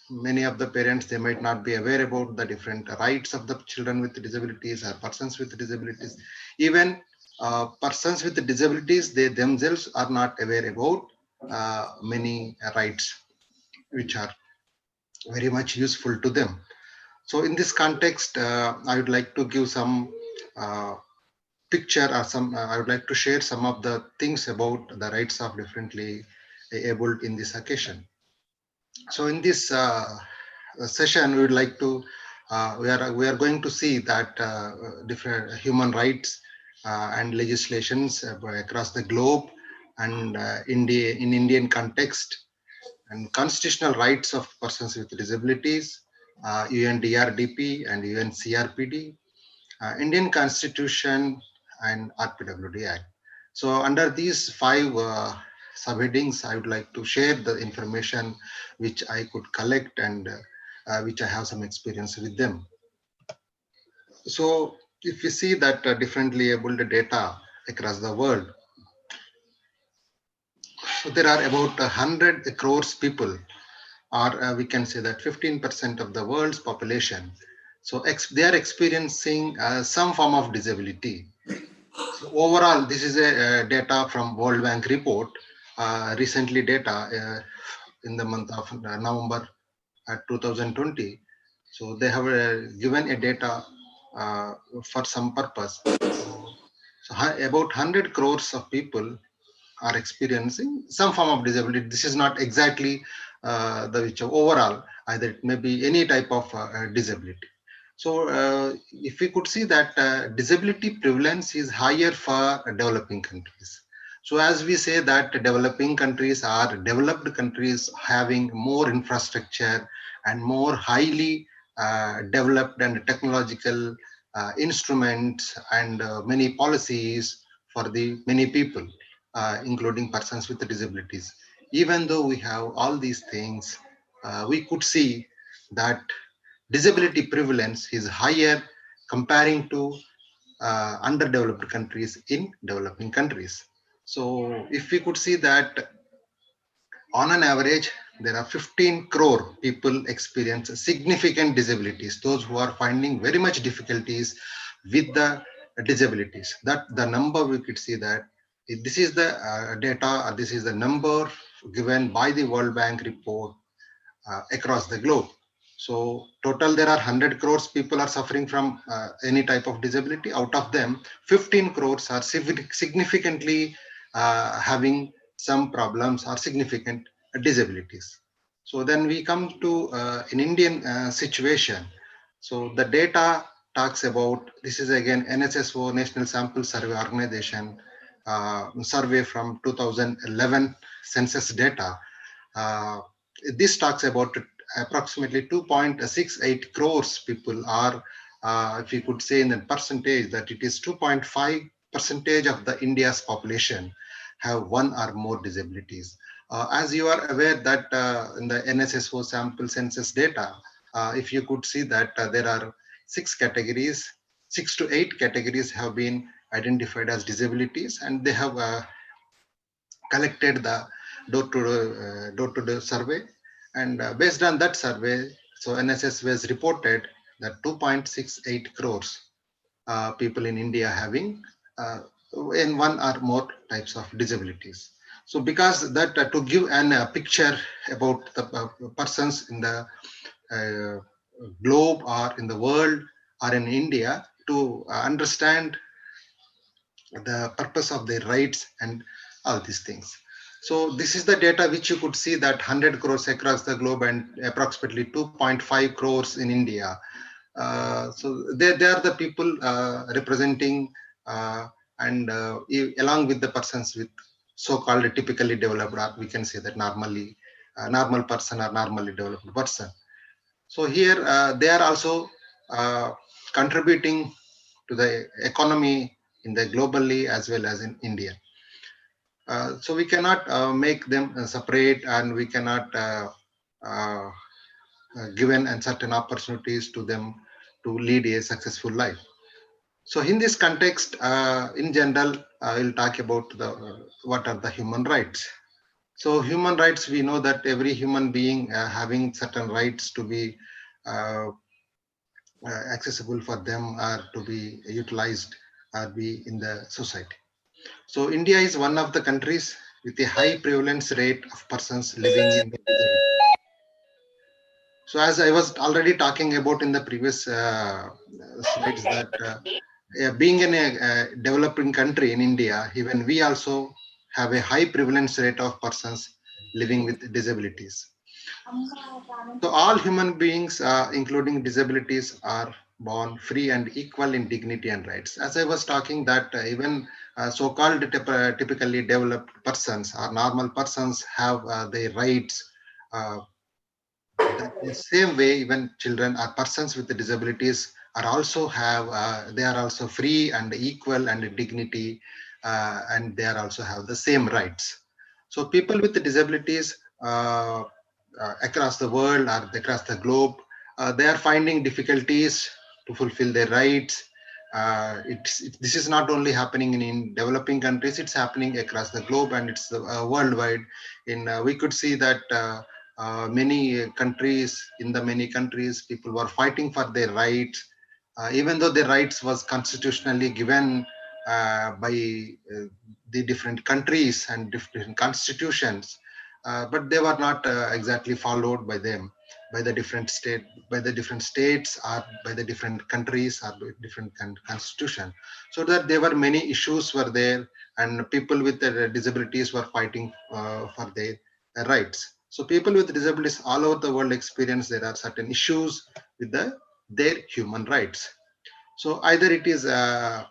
many of the parents, they might not be aware about the different rights of the children with disabilities or persons with disabilities. Even persons with disabilities, they themselves are not aware about many rights which are very much useful to them. So in this context, I would like to give some picture or some, I would like to share some of the things about the rights of differently abled in this occasion. So in this session, we would like to, we are going to see that different human rights and legislations across the globe and in Indian context, and constitutional rights of persons with disabilities, UNDRDP and UNCRPD, Indian Constitution and RPWD Act. So under these 5 subheadings, I would like to share the information which I could collect and which I have some experience with them. So if you see that differently abled data across the world, so there are about 100 crores people, or we can say that 15% of the world's population. So they are experiencing some form of disability. So overall, this is a data from World Bank report, recently data in the month of November 2020. So they have given a data for some purpose. So about 100 crores of people are experiencing some form of disability. This is not exactly the which overall, either it may be any type of disability. So if we could see that disability prevalence is higher for developing countries. So as we say that developing countries are developed countries having more infrastructure and more highly developed and technological instruments and many policies for the many people, including persons with disabilities. Even though we have all these things, we could see that disability prevalence is higher comparing to underdeveloped countries in developing countries. So if we could see that on an average, there are 15 crore people experience significant disabilities, those who are finding very much difficulties with the disabilities. That the number we could see that this is the data, this is the number given by the World Bank report across the globe. So total there are 100 crores people are suffering from any type of disability. Out of them, 15 crores are significantly having some problems or significant disabilities. So then we come to an Indian situation. So the data talks about, this is again NSSO, National Sample Survey Organization, survey from 2011 census data. This talks about approximately 2.68 crores people are, if you could say in the percentage, that it is 2.5% of the India's population have one or more disabilities. As you are aware that in the NSSO sample census data, if you could see that there are 6 categories, 6 to 8 categories have been identified as disabilities, and they have collected the door-to-door survey, and based on that survey, so NSS was reported that 2.68 crores people in India having in one or more types of disabilities. So because that to give a picture about the persons in the globe or in the world or in India, to understand the purpose of their rights and all these things. So this is the data which you could see that 100 crores across the globe and approximately 2.5 crores in India. So they are the people representing and along with the persons with so-called typically developed, or we can say that normally normal person or normally developed person. So here they are also contributing to the economy in the globally as well as in India. So we cannot make them separate, and we cannot uh, given and certain opportunities to them to lead a successful life. So in this context, in general, I will talk about the what are the human rights. So human rights, we know that every human being having certain rights to be accessible for them, or to be utilized, or be in the society. So India is one of the countries with a high prevalence rate of persons living in the disability. So as I was already talking about in the previous slides, that being in a developing country in India, even we also have a high prevalence rate of persons living with disabilities. So all human beings, including disabilities, are born free and equal in dignity and rights. As I was talking that even so-called typically developed persons or normal persons have their rights. That the same way, even children or persons with the disabilities are also have they are also free and equal and dignity, and they are also have the same rights. So people with the disabilities across the world or across the globe, they are finding difficulties to fulfill their rights. This is not only happening in developing countries; it's happening across the globe, and it's worldwide. We could see that many countries, in the many countries, people were fighting for their rights, even though their rights was constitutionally given by the different countries and different constitutions, but they were not exactly followed by them, by the different states, or by the different countries, or by different constitution. So that there were many issues were there, and people with disabilities were fighting for their rights. So people with disabilities all over the world experience there are certain issues with their human rights. So either it is a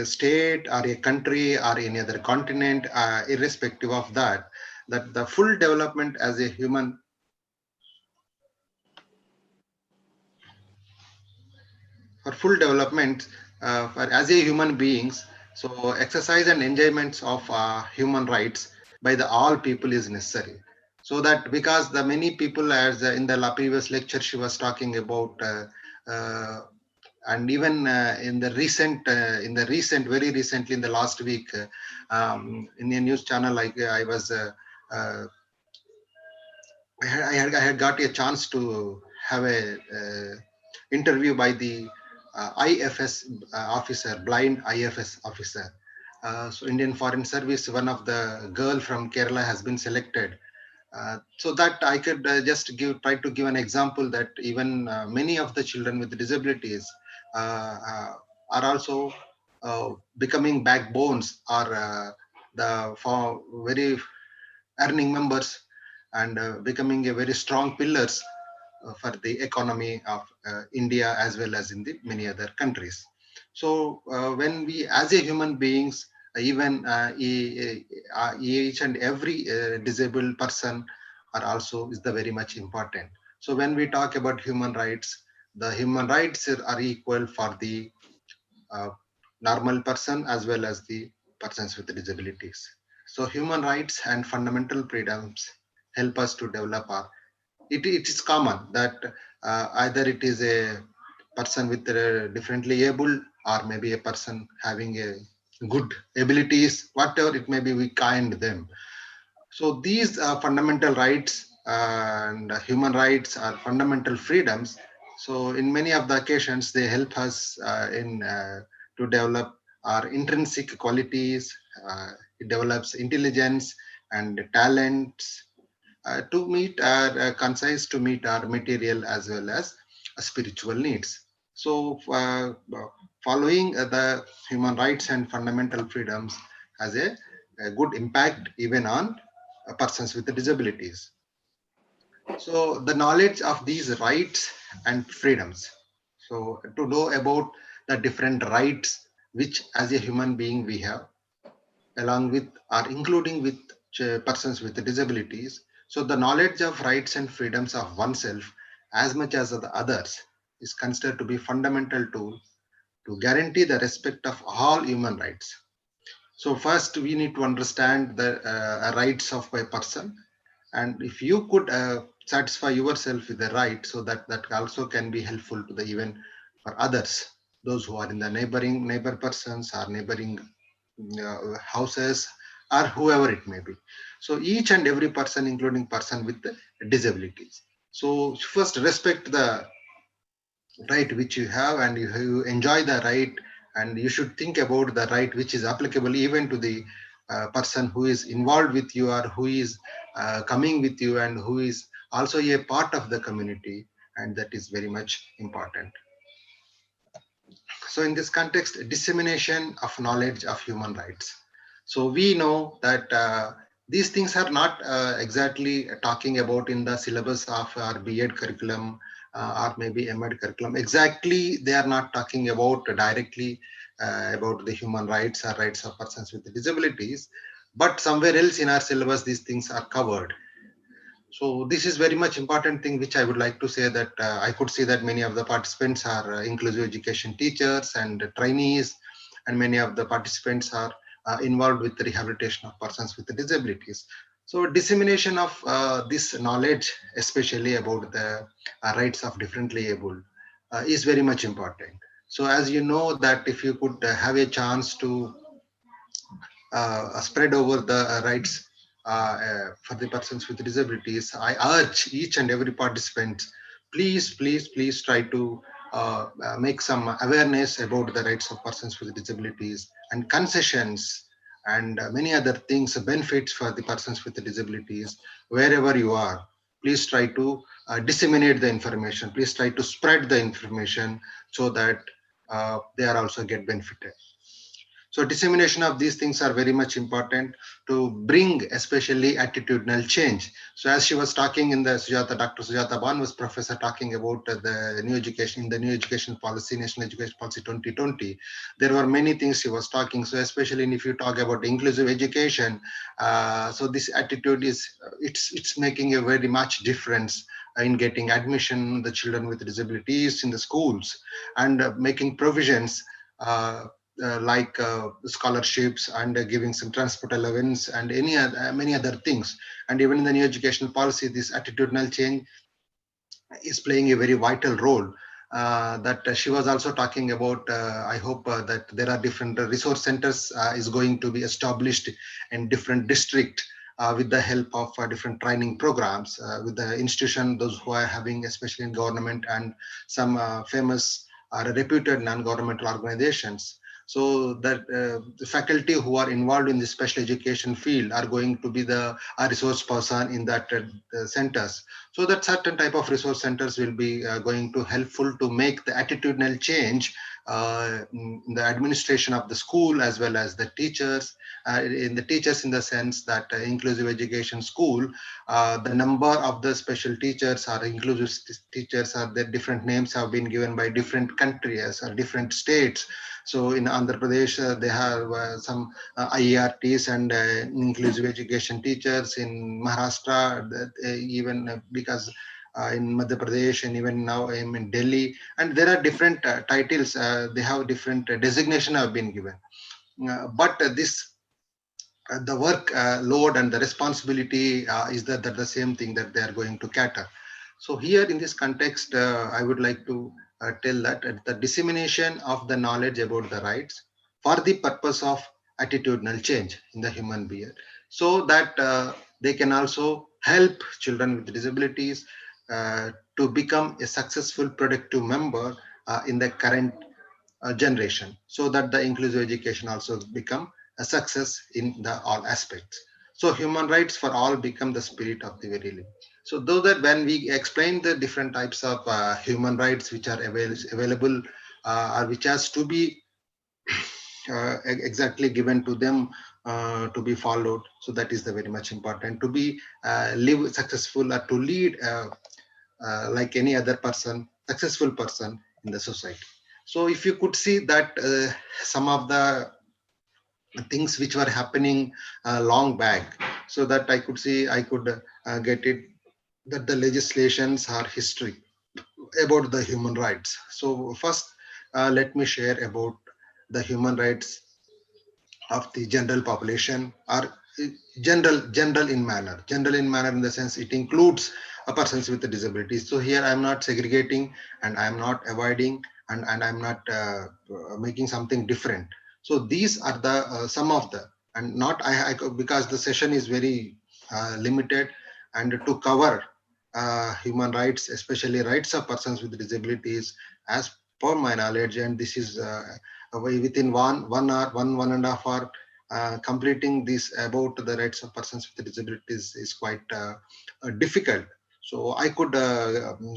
state or a country or any other continent, irrespective of that, that the full development as a human for full development as a human beings. So exercise and enjoyments of human rights by the all people is necessary. So that because the many people, as in the previous lecture she was talking about, and even in the recent, very recently in the last week, in a news channel, I was I had got a chance to have a interview by the IFS officer, blind IFS officer. So Indian Foreign Service, one of the girl from Kerala has been selected. So that I could just try to give an example that even many of the children with disabilities are also becoming backbones, or for very earning members, and becoming a very strong pillars for the economy of India as well as in the many other countries. So when we as a human beings, even each and every disabled person are also is the very much important. So when we talk about human rights, the human rights are equal for the uh, normal person as well as the persons with disabilities. So human rights and fundamental freedoms help us to develop our. It is common that either it is a person with differently able, or maybe a person having a good abilities, whatever it may be, we kind them. So these fundamental rights and human rights are fundamental freedoms. So in many of the occasions, they help us in to develop our intrinsic qualities. It develops intelligence and talents to meet our concise to meet our material as well as spiritual needs. So following the human rights and fundamental freedoms has a good impact even on persons with disabilities. So the knowledge of these rights and freedoms. So to know about the different rights which as a human being we have, along with or including with persons with disabilities. So the knowledge of rights and freedoms of oneself as much as of the others is considered to be fundamental tool to guarantee the respect of all human rights. So first we need to understand the rights of a person, and if you could satisfy yourself with the right, so that also can be helpful to the even for others, those who are in the neighbor persons or neighboring houses or whoever it may be. So each and every person, including person with disabilities. So first respect the right which you have, and you enjoy the right, and you should think about the right which is applicable even to the person who is involved with you, or who is coming with you, and who is also a part of the community, and that is very much important. So in this context, dissemination of knowledge of human rights. So we know that these things are not exactly talking about in the syllabus of our B.Ed curriculum or maybe M.Ed curriculum. Exactly, they are not talking about directly about the human rights or rights of persons with disabilities, but somewhere else in our syllabus, these things are covered. So this is very much important thing which I would like to say, that I could see that many of the participants are inclusive education teachers and trainees, and many of the participants are involved with the rehabilitation of persons with disabilities. So dissemination of this knowledge, especially about the rights of differently able, is very much important. So as you know that if you could have a chance to spread over the rights for the persons with disabilities, I urge each and every participant, please try to make some awareness about the rights of persons with disabilities and concessions and many other things, benefits for the persons with disabilities. Wherever you are, please try to disseminate the information. Please try to spread the information so that they are also get benefited. So dissemination of these things are very much important to bring especially attitudinal change. So as she was talking in the Dr. Sujata Ban was professor talking about the new education, in the new education policy, National Education Policy 2020, there were many things she was talking. So especially if you talk about inclusive education, so this attitude is, it's making a very much difference in getting admission, the children with disabilities in the schools, and making provisions like scholarships and giving some transport allowance and many other things. And even in the new educational policy, this attitudinal change is playing a very vital role. That she was also talking about, I hope that there are different resource centers is going to be established in different districts with the help of different training programs with the institution, those who are having, especially in government and some famous reputed non-governmental organizations. So that the faculty who are involved in the special education field are going to be the resource person in that centers. So that certain type of resource centers will be going to helpful to make the attitudinal change in the administration of the school, as well as the teachers, in the teachers, in the sense that inclusive education school, the number of the special teachers or inclusive teachers, are the different names have been given by different countries or different states. So in Andhra Pradesh, they have some IERTs and inclusive education teachers. In Maharashtra, even because in Madhya Pradesh, and even now I'm in Delhi, and there are different titles. They have different designation have been given. But this the work load and the responsibility is that the same thing that they are going to cater. So here in this context, I would like to tell that the dissemination of the knowledge about the rights for the purpose of attitudinal change in the human being, so that they can also help children with disabilities to become a successful productive member in the current generation, so that the inclusive education also become a success in the all aspects. So human rights for all become the spirit of the very living. So though that when we explain the different types of human rights which are available or which has to be exactly given to them to be followed, so that is the very much important to be live successful or to lead like any other person, successful person in the society. So if you could see that some of the things which were happening long back, so that I could see, I could get it, that the legislations are history about the human rights. So first, let me share about the human rights of the general population, or general in manner in the sense it includes a persons with a disability. So here I am not segregating, and I am not avoiding, and I am not making something different. So these are the some of the, and not because the session is very limited, and to cover human rights, especially rights of persons with disabilities, as per my knowledge, and this is within 1 hour, 1.5 hour, completing this about the rights of persons with disabilities is quite difficult. So I could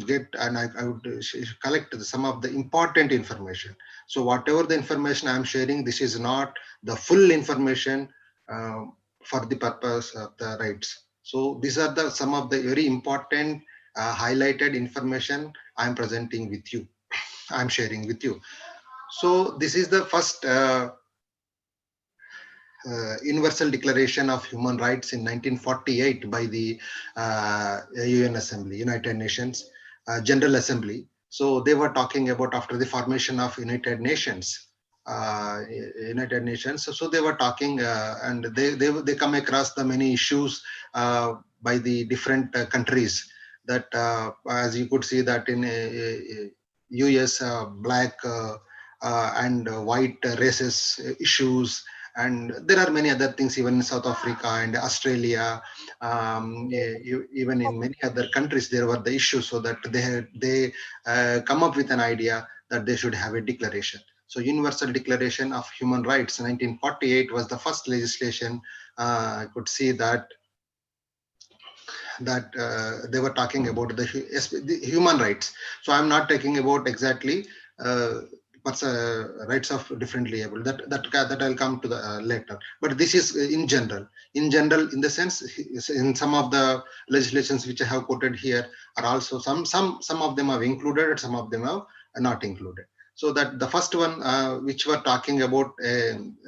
get, and I would collect some of the important information. So whatever the information I'm sharing, this is not the full information for the purpose of the rights. So these are the some of the very important highlighted information I'm presenting with you, I'm sharing with you. So this is the first Universal Declaration of Human Rights in 1948 by the UN Assembly, United Nations General Assembly. So they were talking about after the formation of United Nations. So they were talking, and they come across the many issues by the different countries, that as you could see that in US, black and white races issues, and there are many other things even in South Africa and Australia, even in many other countries there were the issues, so that they come up with an idea that they should have a declaration. So Universal Declaration of Human Rights 1948 was the first legislation. I could see that they were talking about the human rights. So I'm not talking about exactly rights of differently able, that I'll come to the later, but this is in general in the sense, in some of the legislations which I have quoted here are also some of them have included and some of them have not included. So that the first one which we're talking about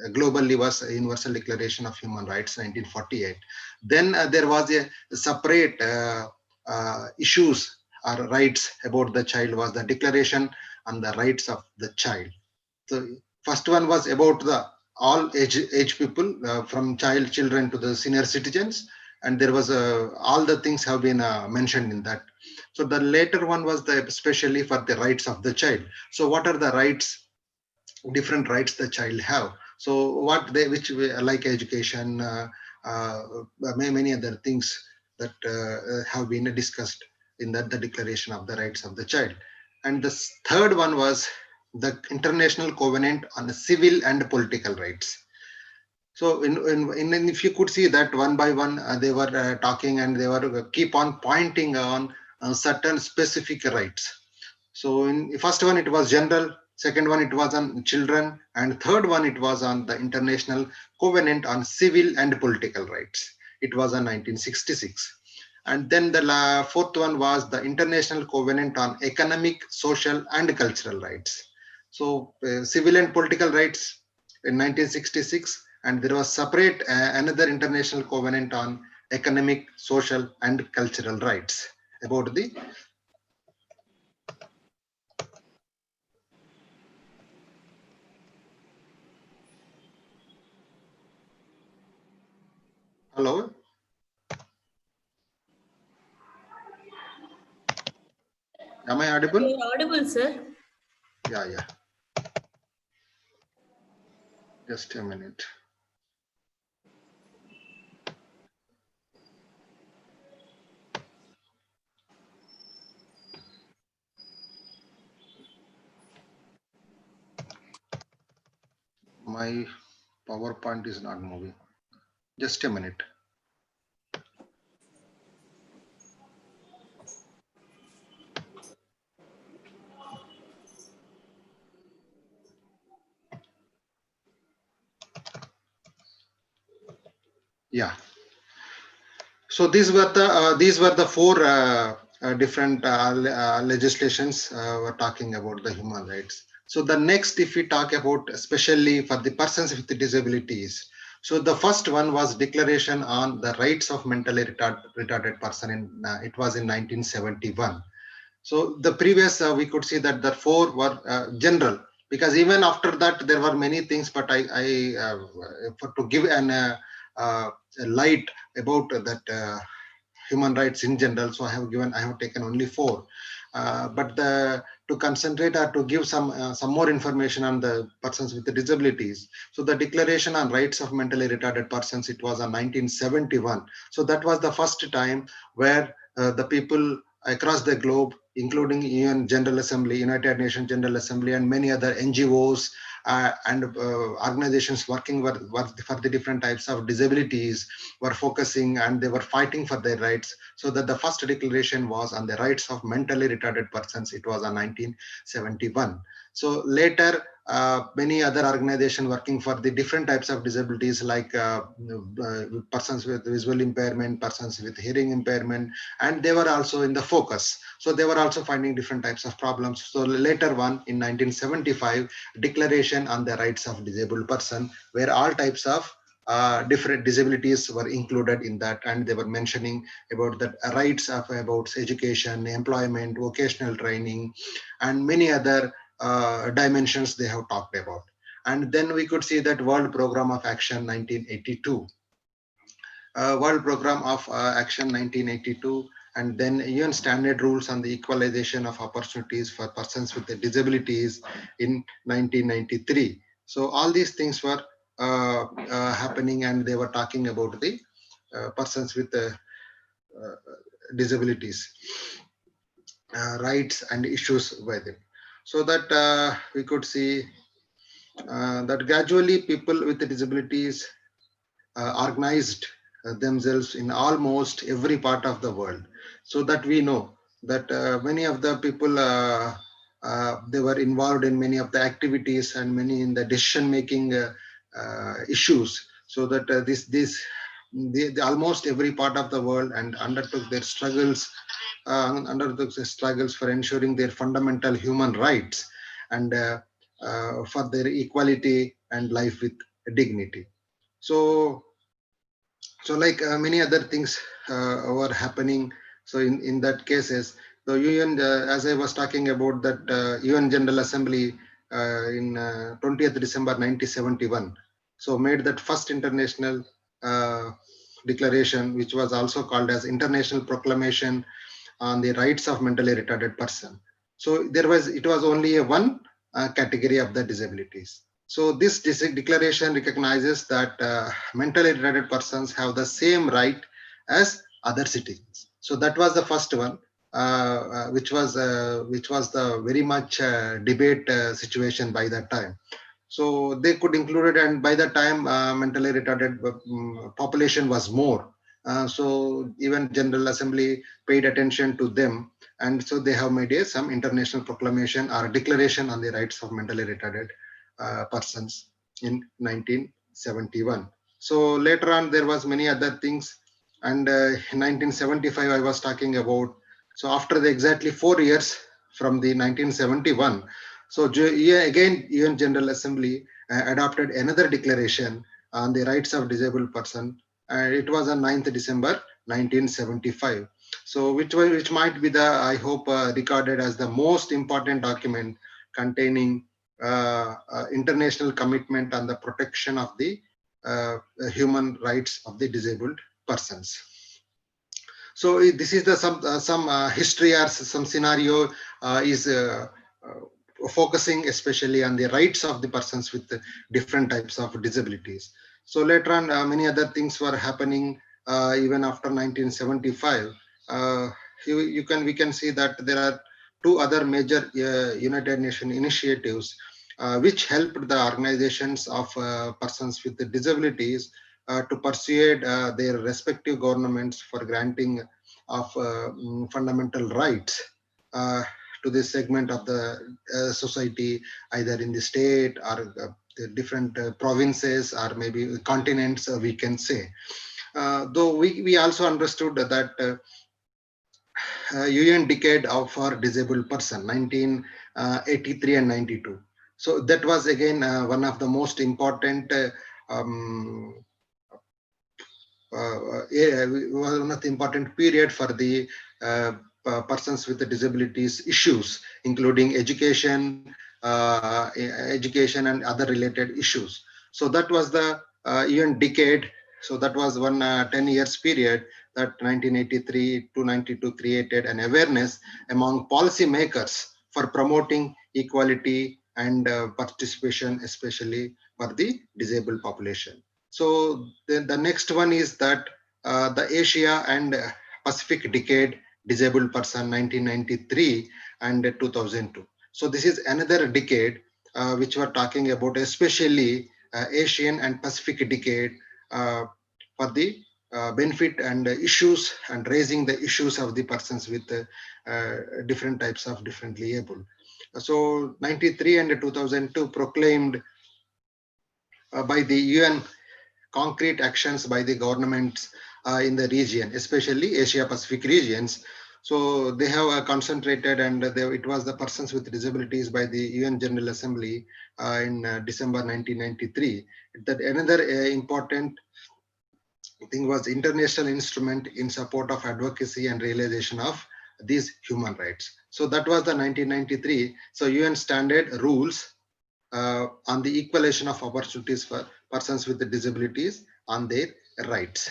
globally was Universal Declaration of Human Rights 1948. Then there was a separate issues or rights about the child, was the Declaration on the Rights of the Child. So first one was about the all age people, from children to the senior citizens, and there was all the things have been mentioned in that. So the later one was especially for the rights of the child. So what are the rights, different rights the child have? So what they, which like education, many other things that have been discussed in the Declaration of the Rights of the Child. And the third one was the International Covenant on Civil and Political Rights. So if you could see that one by one, they were talking, and they were keep on pointing on certain specific rights. So in first one it was general, second one it was on children, and third one it was on the International Covenant on Civil and Political Rights. It was on 1966. And then the fourth one was the International Covenant on Economic, Social and Cultural Rights. So civil and political rights in 1966, and there was separate another International Covenant on Economic, Social and Cultural Rights about the hello. Am I audible? You're audible, sir. Yeah. Just a minute. My PowerPoint is not moving. Just a minute. Yeah. So these were the four different legislations were talking about the human rights. So the next, if we talk about especially for the persons with disabilities, so the first one was Declaration on the Rights of Mentally Retarded Person. It was in 1971. So the previous, we could see that the four were general, because even after that there were many things, but for to give a light about that human rights in general, so I have taken only four. But to concentrate or to give some more information on the persons with the disabilities. So the Declaration on Rights of Mentally Retarded Persons, it was on 1971. So that was the first time where the people across the globe, including UN General Assembly, United Nations General Assembly, and many other NGOs and organizations working for the different types of disabilities, were focusing and they were fighting for their rights. So that the first declaration was on the rights of mentally retarded persons. It was in 1971. So later, many other organizations working for the different types of disabilities, like persons with visual impairment, persons with hearing impairment, and they were also in the focus. So they were also finding different types of problems. So later one, in 1975, Declaration on the Rights of Disabled Person, where all types of different disabilities were included in that, and they were mentioning about the rights of about education, employment, vocational training, and many other dimensions they have talked about. And then we could see that World Program of Action 1982, World Program of Action 1982, and then UN Standard Rules on the Equalization of Opportunities for Persons with Disabilities in 1993. So all these things were happening, and they were talking about the persons with disabilities rights and issues with it. So that we could see that gradually people with disabilities organized themselves in almost every part of the world, so that we know that many of the people they were involved in many of the activities and many in the decision making issues, so that almost every part of the world and undertook their struggles for ensuring their fundamental human rights and for their equality and life with dignity. So like many other things were happening. So in that cases, the UN, as I was talking about that UN General Assembly in 20th December 1971, so made that first international declaration, which was also called as International Proclamation on the Rights of Mentally Retarded Person. So it was only a one category of the disabilities. So this declaration recognizes that mentally retarded persons have the same right as other citizens. So that was the first one, which was the very much debate situation by that time. So they could include it, and by the time mentally retarded population was more. So even General Assembly paid attention to them, and so they have made some international proclamation or declaration on the rights of mentally retarded persons in 1971. So later on there was many other things, and in 1975 I was talking about. So after the exactly 4 years from the 1971, so again UN General Assembly adopted another declaration on the rights of disabled person, and it was on 9th December 1975. So which might be the, I hope, recorded as the most important document containing international commitment on the protection of the human rights of the disabled persons. So this is the some history or some scenario is focusing especially on the rights of the persons with the different types of disabilities. So later on, many other things were happening even after 1975. We can see that there are two other major United Nations initiatives which helped the organizations of persons with the disabilities to persuade their respective governments for granting of fundamental rights to this segment of the society, either in the state or the different provinces or maybe continents, we can say. Though we also understood that UN decade of for disabled person, 1983 and 92. So that was again one of the most important one of the important period for the persons with the disabilities issues, including education, education and other related issues. So that was the UN decade. So that was one 10 years period that 1983 to 92 created an awareness among policy makers for promoting equality and participation, especially for the disabled population. So the next one is that the Asia and Pacific Decade Disabled Person 1993 and 2002. So this is another decade which we're talking about, especially Asian and Pacific Decade for the benefit and issues and raising the issues of the persons with different types of differently able. So 93 and 2002 proclaimed by the UN concrete actions by the governments in the region, especially Asia Pacific regions. So they have concentrated, and it was the persons with disabilities by the UN General Assembly in December 1993. That another important thing was international instrument in support of advocacy and realization of these human rights. So that was the 1993. So UN standard rules on the equalization of opportunities for persons with disabilities on their rights.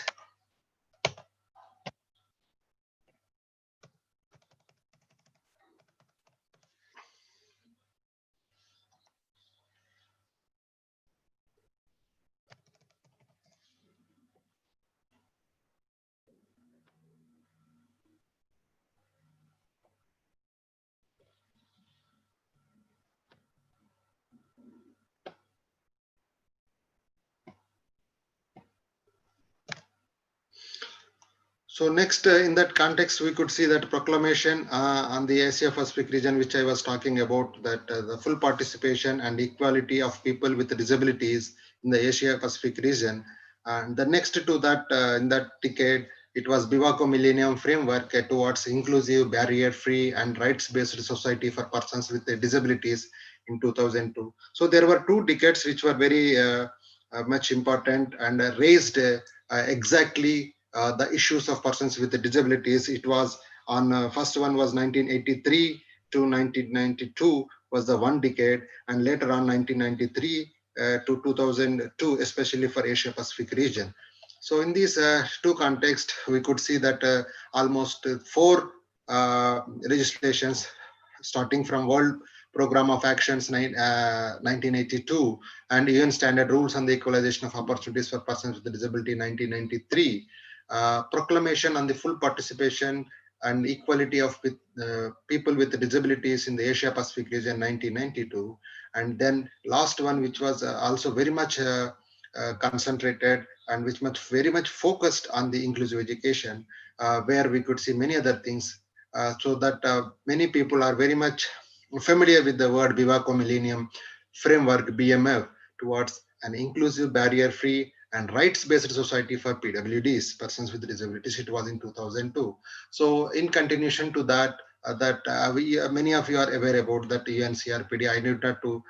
So next, in that context, we could see that proclamation on the Asia Pacific region, which I was talking about, that the full participation and equality of people with disabilities in the Asia Pacific region. And the next to that, in that decade, it was Bivako Millennium Framework towards inclusive, barrier-free and rights-based society for persons with disabilities in 2002. So there were two decades which were very much important and raised exactly the issues of persons with disabilities. It was on first one was 1983 to 1992 was the one decade, and later on 1993 to 2002, especially for Asia Pacific region. So in these two contexts, we could see that almost four legislations starting from World Program of Actions 1982 and UN Standard Rules on the Equalization of Opportunities for Persons with Disability 1993, Proclamation on the Full Participation and Equality of People with Disabilities in the Asia Pacific region 1992, and then last one, which was also very much concentrated and which very much focused on the inclusive education, where we could see many other things, so that many people are very much familiar with the word Bivako Millennium Framework, BMF, towards an inclusive, barrier-free and rights-based society for PWDs, persons with disabilities. It was in 2002. So in continuation to that, many of you are aware about that UNCRPD. I need not to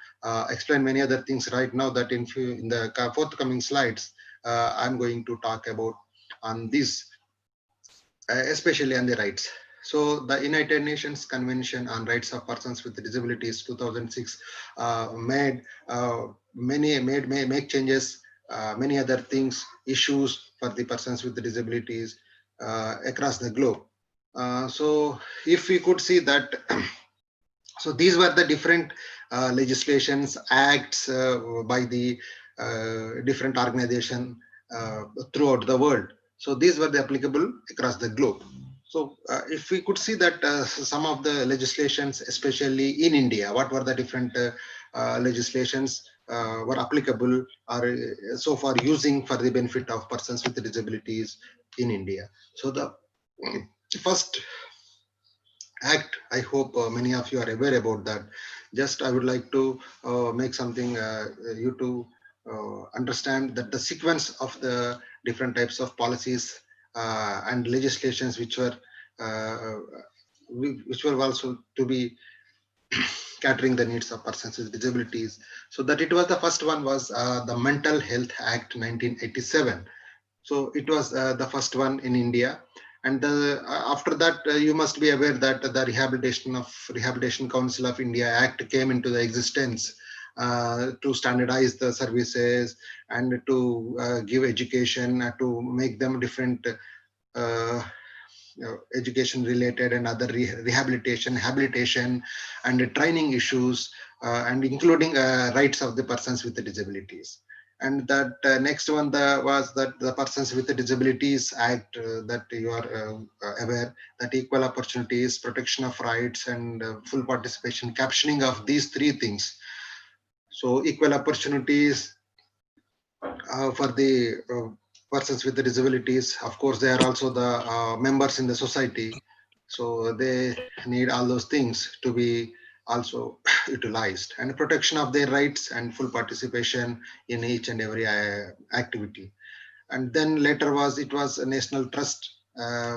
explain many other things right now, that in the forthcoming slides, I'm going to talk about on this, especially on the rights. So the United Nations Convention on Rights of Persons with Disabilities 2006 made make changes, many other things, issues for the persons with disabilities across the globe. So if we could see that, so these were the different legislations, acts by the different organizations throughout the world. So these were the applicable across the globe. So if we could see that some of the legislations, especially in India, what were the different legislations were applicable or so far using for the benefit of persons with disabilities in India. So the first act, I hope many of you are aware about that. Just I would like to make something you to understand that the sequence of the different types of policies and legislations which were which were also to be catering the needs of persons with disabilities. So that it was the first one was the Mental Health Act 1987. So it was the first one in India. And after that, you must be aware that the Rehabilitation Council of India Act came into the existence to standardize the services and to give education, to make them different education related and other rehabilitation, habilitation and training issues, and including rights of the persons with the disabilities. And that next one was that the Persons with the Disabilities Act, that you are aware, that equal opportunities, protection of rights and full participation, captioning of these three things. So equal opportunities for the persons with the disabilities. Of course, they are also the members in the society. So they need all those things to be also utilized, and protection of their rights and full participation in each and every activity. And then later it was a national trust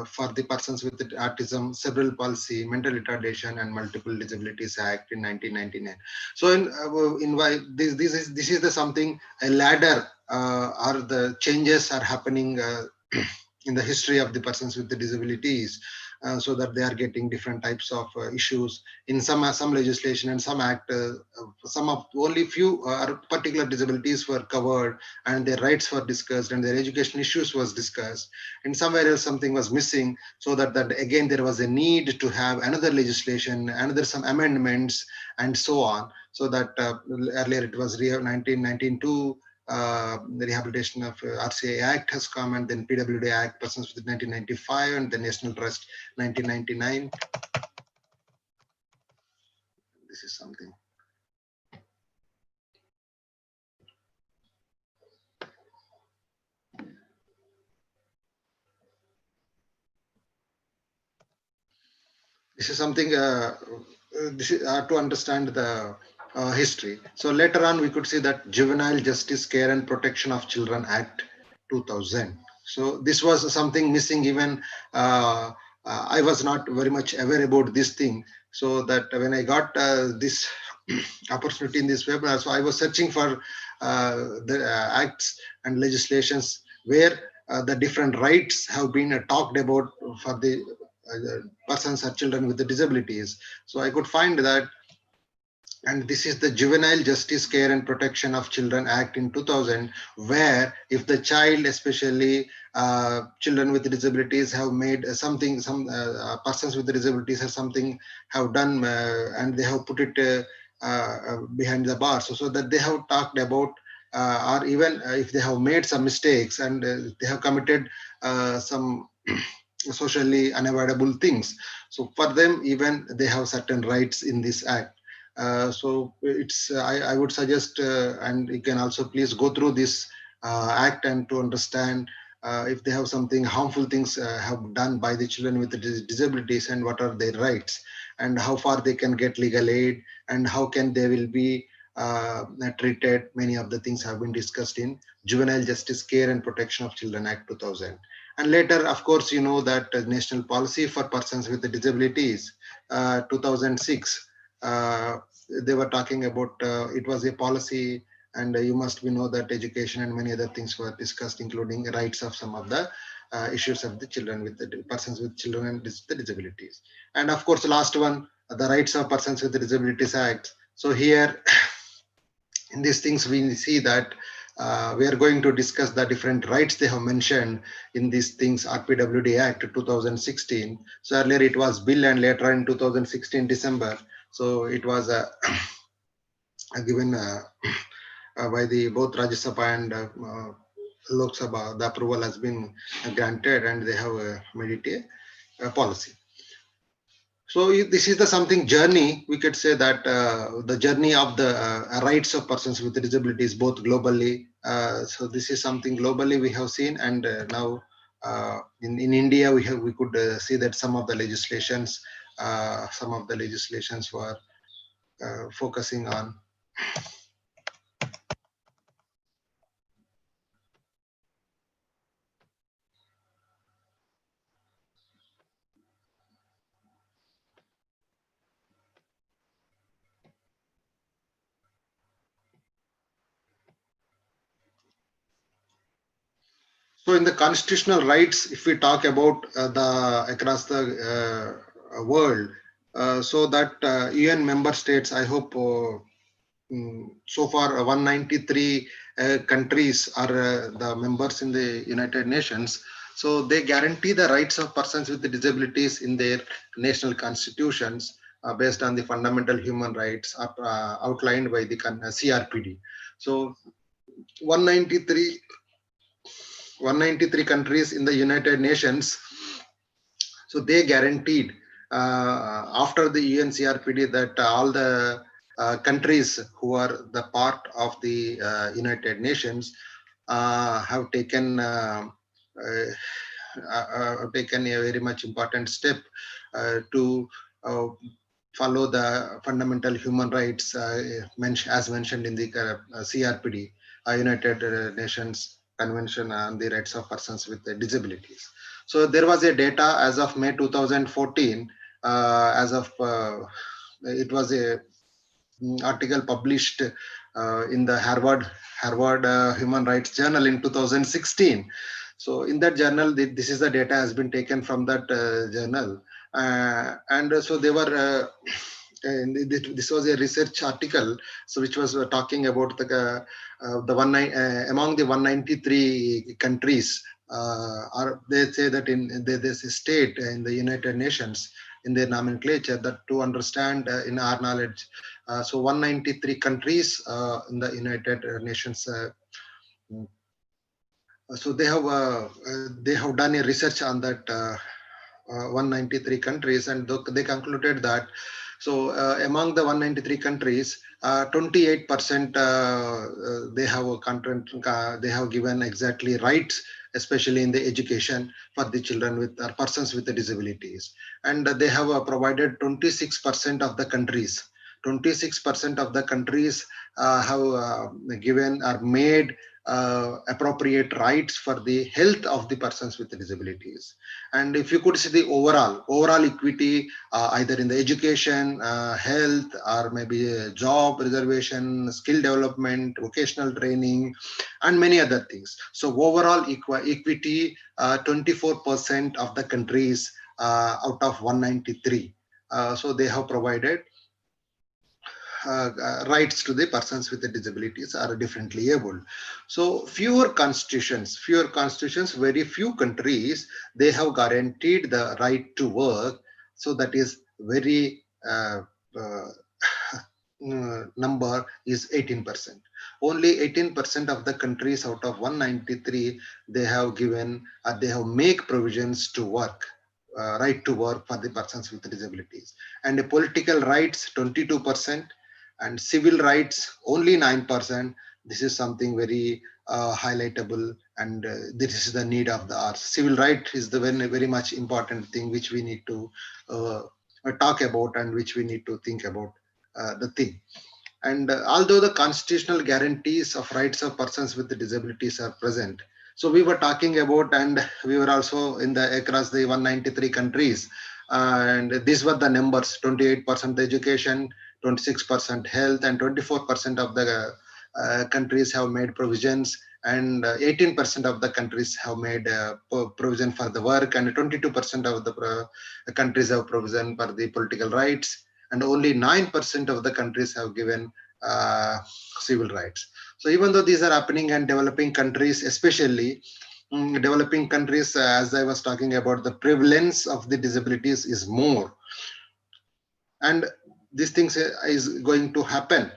for the persons with autism, cerebral palsy, mental retardation, and multiple disabilities act in 1999. So this is the something, a ladder, or the changes are happening in the history of the persons with the disabilities, so that they are getting different types of issues in some legislation and some act. Some of only few particular disabilities were covered and their rights were discussed and their education issues was discussed, and somewhere else something was missing, so that again there was a need to have another legislation, another some amendments and so on, so that earlier it was 1992. The Rehabilitation of RCA Act has come, and then PWD Act, Persons with 1995, and the National Trust 1999. This is something. This is something. This is to understand the history. So later on, we could see that Juvenile Justice Care and Protection of Children Act 2000. So this was something missing. Even I was not very much aware about this thing. So that when I got this opportunity in this webinar, so I was searching for the acts and legislations where the different rights have been talked about for the persons or children with the disabilities. So I could find that, and this is the Juvenile Justice Care and Protection of Children Act in 2000, where if the child, especially children with disabilities, have made something, some persons with disabilities have something, have done, and they have put it behind the bars, so that they have talked about, or even if they have made some mistakes and they have committed some socially unavoidable things. So for them, even they have certain rights in this act. So it's I would suggest, and you can also please go through this act and to understand if they have something harmful things have done by the children with the disabilities, and what are their rights, and how far they can get legal aid, and how can they will be treated. Many of the things have been discussed in Juvenile Justice Care and Protection of Children Act 2000. And later, of course, you know that National Policy for Persons with Disabilities 2006, they were talking about, it was a policy, and you must know that education and many other things were discussed, including rights of some of the issues of the children with the persons with children and the disabilities. And of course, the last one, the Rights of Persons with Disabilities Act. So here, in these things, we see that we are going to discuss the different rights they have mentioned in these things, RPWD Act 2016. So earlier it was bill, and later in 2016 December, so it was given by the both Rajya Sabha and Lok Sabha. The approval has been granted, and they have made it a policy. So this is the something journey, we could say that the journey of the rights of persons with disabilities, both globally. So this is something globally we have seen, and now in India we could see that some of the legislations were focusing on. So in the constitutional rights, if we talk about across the world, so that UN member states, I hope so far 193 countries are the members in the United Nations. So they guarantee the rights of persons with disabilities in their national constitutions based on the fundamental human rights outlined by the CRPD. So 193 countries in the United Nations, so they guaranteed after the UNCRPD that all the countries who are the part of the United Nations have taken taken a very much important step to follow the fundamental human rights as mentioned in the CRPD, United Nations Convention on the Rights of Persons with Disabilities. So there was a data as of May 2014, it was a article published in the Harvard Human Rights Journal in 2016. So in that journal, this is the data has been taken from that journal, and so they were. And this was a research article, so which was talking about the among the 193 countries, they say that there's a state in the United Nations in their nomenclature that to understand in our knowledge. So 193 countries in the United Nations. So they have done a research on that 193 countries, and they concluded that so among the 193 countries, 28% they have content, they have given exactly rights, especially in the education for the children with persons with the disabilities, and they have provided 26% of the countries. 26% of the countries have given or made appropriate rights for the health of the persons with the disabilities. And if you could see the overall equity, either in the education, health, or maybe job reservation, skill development, vocational training, and many other things. So overall equity, 24% of the countries out of 193. So they have provided rights to the persons with the disabilities are differently able. So fewer constitutions, very few countries, they have guaranteed the right to work. So that is very number is 18%. Only 18% of the countries out of 193, they have given, they have make provisions to work. Right to work for the persons with disabilities, and the political rights 22%, and civil rights only 9%. This is something very highlightable, and this is the need of the hour. Civil right is the very much important thing which we need to talk about, and which we need to think about the thing. And although the constitutional guarantees of rights of persons with disabilities are present, so we were talking about, and we were also in the across the 193 countries, and these were the numbers: 28% education, 26% health, and 24% of the countries have made provisions, and 18% of the countries have made provision for the work, and 22% of the countries have provision for the political rights, and only 9% of the countries have given civil rights. So even though these are happening in developing countries, especially developing countries, as I was talking about, the prevalence of the disabilities is more, and these things is going to happen.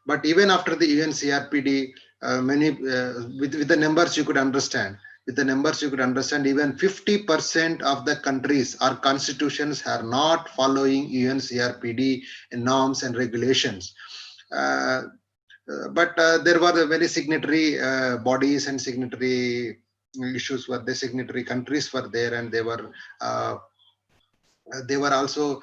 But even after the UNCRPD, many with the numbers you could understand. With the numbers you could understand, even 50% of the countries or constitutions are not following UNCRPD norms and regulations. But there were very signatory bodies and signatory issues were the signatory countries were there, and they were also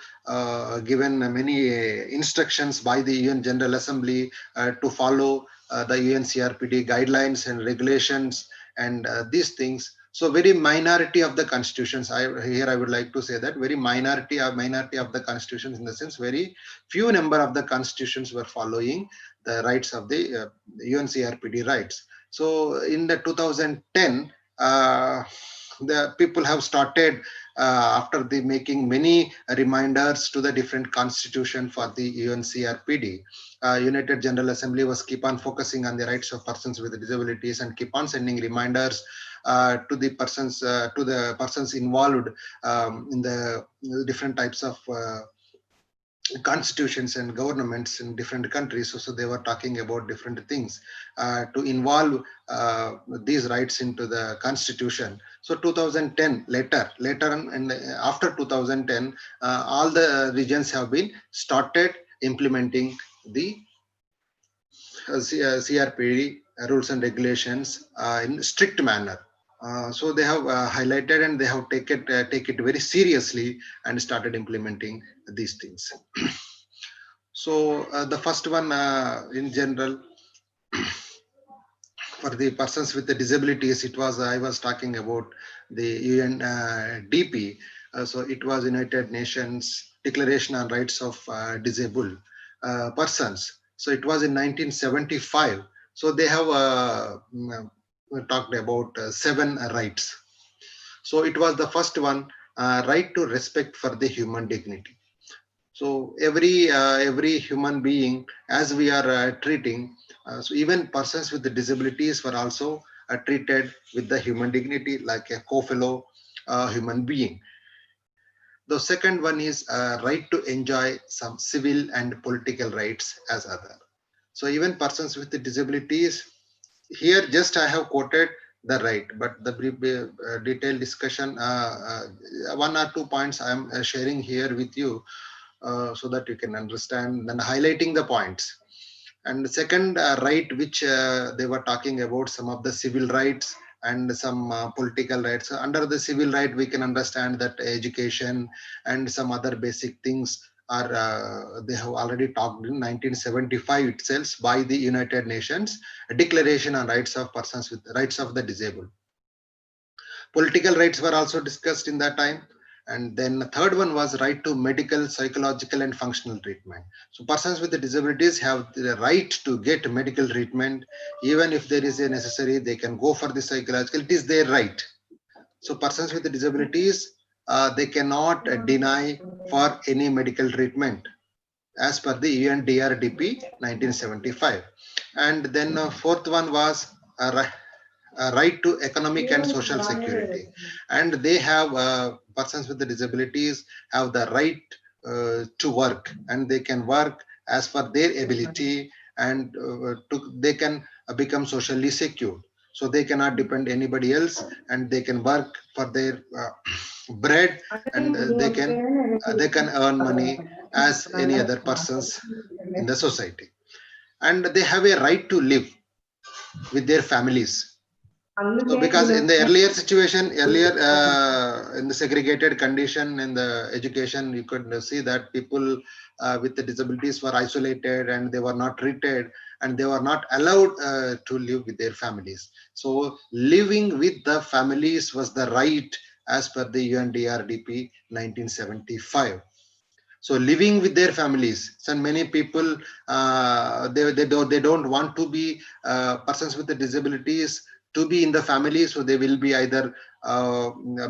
given many instructions by the UN General Assembly to follow the UNCRPD guidelines and regulations and these things. So very minority of the constitutions, here I would like to say that very minority of the constitutions, in the sense very few number of the constitutions were following the rights of the UNCRPD rights. So in the 2010, the people have started after the making many reminders to the different constitution for the UNCRPD. United General Assembly was keep on focusing on the rights of persons with disabilities and keep on sending reminders to the persons involved in the different types of constitutions and governments in different countries. So they were talking about different things to involve these rights into the constitution. So 2010, later and after 2010, all the regions have been started implementing the CRPD rules and regulations in strict manner. So they have highlighted and they have take it very seriously and started implementing these things. So the first one in general for the persons with the disabilities, it was I was talking about the UNDP. So it was United Nations Declaration on Rights of Disabled Persons. So it was in 1975. So they have talked about 7 rights. So it was the first one, right to respect for the human dignity. So every human being, as we are treating, so even persons with the disabilities were also treated with the human dignity like a co-fellow human being. The second one is right to enjoy some civil and political rights as other. So even persons with the disabilities, here just I have quoted the right, but the brief detailed discussion, 1 or 2 points I am sharing here with you so that you can understand and highlighting the points. And the second right which they were talking about, some of the civil rights and some political rights. So under the civil right, we can understand that education and some other basic things are they have already talked in 1975 itself by the United Nations Declaration on Rights of Persons with Rights of the Disabled. Political rights were also discussed in that time. And then the third one was right to medical, psychological, and functional treatment. So persons with the disabilities have the right to get medical treatment. Even if there is a necessary, they can go for the psychological. It is their right. So persons with the disabilities, they cannot deny for any medical treatment as per the UNDRDP 1975. And then fourth one was right to economic and social security, and they have persons with the disabilities have the right to work, and they can work as per their ability, and they can become socially secure, so they cannot depend anybody else, and they can work for their bread, and they can earn money as any other persons in the society, and they have a right to live with their families. So because in the earlier situation, in the segregated condition in the education, you could see that people with the disabilities were isolated and they were not treated and they were not allowed to live with their families. So living with the families was the right as per the UNDRDP 1975. So living with their families, so many people they don't want to be persons with the disabilities to be in the family, so they will be either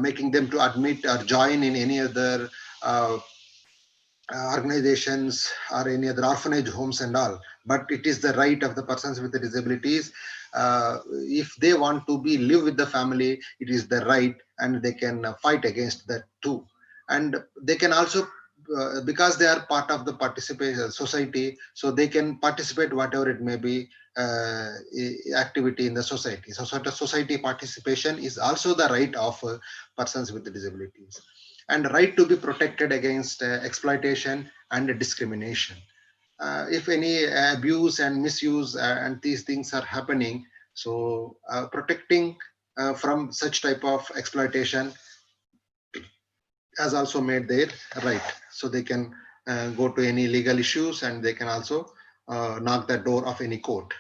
making them to admit or join in any other organizations or any other orphanage homes and all. But it is the right of the persons with the disabilities. If they want to be live with the family, it is the right, and they can fight against that too. And they can also because they are part of the participation society, so they can participate whatever it may be activity in the society. So sort of society participation is also the right of persons with the disabilities, and right to be protected against exploitation and discrimination. If any abuse and misuse and these things are happening, so protecting from such type of exploitation has also made their right, so they can go to any legal issues, and they can also knock the door of any court.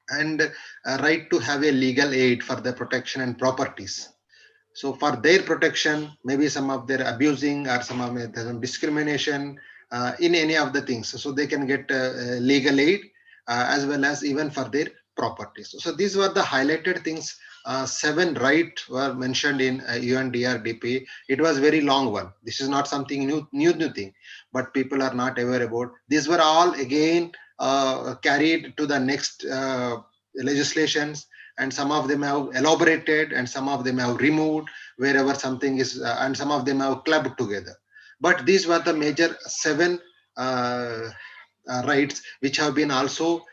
And right to have a legal aid for the protection and properties. So for their protection, maybe some of their abusing or some of their discrimination in any of the things, so they can get legal aid as well as even for their properties. So these were the highlighted things. 7 rights were mentioned in UNDRDP. It was very long one. This is not something new thing, but people are not aware about. These were all again carried to the next legislations, and some of them have elaborated and some of them have removed wherever something is, and some of them have clubbed together. But these were the major 7 rights which have been also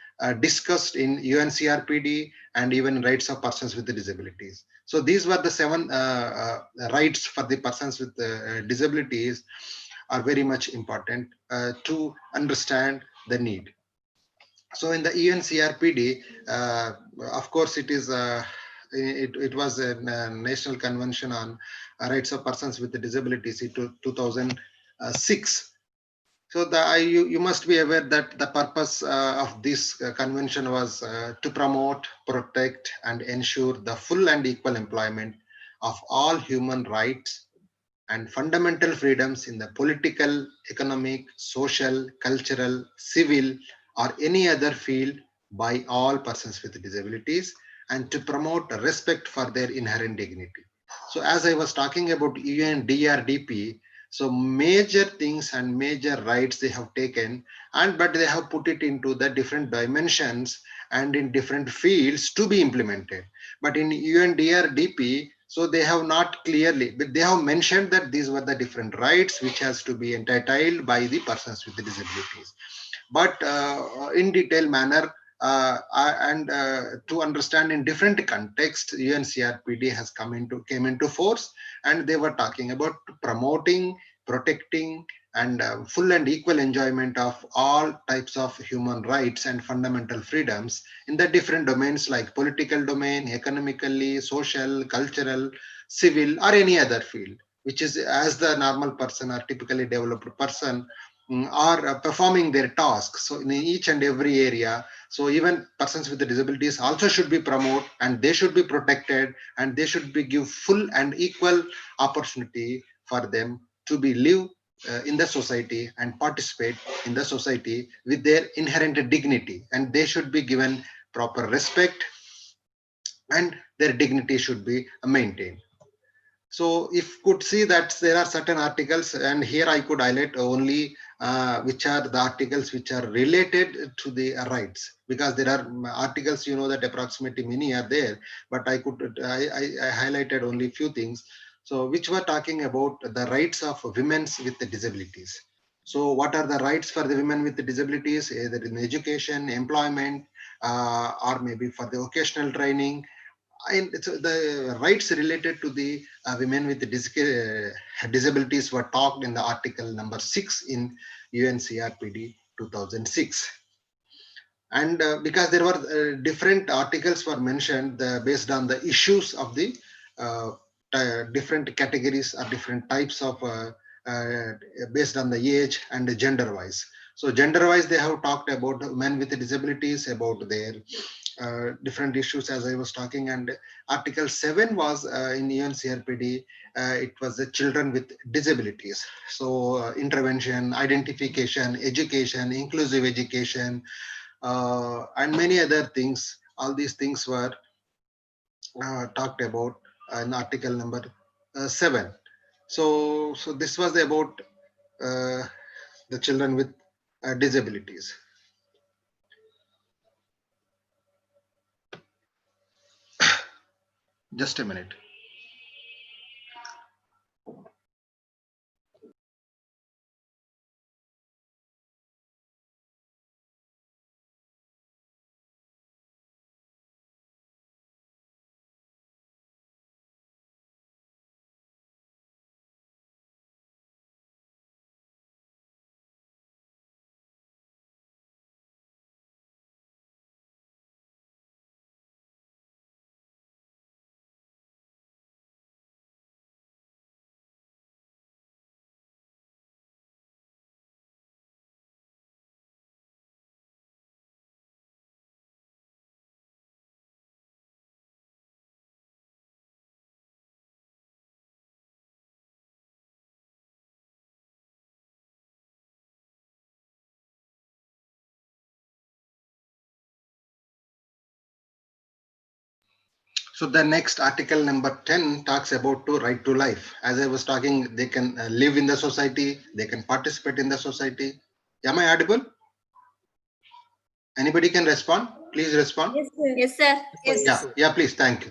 discussed in UNCRPD and even rights of persons with disabilities. So these were the 7 rights for the persons with disabilities are very much important to understand the need. So in the UNCRPD, of course, it is it was a national convention on rights of persons with disabilities in 2006. So you must be aware that the purpose of this convention was to promote, protect, and ensure the full and equal employment of all human rights and fundamental freedoms in the political, economic, social, cultural, civil, or any other field by all persons with disabilities, and to promote respect for their inherent dignity. So as I was talking about UNDRDP, so major things and major rights they have taken, but they have put it into the different dimensions and in different fields to be implemented. But in UNDRDP, so they have not clearly, but they have mentioned that these were the different rights which has to be entitled by the persons with the disabilities. But in detailed manner, and to understand in different contexts, UNCRPD has came into force, and they were talking about promoting, protecting, and full and equal enjoyment of all types of human rights and fundamental freedoms in the different domains like political domain, economically, social, cultural, civil, or any other field, which is as the normal person or typically developed person are performing their tasks. So in each and every area, so even persons with disabilities also should be promoted, and they should be protected, and they should be give full and equal opportunity for them to be live in the society and participate in the society with their inherent dignity, and they should be given proper respect, and their dignity should be maintained. So if could see that there are certain articles, and here I could highlight only which are the articles which are related to the rights, because there are articles, you know, that approximately many are there, but I highlighted only few things. So which were talking about the rights of women with disabilities. So what are the rights for the women with disabilities, either in education, employment, or maybe for the vocational training. And the rights related to the women with disabilities were talked in the article number 6 in UNCRPD 2006. And because there were different articles were mentioned based on the issues of the different categories or different types of based on the age and the gender wise. So gender wise, they have talked about men with disabilities, about their different issues as I was talking. And Article 7 was in UNCRPD, it was the children with disabilities. So intervention, identification, education, inclusive education, and many other things. All these things were talked about in article number 7. So this was about the children with disabilities. Just a minute. So the next article number 10 talks about to right to life. As I was talking, they can live in the society, they can participate in the society. Am I audible? Anybody can respond? Please respond. Yes, sir. Yes, sir. Yes. Yeah, please. Thank you.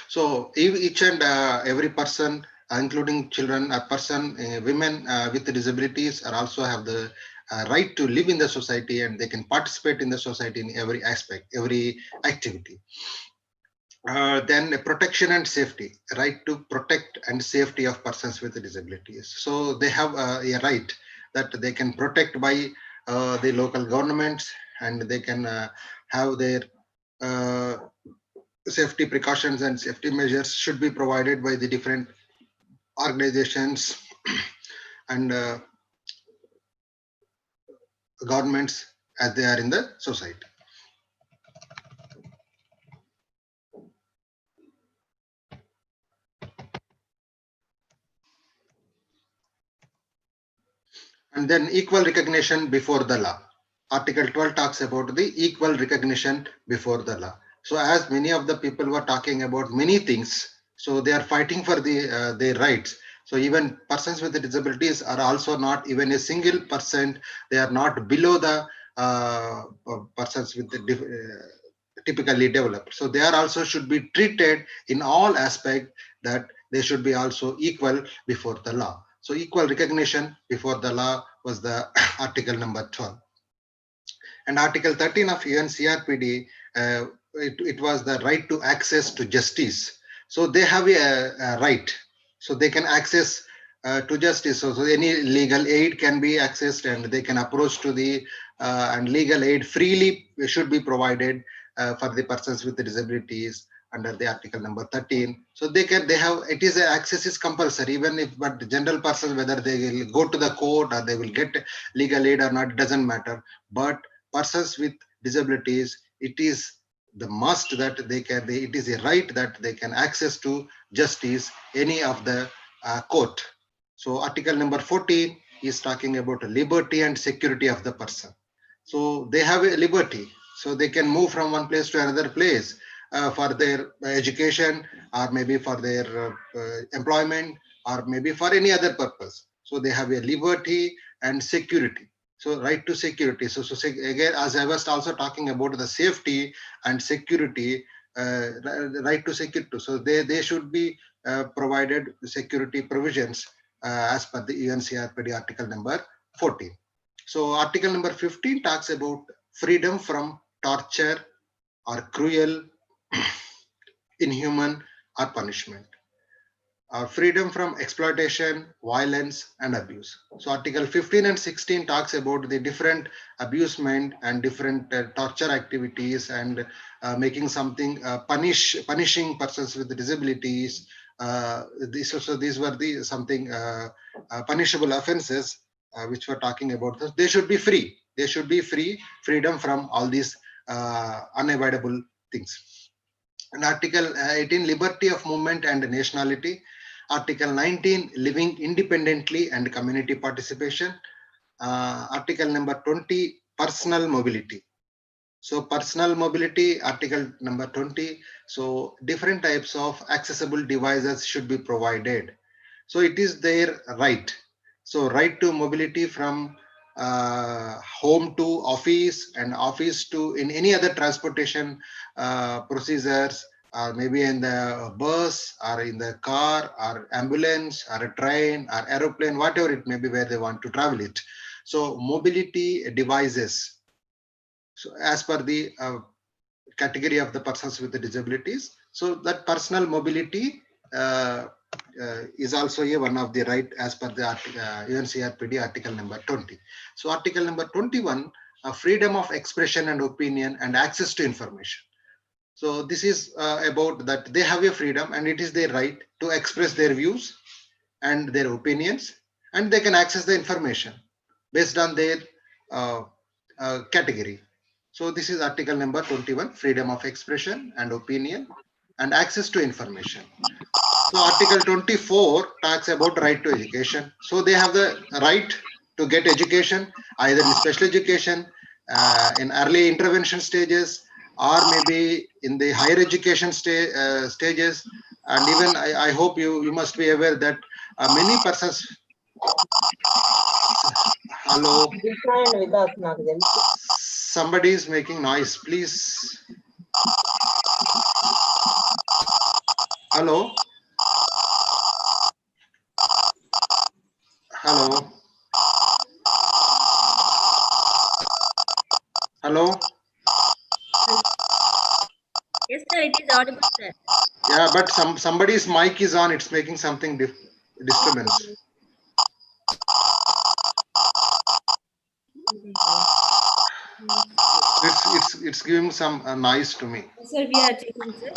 So each and every person, including children, a person, women with disabilities are also have the right to live in the society, and they can participate in the society in every aspect, every activity. Then protection and safety, right to protect and safety of persons with disabilities. So they have a right that they can protect by the local governments, and they can have their safety precautions and safety measures should be provided by the different organizations and governments as they are in the society. And then equal recognition before the law. Article 12 talks about the equal recognition before the law. So as many of the people were talking about many things, so they are fighting for their rights. So even persons with disabilities are also not even a single percent. They are not below the persons with typically developed. So they are also should be treated in all aspects, that they should be also equal before the law. So equal recognition before the law was the article number 12. And article 13 of UNCRPD, it was the right to access to justice. So they have a right, so they can access to justice. So any legal aid can be accessed, and they can approach to the and legal aid freely should be provided for the persons with the disabilities under the article number 13. So they have, it is access is compulsory, even if, but the general persons, whether they will go to the court or they will get legal aid or not, it doesn't matter. But persons with disabilities, it is the must that it is a right that they can access to justice, any of the court. So article number 14 is talking about liberty and security of the person. So they have a liberty, so they can move from one place to another place for their education, or maybe for their employment, or maybe for any other purpose. So they have a liberty and security. So right to security. So again, as I was also talking about the safety and security, right to security. So they should be provided security provisions as per the UNCRPD article number 14. So article number 15 talks about freedom from torture or cruel, inhuman or punishment. Freedom from exploitation, violence and abuse. So article 15 and 16 talks about the different abusement and different torture activities, and making something punishing persons with disabilities. These were the something punishable offenses which we're talking about. They should be free. They should be freedom from all these unavoidable things. And article 18, liberty of movement and nationality. Article 19, living independently and community participation. Article number 20, personal mobility. So personal mobility, article number 20. So different types of accessible devices should be provided. So it is their right. So right to mobility from home to office, and office to in any other transportation procedures, or maybe in the bus or in the car or ambulance or a train or aeroplane, whatever it may be, where they want to travel it. So mobility devices. So as per the category of the persons with the disabilities, so that personal mobility is also one of the right as per the UNCRPD article number 20. So article number 21, freedom of expression and opinion and access to information. So this is about that they have a freedom, and it is their right to express their views and their opinions, and they can access the information based on their category. So this is article number 21, freedom of expression and opinion and access to information. So article 24 talks about right to education. So they have the right to get education, either in special education, in early intervention stages, or maybe in the higher education stages. And even I hope you must be aware that many persons. Hello. Somebody is making noise, please. Hello. Hello. Hello. Yes, sir, it is audible, sir. Yeah, but somebody's mic is on. It's making something disturbance. It's giving some noise to me. Yes, sir, we are checking, sir.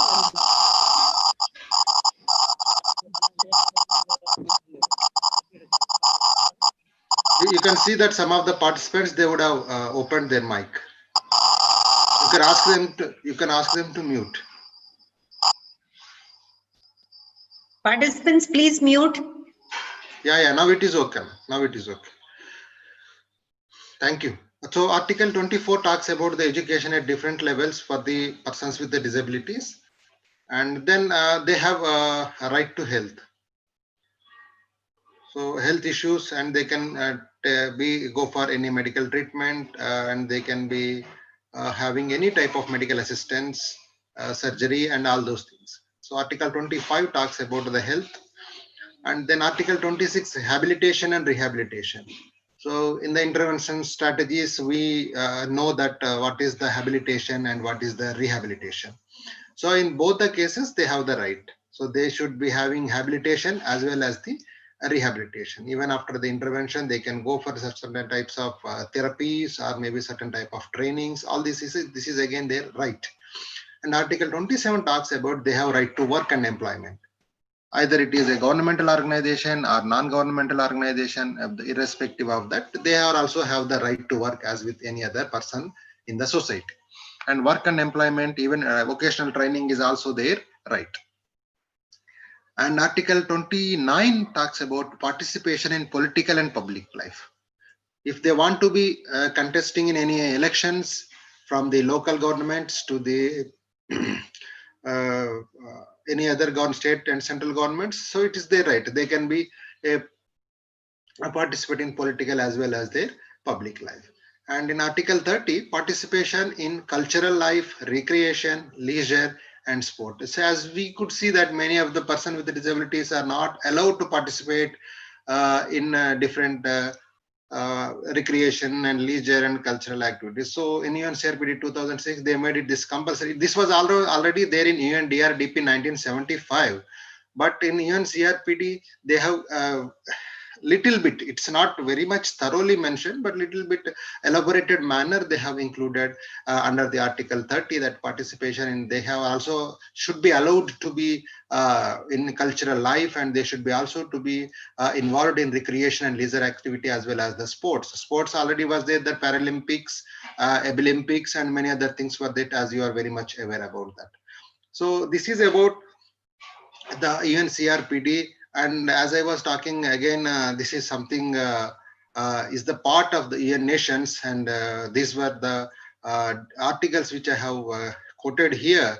You can see that some of the participants, they would have opened their mic. You can ask them to mute. Participants, please mute. Yeah, now it is okay. Now it is okay. Thank you. So Article 24 talks about the education at different levels for the persons with the disabilities, and then they have a right to health. So health issues, and they can go for any medical treatment, and they can be having any type of medical assistance, surgery, and all those things. So Article 25 talks about the health, and then Article 26 habilitation and rehabilitation. So in the intervention strategies, we know that what is the habilitation and what is the rehabilitation. So in both the cases, they have the right. So they should be having habilitation as well as the rehabilitation. Even after the intervention, they can go for certain types of therapies or maybe certain type of trainings. All this is again their right. And Article 27 talks about they have right to work and employment. Either it is a governmental organization or non-governmental organization, irrespective of that, they also have the right to work as with any other person in the society. And work and employment, even vocational training is also their right. And Article 29 talks about participation in political and public life. If they want to be contesting in any elections, from the local governments to the any other state and central governments, so it is their right. They can be a participate in political as well as their public life. And in Article 30, participation in cultural life, recreation, leisure, and sport. So as we could see that many of the persons with disabilities are not allowed to participate in different recreation and leisure and cultural activities. So in UNCRPD 2006, they made it this compulsory. This was already there in UNDRDP 1975, but in UNCRPD they have little bit, it's not very much thoroughly mentioned, but little bit elaborated manner they have included under the Article 30, that participation in, they have also should be allowed to be in cultural life, and they should be also to be involved in recreation and leisure activity as well as the sports. Sports already was there, the Paralympics, Olympics, and many other things were there, as you are very much aware about that. So this is about the UNCRPD. And as I was talking again, this is something is the part of the UN nations, and these were the articles which I have quoted here,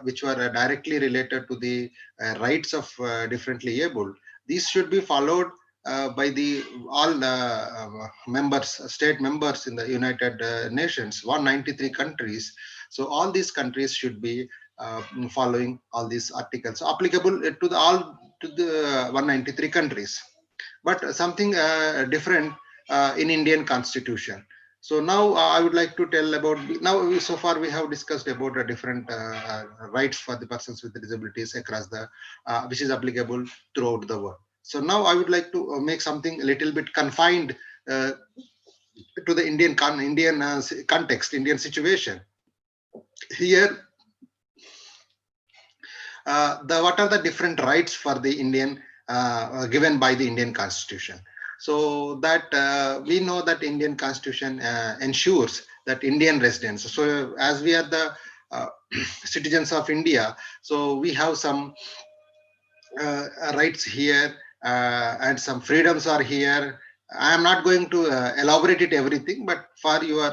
which were directly related to the rights of differently able. These should be followed by the all members, state members in the United Nations, 193 countries. So all these countries should be following all these articles, so applicable to the all to the 193 countries, but something different in Indian Constitution. So now I would like to tell about, now so far we have discussed about the different rights for the persons with disabilities across the which is applicable throughout the world. So now I would like to make something a little bit confined to the Indian context, Indian situation. Here what are the different rights for the Indian given by the Indian Constitution. So that we know that Indian Constitution ensures that Indian residents, so as we are the citizens of India, so we have some rights here, and some freedoms are here, I am not going to elaborate it everything, but for your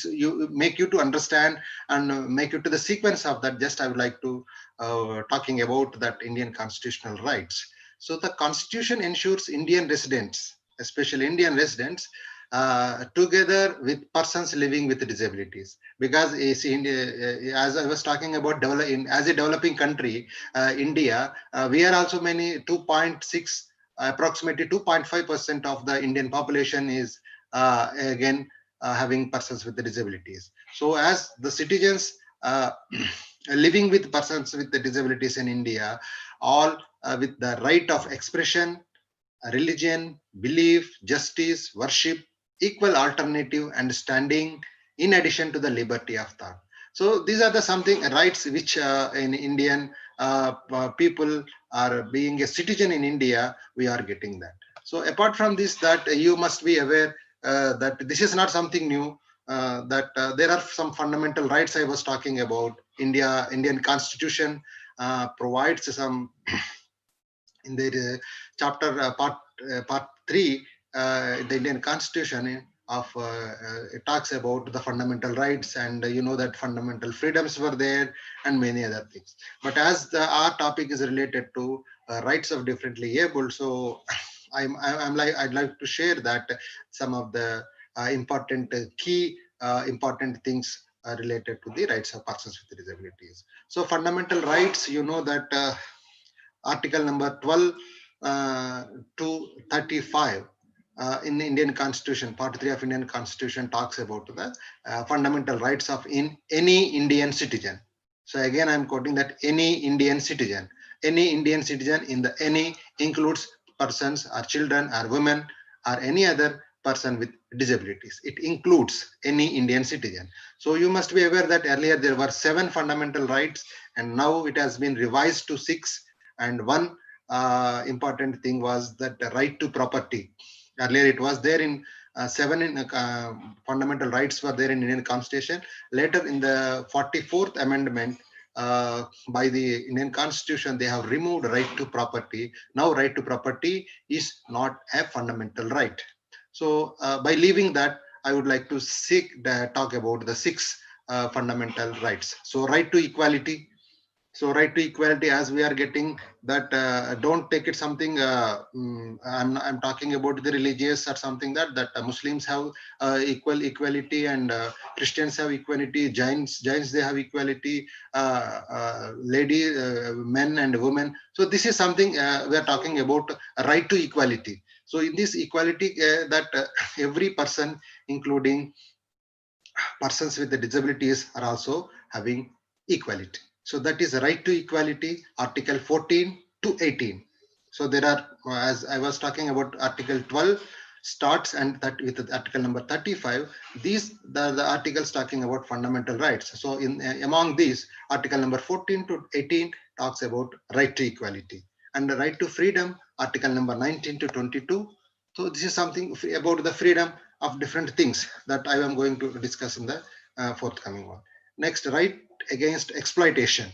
you make you to understand and make you to the sequence of that. Just I would like to talking about that Indian constitutional rights. So the Constitution ensures Indian residents, especially Indian residents, together with persons living with disabilities. Because as I was talking about as a developing country, India, we are also many 2.6. Approximately 2.5% of the Indian population is again having persons with disabilities. So as the citizens living with persons with disabilities in India, all with the right of expression, religion, belief, justice, worship, equal alternative and standing, in addition to the liberty of thought. So these are the something rights which in Indian people are being a citizen in India, we are getting that. So apart from this, that you must be aware that this is not something new, that there are some fundamental rights I was talking about. Indian Constitution provides some in the chapter part 3, the Indian Constitution it talks about the fundamental rights, and you know that fundamental freedoms were there and many other things. But as our topic is related to rights of differently abled, so I'd like to share that some of the important key important things related to the rights of persons with disabilities. So fundamental rights, you know that article number 12 to 35 in the Indian Constitution, part 3 of Indian Constitution talks about the fundamental rights of any Indian citizen. So again, I'm quoting that any Indian citizen in the any includes persons or children or women or any other person with disabilities. It includes any Indian citizen. So you must be aware that earlier there were 7 fundamental rights and now it has been revised to 6. And one important thing was that the right to property. Earlier it was there in 7 fundamental rights were there in Indian Constitution. Later in the 44th amendment by the Indian Constitution, they have removed right to property. Now right to property is not a fundamental right. So by leaving that, I would like to talk about the 6 fundamental rights. So right to equality. So right to equality, as we are getting that, don't take it something. I'm talking about the religious or something that Muslims have equality and Christians have equality. Jains they have equality. Ladies, men and women. So this is something we are talking about right to equality. So in this equality, that every person, including persons with the disabilities, are also having equality. So that is right to equality, article 14 to 18. So there are, as I was talking about, article 12 starts and that with article number 35, these the articles talking about fundamental rights. So in among these, article number 14 to 18 talks about right to equality, and the right to freedom, article number 19 to 22. So this is something about the freedom of different things that I am going to discuss in the forthcoming one. Next, right against exploitation.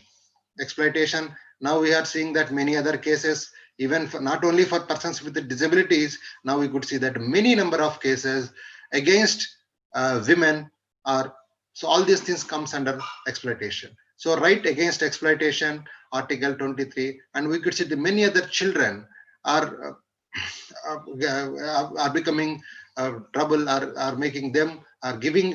Exploitation. Now we are seeing that many other cases, even for, not only for persons with disabilities, now we could see that many number of cases against women are, so all these things comes under exploitation. So right against exploitation, article 23, and we could see that many other children are becoming trouble, are making them, are giving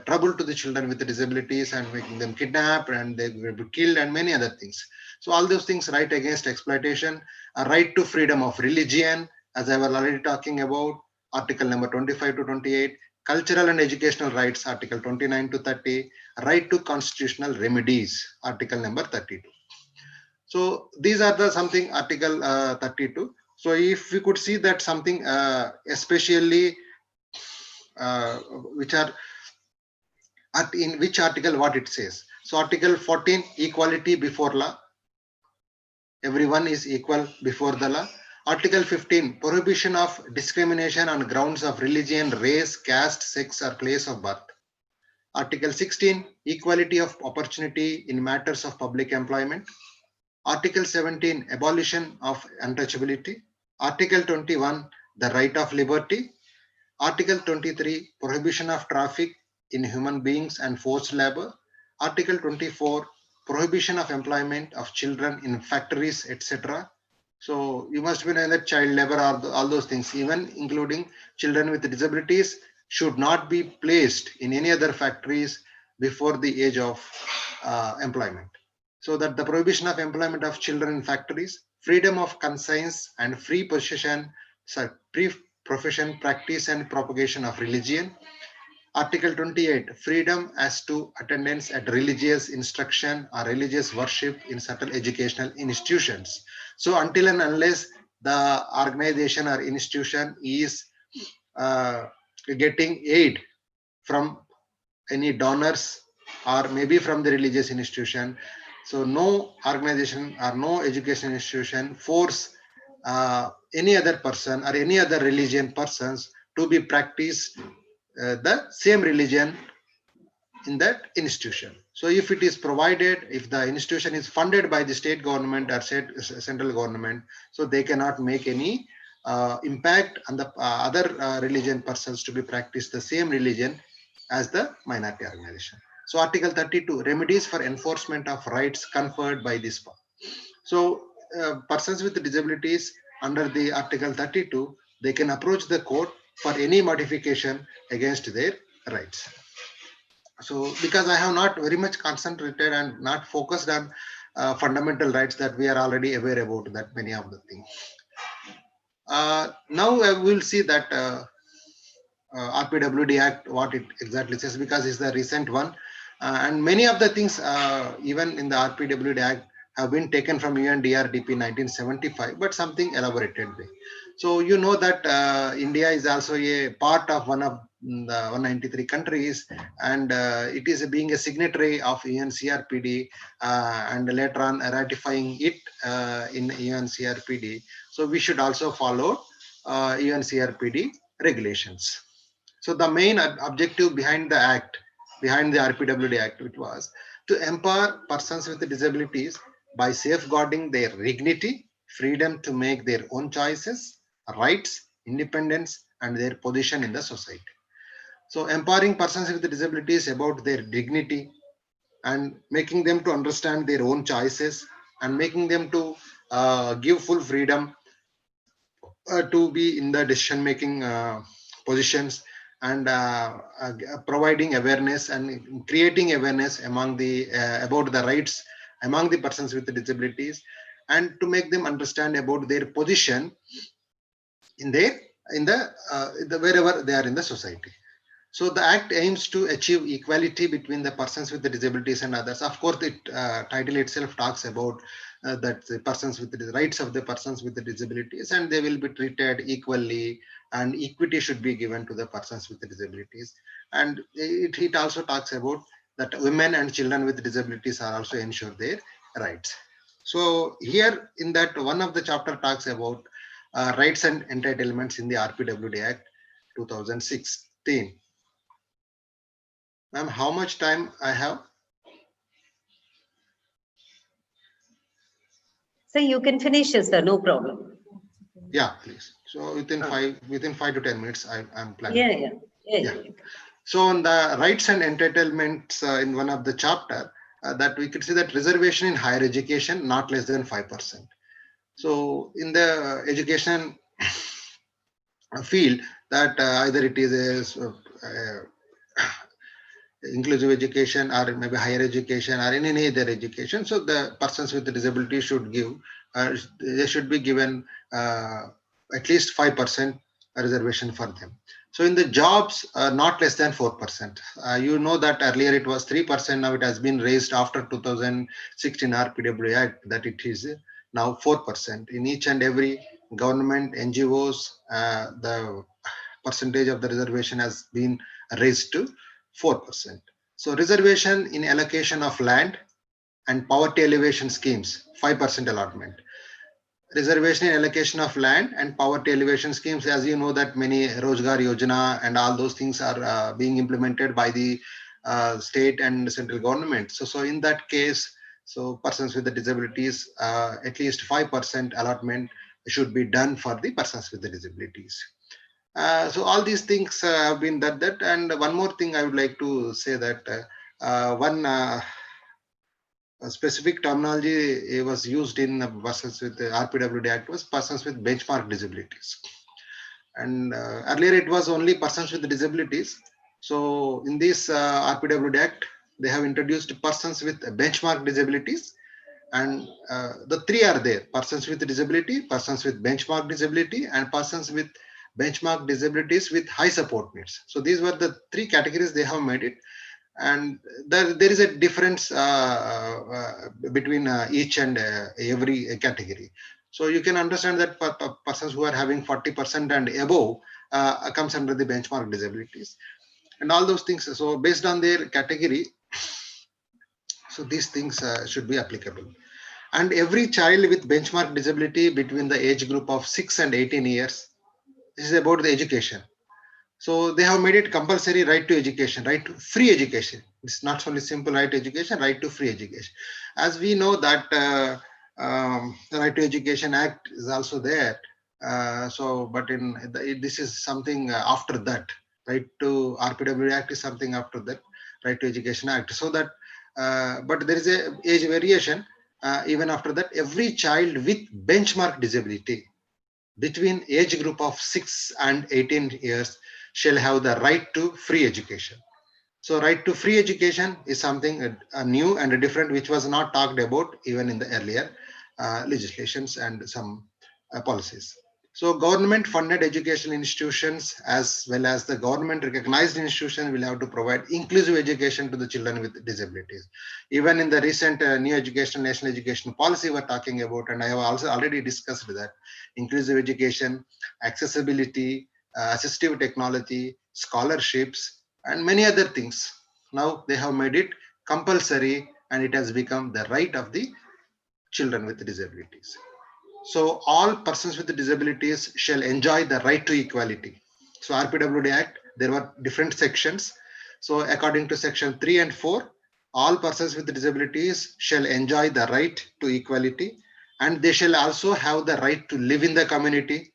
trouble to the children with the disabilities and making them kidnapped and they will be killed and many other things. So all those things, right against exploitation, a right to freedom of religion, as I was already talking about, article number 25 to 28, cultural and educational rights, article 29 to 30, right to constitutional remedies, article number 32. So these are the something article 32. So if we could see that something especially which are in which article what it says. So article 14, equality before law. Everyone is equal before the law. Article 15, prohibition of discrimination on grounds of religion, race, caste, sex or place of birth. Article 16, equality of opportunity in matters of public employment. Article 17, abolition of untouchability. Article 21, the right of liberty. Article 23, prohibition of traffic in human beings and forced labor. Article 24, prohibition of employment of children in factories, etc. So you must be knowing that child labor, all those things, even including children with disabilities, should not be placed in any other factories before the age of employment. So that the prohibition of employment of children in factories, freedom of conscience and free possession, profession, practice and propagation of religion. Article 28, freedom as to attendance at religious instruction or religious worship in certain educational institutions. So until and unless the organization or institution is getting aid from any donors or maybe from the religious institution, so no organization or no education institution force any other person or any other religion persons to be practiced the same religion in that institution. So if it is provided, if the institution is funded by the state government or central government, so they cannot make any impact on the other religion persons to be practiced the same religion as the minority organization. So Article 32, remedies for enforcement of rights conferred by this law. So persons with disabilities under the Article 32, they can approach the court for any modification against their rights. So because I have not very much concentrated and not focused on fundamental rights that we are already aware about that many of the things. Now we will see that RPWD Act, what it exactly says, because it's the recent one. And many of the things even in the RPWD Act have been taken from UNDRDP 1975, but something elaborated way. So you know that India is also a part of one of the 193 countries, and it is being a signatory of UNCRPD and later on ratifying it in UNCRPD. So we should also follow UNCRPD regulations. So the main objective behind the act, behind the RPWD Act, which was to empower persons with disabilities by safeguarding their dignity, freedom to make their own choices, rights, independence, and their position in the society. So empowering persons with disabilities about their dignity and making them to understand their own choices and making them to give full freedom to be in the decision making positions, and providing awareness and creating awareness among the about the rights among the persons with disabilities, and to make them understand about their position in the wherever they are in the society. So the act aims to achieve equality between the persons with the disabilities and others. Of course, the title itself talks about that the persons with the rights of the persons with the disabilities, and they will be treated equally, and equity should be given to the persons with the disabilities. And it also talks about that women and children with disabilities are also ensured their rights. So here in that one of the chapter talks about rights and entitlements in the RPWD Act 2016. Ma'am, how much time I have? So you can finish, sir, no problem. Yeah, please. So within 5 to 10 minutes, I'm planning. Yeah. So on the rights and entitlements in one of the chapter, that we could see that reservation in higher education not less than 5%. So in the education field, that either it is inclusive education or maybe higher education or in any other education. So the persons with the disability should give, they should be given at least 5% reservation for them. So in the jobs, not less than 4%. You know that earlier it was 3%. Now it has been raised after 2016 RPW Act that it is now 4%. In each and every government, NGOs, the percentage of the reservation has been raised to 4%. So reservation in allocation of land and poverty elevation schemes, 5% allotment. Reservation in allocation of land and poverty elevation schemes, as you know that many Rozgar Yojana and all those things are being implemented by the state and central government. So in that case, so persons with the disabilities, at least 5% allotment should be done for the persons with the disabilities. So all these things have been done that. And one more thing I would like to say that one specific terminology was used in persons with the RPWD Act was persons with benchmark disabilities. And earlier it was only persons with disabilities. So in this RPWD Act, they have introduced persons with benchmark disabilities, and the three are there: persons with disability, persons with benchmark disability, and persons with benchmark disabilities with high support needs. So these were the three categories they have made it. And there is a difference between each and every category. So you can understand that persons who are having 40% and above comes under the benchmark disabilities and all those things. So based on their category, so these things should be applicable. And every child with benchmark disability between the age group of 6 and 18 years, this is about the education. So they have made it compulsory right to education, right to free education. It's not only simple right to education, right to free education. As we know that the Right to Education Act is also there. But this is something after that. Right to RPWD Act is something after that. Right to Education Act. So that, but there is a age variation. Even after that, every child with benchmark disability between age group of 6 and 18 years shall have the right to free education. So right to free education is something new and different, which was not talked about even in the earlier legislations and some policies. So government funded educational institutions as well as the government recognized institutions will have to provide inclusive education to the children with disabilities. Even in the recent new education, national education policy we're talking about, and I have also already discussed that, inclusive education, accessibility, assistive technology, scholarships, and many other things. Now they have made it compulsory and it has become the right of the children with disabilities. So all persons with disabilities shall enjoy the right to equality. So RPWD Act, there were different sections. So according to section 3 and 4, all persons with disabilities shall enjoy the right to equality, and they shall also have the right to live in the community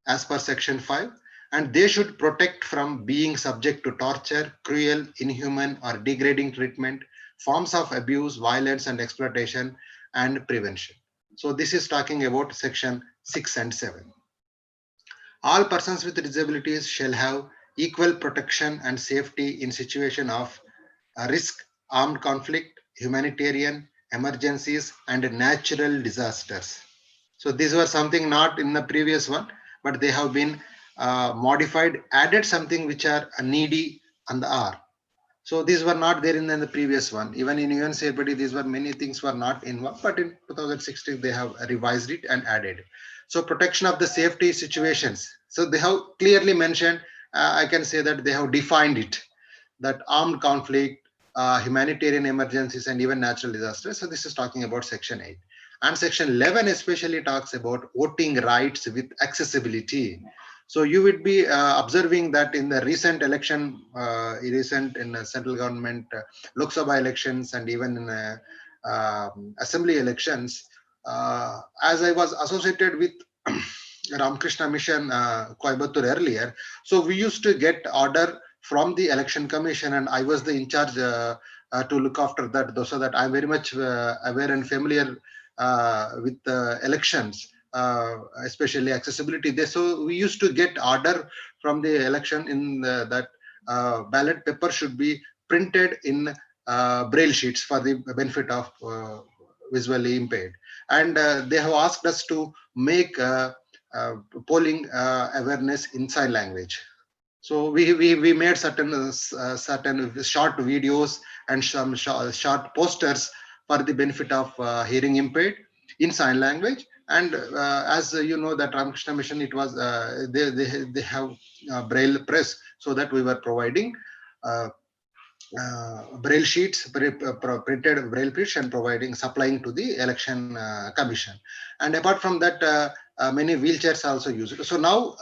as per section 5, and they should protect from being subject to torture, cruel, inhuman or degrading treatment, forms of abuse, violence and exploitation, and prevention. So this is talking about section 6 and 7. All persons with disabilities shall have equal protection and safety in situation of risk, armed conflict, humanitarian, emergencies, and natural disasters. So these were something not in the previous one, but they have been modified, added something which are needy and the R. So these were not there in the previous one. Even in UNCRPD, these were many things were not involved, but in 2016 they have revised it and added. So protection of the safety situations. So they have clearly mentioned, I can say that they have defined it, that armed conflict, humanitarian emergencies, and even natural disasters. So this is talking about section 8. And section 11 especially talks about voting rights with accessibility. So you would be observing that in the recent election, in the central government, Lok Sabha elections, and even in assembly elections, as I was associated with Ramakrishna Mission Coimbatore earlier, so we used to get order from the election commission, and I was the in charge to look after that, so that I'm very much aware and familiar with elections, especially accessibility. So we used to get order from the election in that ballot paper should be printed in braille sheets for the benefit of visually impaired, and they have asked us to make polling awareness in sign language. So we made certain short videos and some short posters for the benefit of hearing impaired in sign language. And as you know, that Ramakrishna Mission, it was they have braille press, so that we were providing braille sheets, printed braille sheets, and supplying to the election commission. And apart from that, many wheelchairs also used. So now,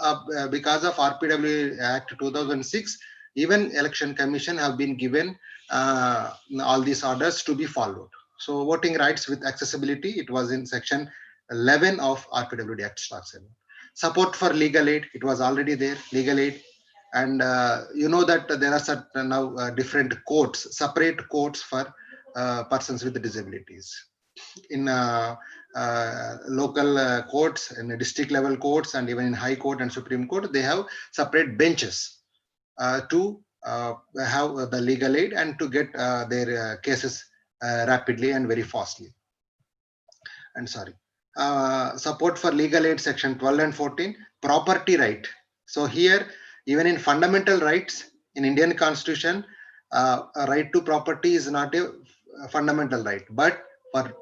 because of RPW Act 2006, even election commission have been given all these orders to be followed. So voting rights with accessibility, it was in section 11 of RPWD Act talks about. Support for legal aid, it was already there, legal aid. And you know that there are certain now different courts, separate courts for persons with disabilities. In local courts, in district level courts, and even in High Court and Supreme Court, they have separate benches to have the legal aid and to get their cases rapidly and very fastly. And sorry, support for legal aid, section 12 and 14, property right. So here, even in fundamental rights in Indian Constitution, a right to property is not a fundamental right, but for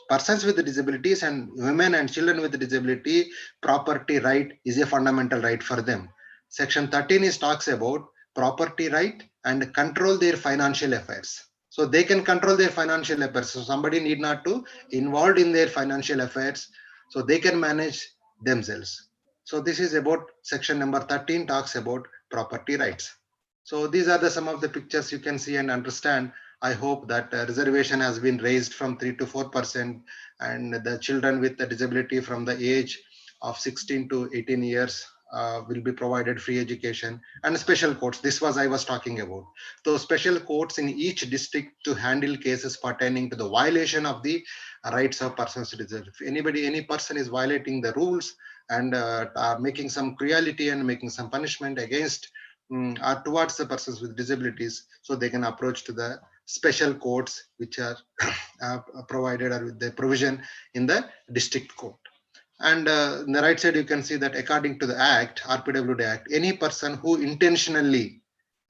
persons with disabilities and women and children with disability, property right is a fundamental right for them. Section 13 is talks about property right and control their financial affairs. So they can control their financial affairs. So somebody need not to involved in their financial affairs. So they can manage themselves. So this is about section number 13 talks about property rights. So these are some of the pictures you can see and understand. I hope that reservation has been raised from 3 to 4%, and the children with the disability from the age of 16 to 18 years will be provided free education, and special courts. This was I was talking about. So special courts in each district to handle cases pertaining to the violation of the rights of persons with disability. If any person is violating the rules and making some cruelty and making some punishment against or towards the persons with disabilities, so they can approach to the special courts which are provided or with the provision in the district court. And on the right side, you can see that according to the Act, RPWD Act, any person who intentionally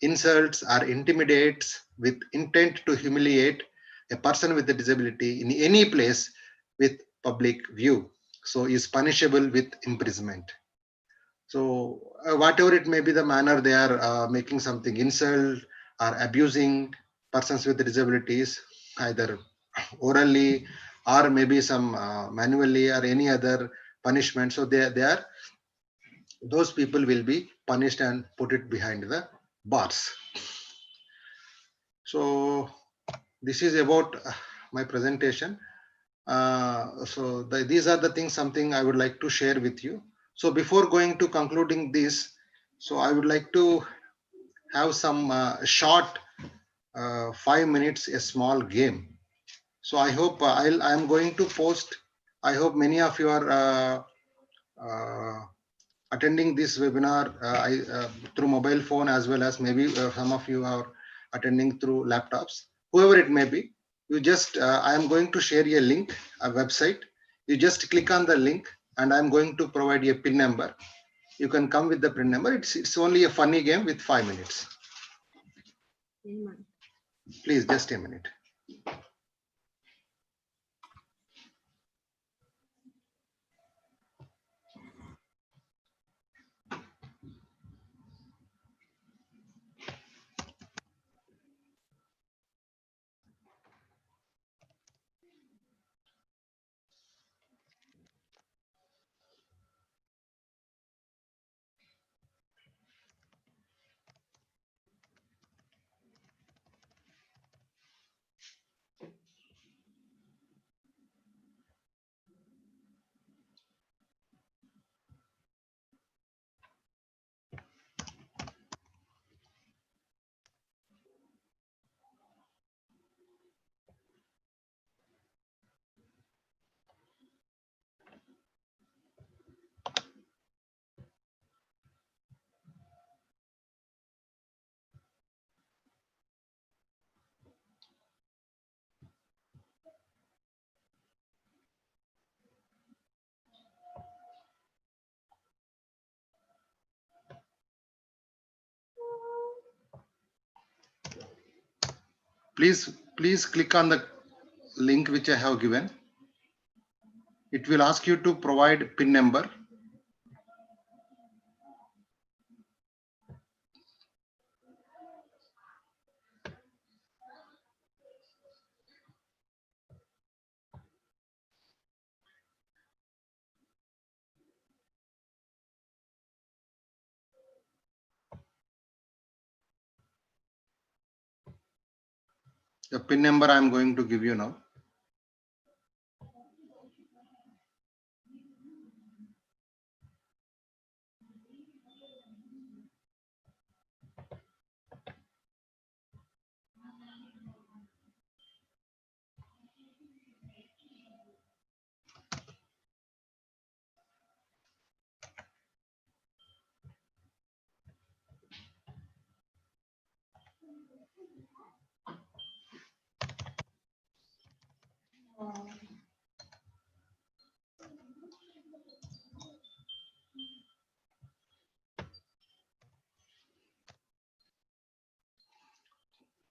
insults or intimidates with intent to humiliate a person with a disability in any place with public view, so is punishable with imprisonment. So whatever it may be the manner they are making something insult or abusing persons with disabilities, either orally or maybe some manually or any other punishment. So those people will be punished and put it behind the bars. So this is about my presentation. These are the things, something I would like to share with you. So before going to concluding this, so I would like to have some short 5 minutes, a small game. So I hope I am going to post. I hope many of you are attending this webinar through mobile phone, as well as maybe some of you are attending through laptops. Whoever it may be, you just I am going to share a link, a website. You just click on the link, and I'm going to provide you a PIN number. You can come with the PIN number. It's only a funny game with 5 minutes. Please, just a minute. Please click on the link which I have given. It will ask you to provide PIN number. The PIN number I'm going to give you now.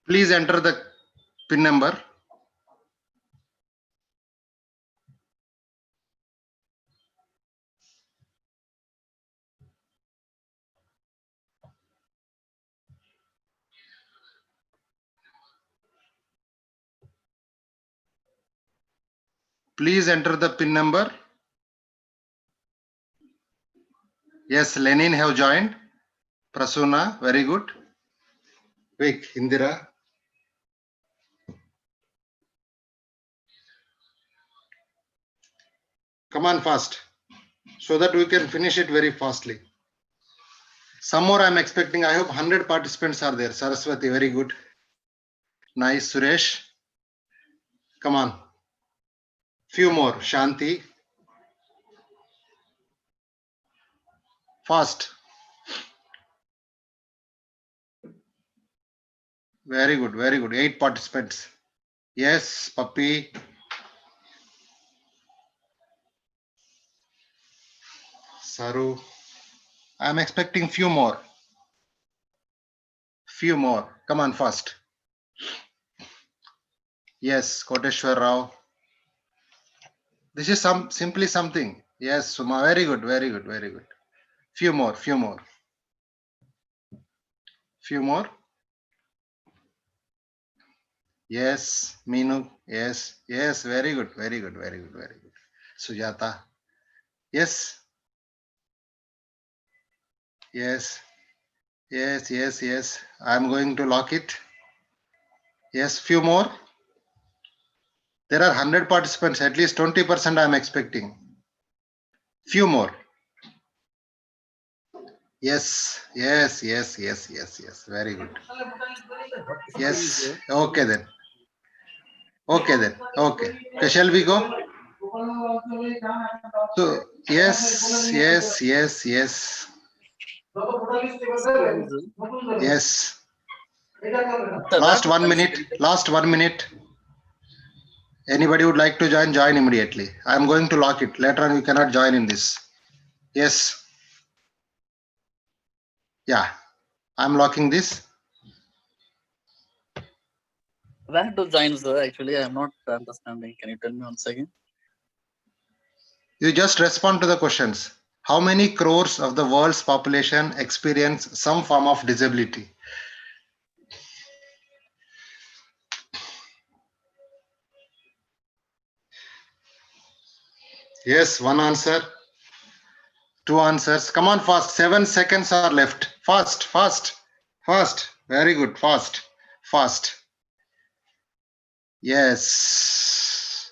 Please enter the PIN number. Please enter the PIN number. Yes, Lenin have joined. Prasuna, very good. Quick, Indira. Come on fast, so that we can finish it very fastly. Some more I'm expecting. I hope 100 participants are there. Saraswati, very good. Nice, Suresh. Come on. Few more. Shanti. Fast. Very good, very good. 8 participants. Yes, Papi. Saru. I'm expecting few more. Few more. Come on, fast. Yes, Koteshwar Rao. This is simply something. Yes, Suma. Very good, very good, very good. Few more, few more. Few more. Yes, Meenu. Yes, yes, very good, very good, very good, very good. Sujata. Yes. Yes. Yes, yes, yes. I'm going to lock it. Yes, few more. There are 100 participants, at least 20% I'm expecting. Few more. Yes, yes, yes, yes, yes, yes. Very good. Yes. Okay then. Okay then. Okay. Okay, shall we go? So yes, yes, yes, yes. Yes. Last 1 minute. Last 1 minute. Anybody would like to join? Join immediately. I'm going to lock it. Later on, you cannot join in this. Yes. Yeah. I'm locking this. Where to join, sir? Actually, I'm not understanding. Can you tell me once again? You just respond to the questions. How many crores of the world's population experience some form of disability? Yes, one answer. 2 answers. Come on, fast. 7 seconds are left. Fast, fast, fast. Very good. Fast, fast. Yes.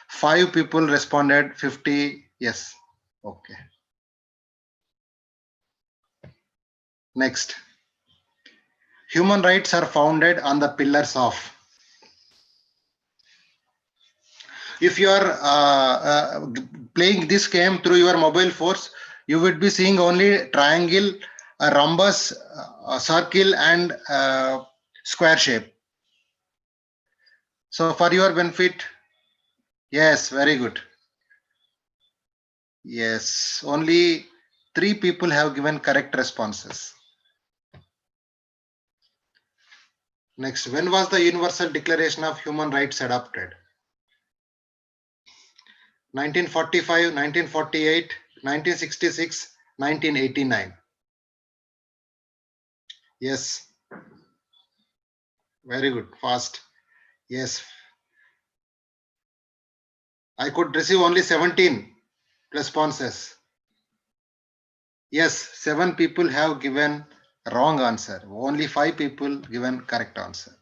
5 people responded. 50. Yes. Okay. Next. Human rights are founded on the pillars of. If you are playing this game through your mobile phones, you would be seeing only triangle, a rhombus, a circle, and square shape. So for your benefit, yes, very good. Yes, only 3 people have given correct responses. Next, when was the Universal Declaration of Human Rights adopted? 1945, 1948, 1966, 1989. Yes. Very good. Fast. Yes. I could receive only 17 responses. Yes, 7 people have given wrong answer. Only 5 people given correct answer.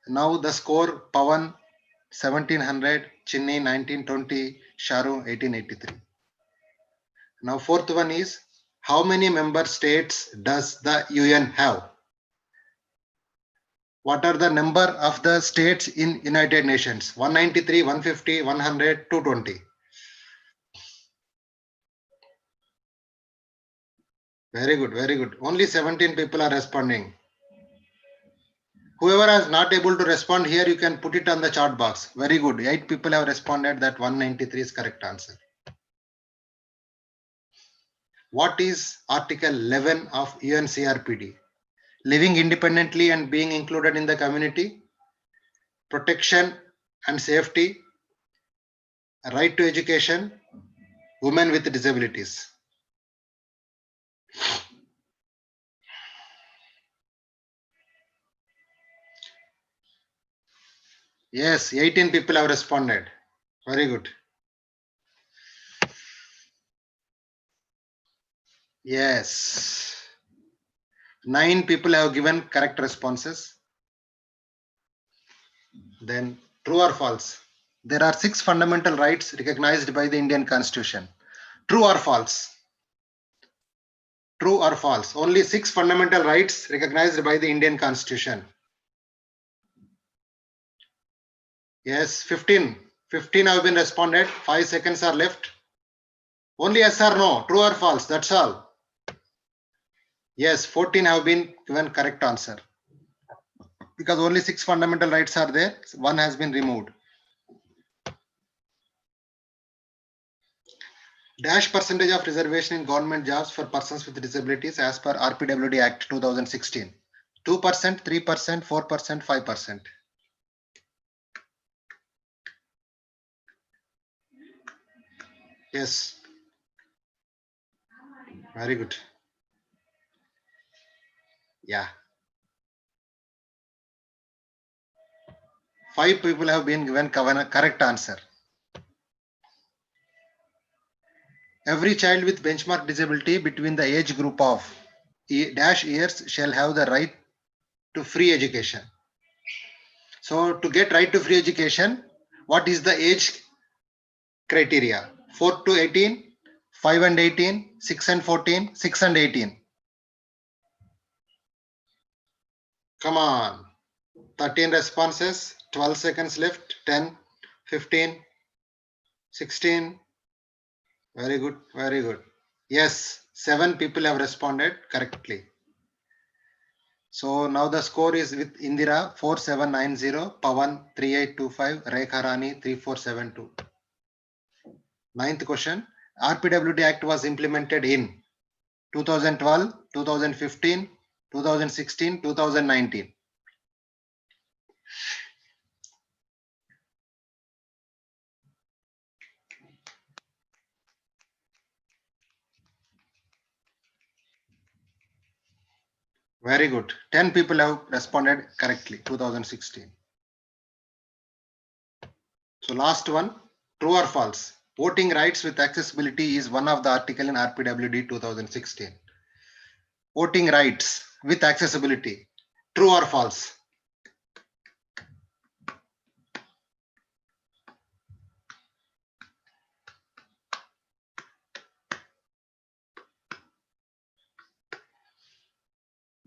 Now the score: Pawan 1700, Chinni 1920, Sharu 1883. Now fourth one is, how many member states does the UN have? What are the number of the states in United Nations? 193, 150, 100, 220. Very good, very good. Only 17 people are responding. Whoever is not able to respond here, you can put it on the chat box. Very good. 8 people have responded that 193 is correct answer. What is Article 11 of UNCRPD? living independently and being included in the community, protection and safety, right to education, women with disabilities. Yes, 18 people have responded. Very good. Yes. 9 people have given correct responses. Then true or false? There are 6 fundamental rights recognized by the Indian Constitution. True or false? True or false? Only 6 fundamental rights recognized by the Indian Constitution. Yes, 15. 15 have been responded. 5 seconds are left. Only yes or no, true or false, that's all. Yes, 14 have been given correct answer. Because only 6 fundamental rights are there, 1 has been removed. Dash percentage of reservation in government jobs for persons with disabilities as per RPWD Act 2016. 2%, 3%, 4%, 5%. Yes. Very good. Yeah. 5 people have been given correct answer. Every child with benchmark disability between the age group of dash years shall have the right to free education. So to get right to free education, what is the age criteria? 4 to 18, 5 and 18, 6 and 14, 6 and 18. Come on. 13 responses, 12 seconds left, 10, 15, 16. Very good, very good. Yes, 7 people have responded correctly. So now the score is with Indira 4790, Pawan 3825, Rekha Rani 3472. 9th question. RPWD Act was implemented in 2012, 2015, 2016, 2019. Very good. 10 people have responded correctly. 2016. So last one, true or false? Voting rights with accessibility is one of the article in RPWD 2016. Voting rights with accessibility. True or false?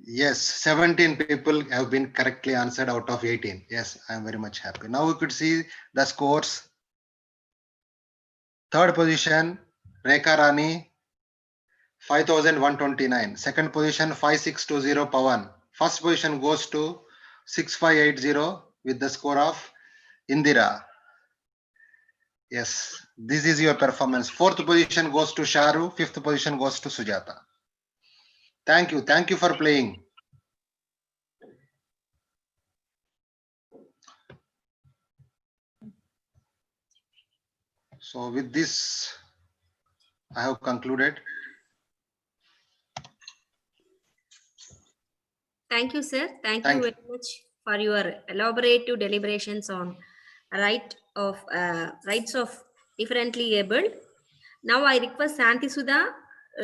Yes, 17 people have been correctly answered out of 18. Yes, I am very much happy. Now we could see the scores. 3rd position, Rekha Rani, 5129. 2nd position, 5620, Pawan. 1st position goes to 6580 with the score of Indira. Yes, this is your performance. 4th position goes to Sharu. 5th position goes to Sujata. Thank you. Thank you for playing. So with this, I have concluded. Thank you, sir. Thank you very much for your elaborative deliberations on rights of differently abled. Now I request Santi Sudha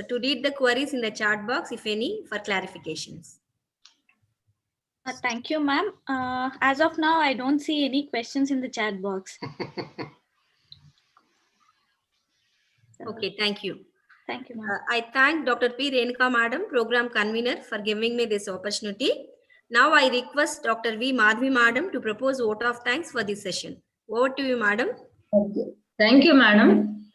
to read the queries in the chat box, if any, for clarifications. Thank you, ma'am. As of now, I don't see any questions in the chat box. Okay, thank you. Thank you, ma'am. I thank Dr. P. Renuka Madam, Program Convener, for giving me this opportunity. Now I request Dr. V. Madhvi Madam to propose vote of thanks for this session. Over to you, Madam. Thank you, Madam.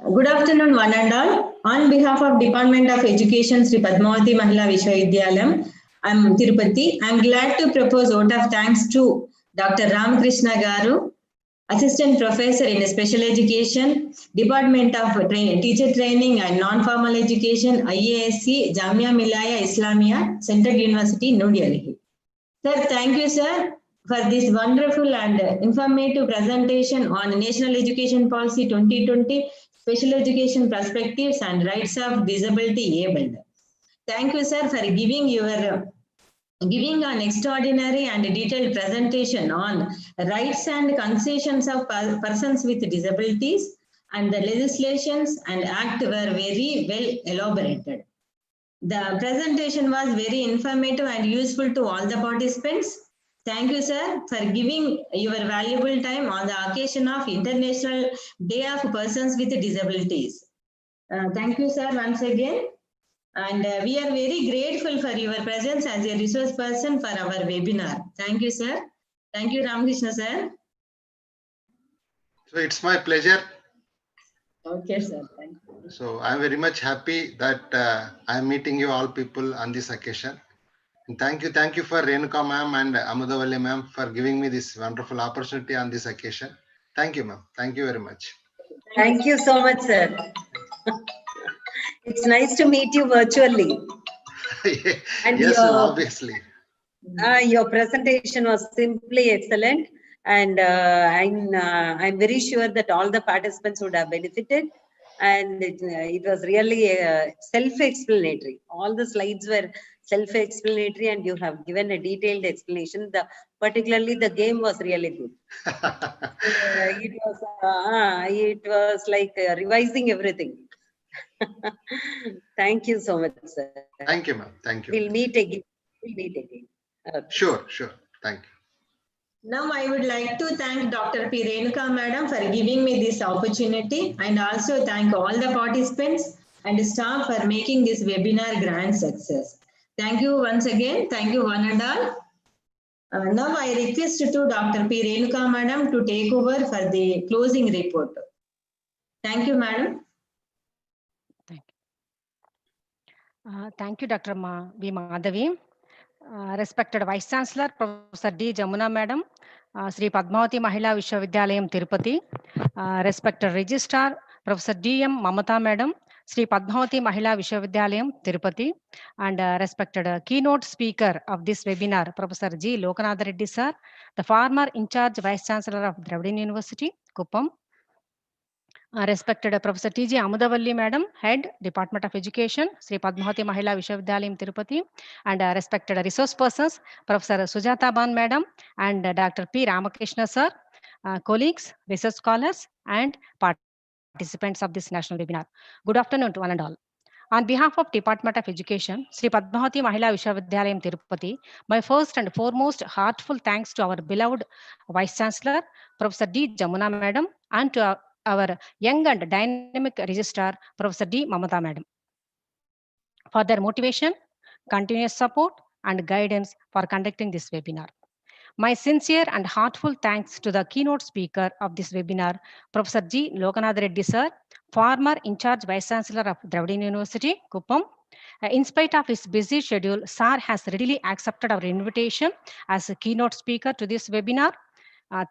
Good afternoon, one and all. On behalf of Department of Education, Sri Padmavati Mahila Visvavidyalayam, I am Tirupati. I am glad to propose vote of thanks to Dr. Ramakrishna Garu, Assistant Professor in Special Education, Department of Teacher Training and Non-Formal Education, IASC, Jamia Milaya Islamia, Central University, New Delhi. Sir, thank you, sir, for this wonderful and informative presentation on National Education Policy 2020, Special Education Perspectives and Rights of Disability Abled. Thank you, sir, for giving an extraordinary and detailed presentation on rights and concessions of persons with disabilities, and the legislations and act were very well elaborated. The presentation was very informative and useful to all the participants. Thank you, sir, for giving your valuable time on the occasion of International Day of Persons with Disabilities. Thank you, sir, once again. And we are very grateful for your presence as a resource person for our webinar. Thank you, sir. Thank you, Ramakrishna, sir. So it's my pleasure. Okay, sir. Thank you. So I'm very much happy that I'm meeting you all people on this occasion. And thank you for Renuka ma'am and Amudavalli ma'am for giving me this wonderful opportunity on this occasion. Thank you, ma'am. Thank you very much. Thank you so much, sir. It's nice to meet you virtually. And yes, obviously. Your presentation was simply excellent, and I'm very sure that all the participants would have benefited. And it was really self-explanatory. All the slides were self-explanatory, and you have given a detailed explanation. Particularly the game was really good. It was like revising everything. Thank you so much, sir. Thank you, ma'am. Thank you. We'll meet again. Okay. Sure. Thank you. Now I would like to thank Dr. P. Renuka madam for giving me this opportunity, and also thank all the participants and staff for making this webinar grand success. Thank you once again. Thank you one and all. Now I request to Dr. P. Renuka madam to take over for the closing report. Thank you, madam. Thank you, Dr. V. Madhavi. Respected Vice Chancellor, Professor D. Jamuna Madam, Sri Padmavati Mahila Visvavidyalayam Tirupati, respected Registrar, Professor D. M. Mamata Madam, Sri Padmavati Mahila Visvavidyalayam Tirupati, and respected keynote speaker of this webinar, Professor G. Lokanatha Reddy Sir, the former in charge Vice Chancellor of Dravidian University, Kuppam, respected Professor T.G. Amudavalli Madam, Head, Department of Education, Sri Padmavati Mahila Visvavidyalayam Tirupati, and respected resource persons, Professor Sujata Ban Madam and Dr. P. Ramakrishna Sir, colleagues, research scholars, and participants of this national webinar. Good afternoon to one and all. On behalf of Department of Education, Sri Padmavati Mahila Visvavidyalayam Tirupati, my first and foremost heartful thanks to our beloved Vice Chancellor, Professor D. Jamuna Madam, and to our young and dynamic registrar, Professor D. Mamata Madam, for their motivation, continuous support, and guidance for conducting this webinar. My sincere and heartful thanks to the keynote speaker of this webinar, Professor G. Lokanatha Reddy Sir, former in charge Vice Chancellor of Dravidian University, Kuppam. In spite of his busy schedule, Sir has readily accepted our invitation as a keynote speaker to this webinar.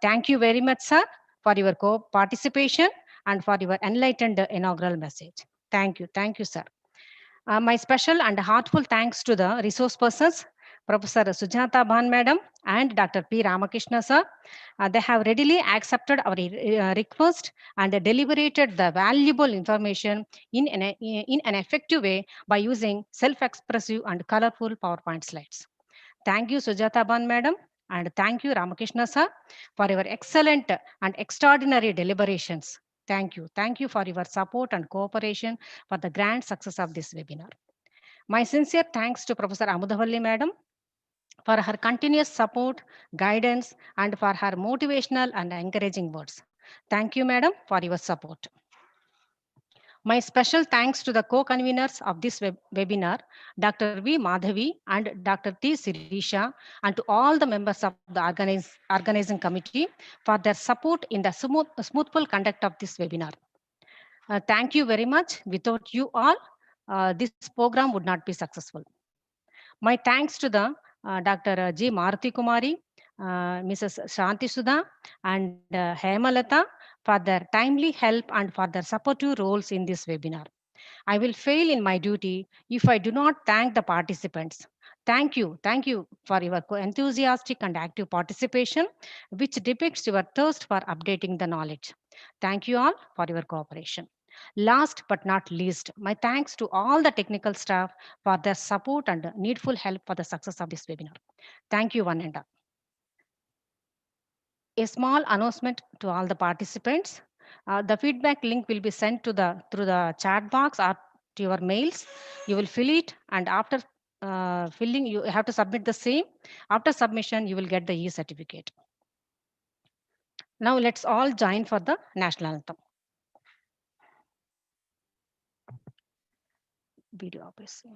Thank you very much, sir, for your participation and for your enlightened inaugural message. Thank you, sir. My special and heartful thanks to the resource persons, Professor Sujata Ban Madam and Dr. P. Ramakrishna Sir. They have readily accepted our request and deliberated the valuable information in an effective way by using self-expressive and colorful PowerPoint slides. Thank you, Sujata Ban Madam, and thank you, Ramakrishna Sir, for your excellent and extraordinary deliberations. Thank you for your support and cooperation for the grand success of this webinar. My sincere thanks to Professor Amudavalli Madam for her continuous support, guidance, and for her motivational and encouraging words. Thank you, Madam, for your support. My special thanks to the co-conveners of this webinar, Dr. V. Madhavi and Dr. T. Sirisha, and to all the members of the organizing committee for their support in the smoothful conduct of this webinar. Thank you very much. Without you all, this program would not be successful. My thanks to the Dr. G. Maruti Kumari, Mrs. Shanti Sudha and Hemalata for their timely help and for their supportive roles in this webinar. I will fail in my duty if I do not thank the participants. Thank you for your enthusiastic and active participation, which depicts your thirst for updating the knowledge. Thank you all for your cooperation. Last but not least, my thanks to all the technical staff for their support and needful help for the success of this webinar. Thank you, one and all. A small announcement to all the participants. The feedback link will be sent to through the chat box or to your mails. You will fill it, and after filling, you have to submit the same. After submission, you will get the e-certificate. Now let's all join for the national anthem. Video operator.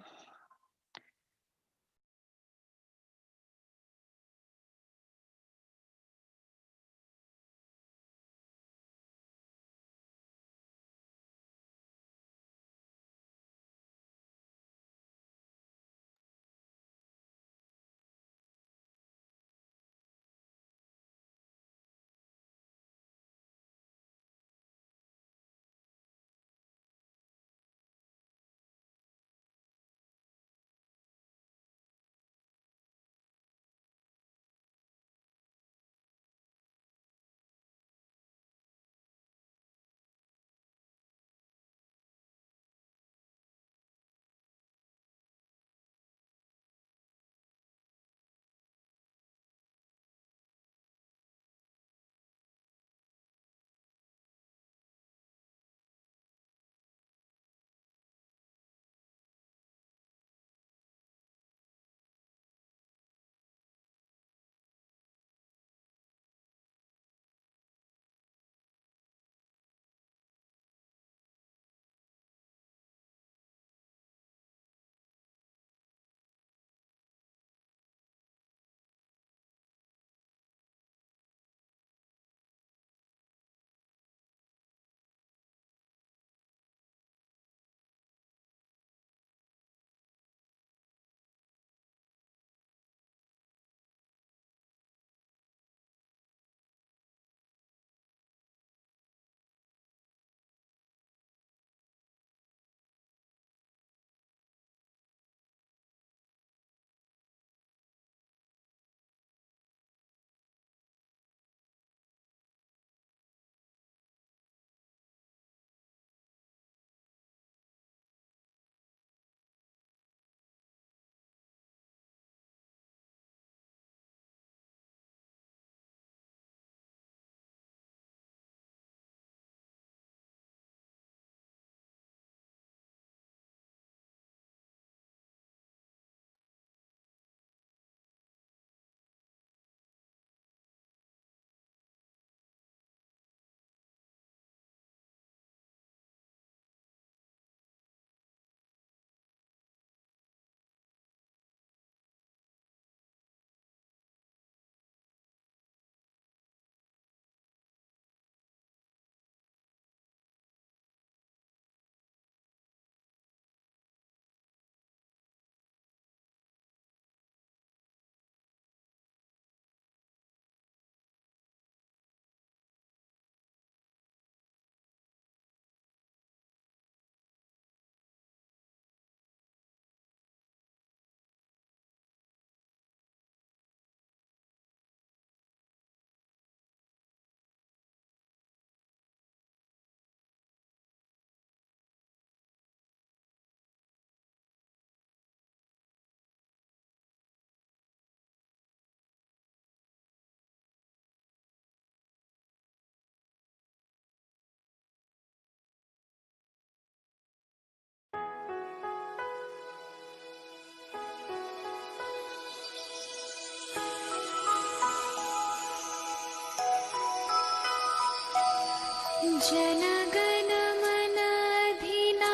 जनगण मन अधिनायक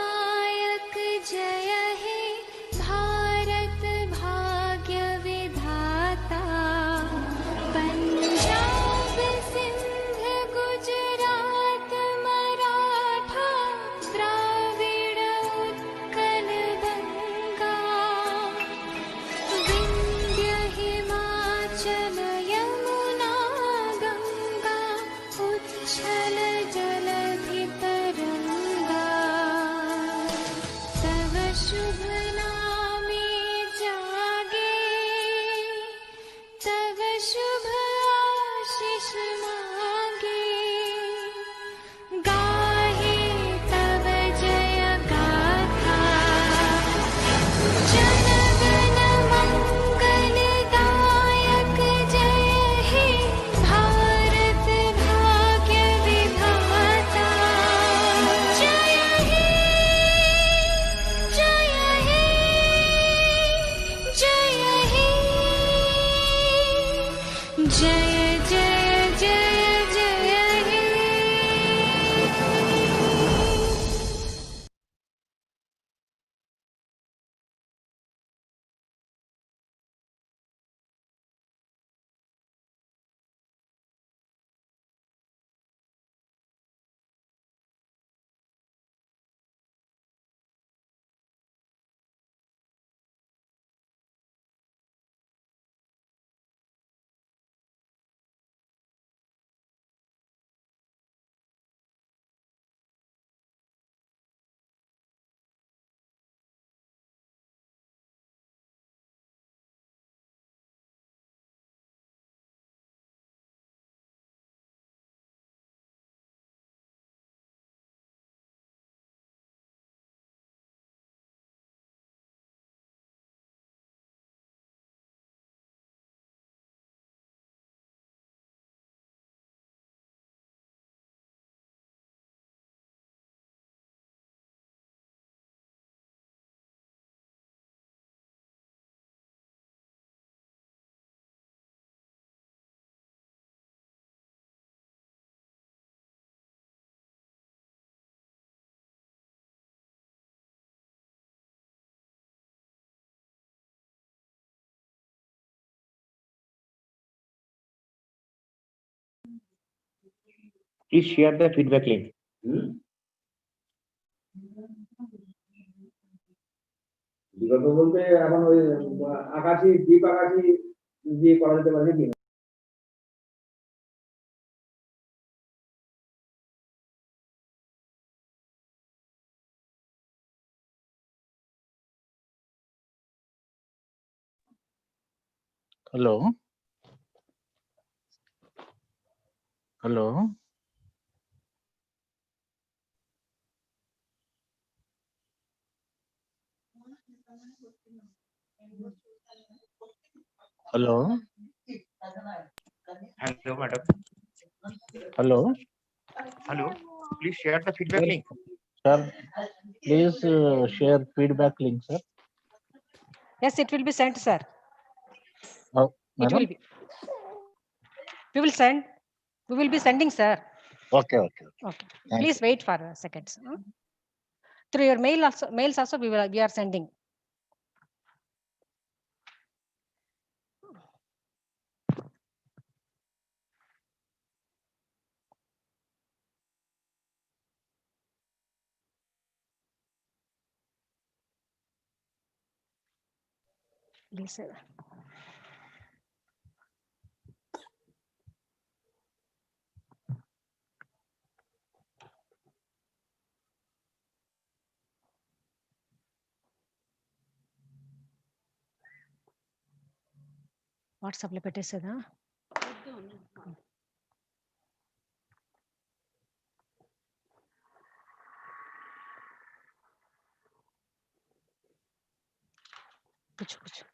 जय हे भारत भाग्य विधाता पंजाब सिंध गुजरात मराठा द्राविड़ उत्कल गंगा विंध्य हिमाचल यमुना जय जय जय जय हे Please share the feedback link. বিগত বলতে এখন ওই আকাশি দ্বীপ আকাশি দিয়ে করা যেতে পারে কি? Hello. Hello. Hello. Hello, madam. Hello. Hello. Please share the feedback link. Sir, please share feedback link, sir. Yes, it will be sent, sir. Oh, It madam? will be. We will send. We will be sending, sir. Okay, okay. Okay. Thank Please wait for seconds. Through your mails also we are sending. Please, sir. WhatsApp లో పెట్టేసేదా? కూర్చో కూర్చో.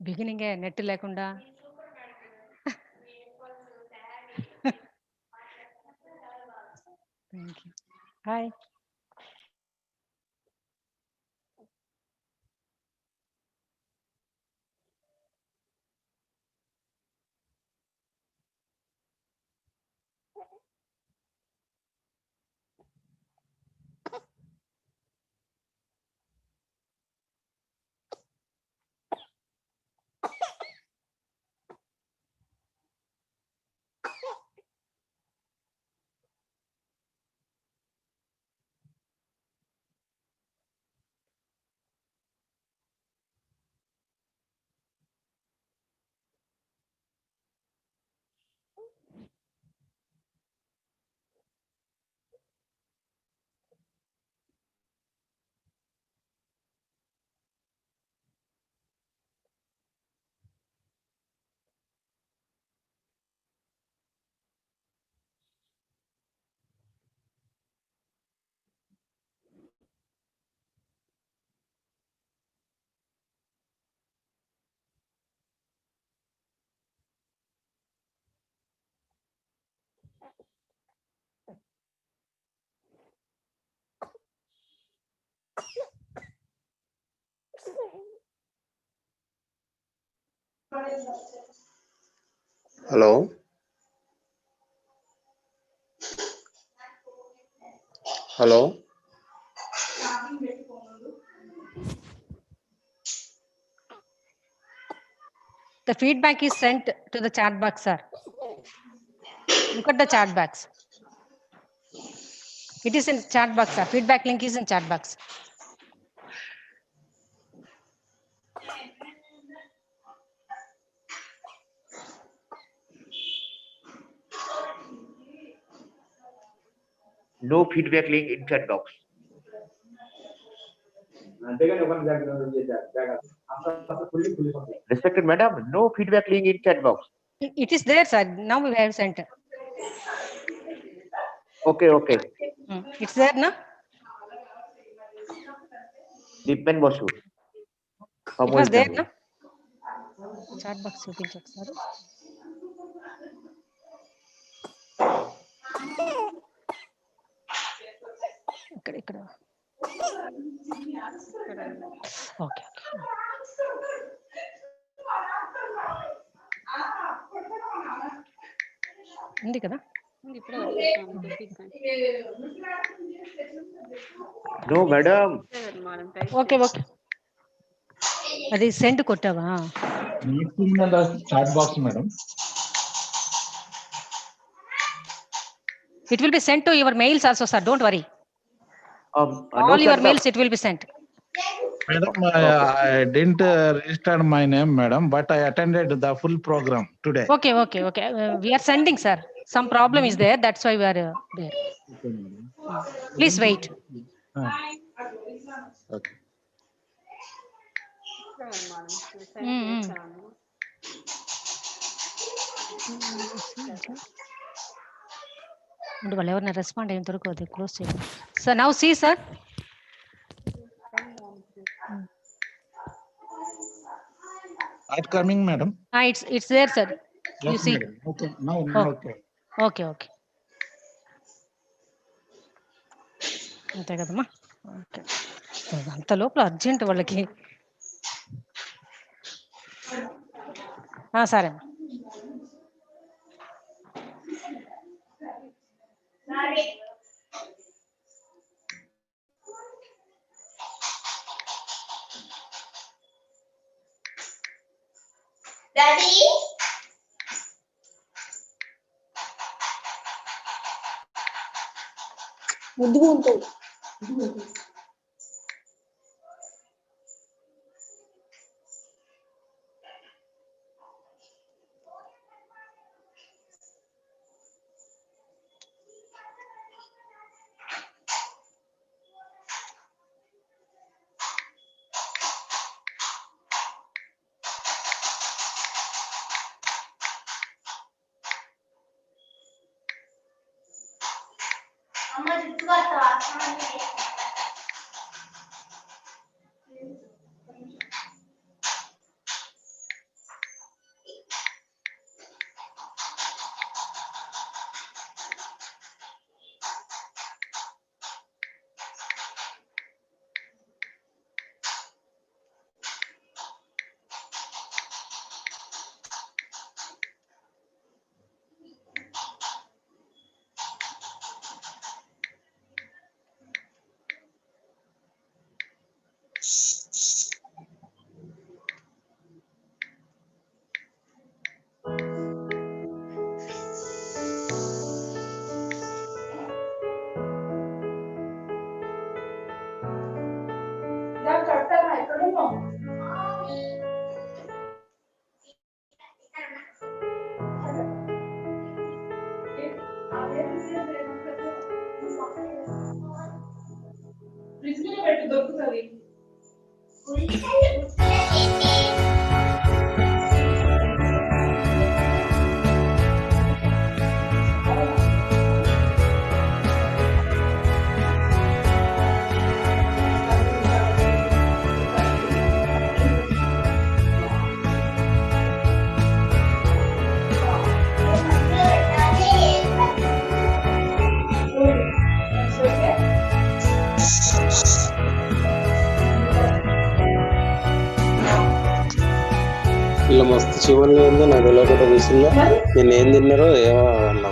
Beginning net లేకుండా thank you. Hi. Hello. Hello. The feedback is sent to the chat box, sir. Look at the chat box. It is in chat box, sir. Feedback link is in chat box. No feedback link in chat box. Respected madam, no feedback link in chat box. It is there, sir. Now we have sent. Okay. It's there, no? Deepen Basu. It was there, no? Chat box you can check, sir. ఇక్కడ okay ఉంది కదా No madam. Okay అది send కొట్టావా chat box madam It will be sent to your mails also, sir. Don't worry. No all your mails it will be sent. Madam, I didn't register my name, madam, but I attended the full program today. Okay. We are sending, sir. Some problem is there. That's why we are there. Please wait. Okay. వాళ్ళు ఎవరైనా respond అయిన వరకు అది close చేయండి sir. Now see sir. Not coming, madam. It's there, sir. Yes, you see. madam. Okay. Now okay. Okay. అంతే కదమ్మా. Okay అంత లోపల అర్జెంట్ వాళ్ళకి. సరే అమ్మా. Daddy? ముద్దు అమ్మ చుట్టుకొస్తావా? దొరుకుతుంది. వీళ్ళు మస్తు చివరిలో ఉంది నాకు తెలియకుండా కూర్చున్నా నేను ఏం తిన్నారో ఏమో అన్న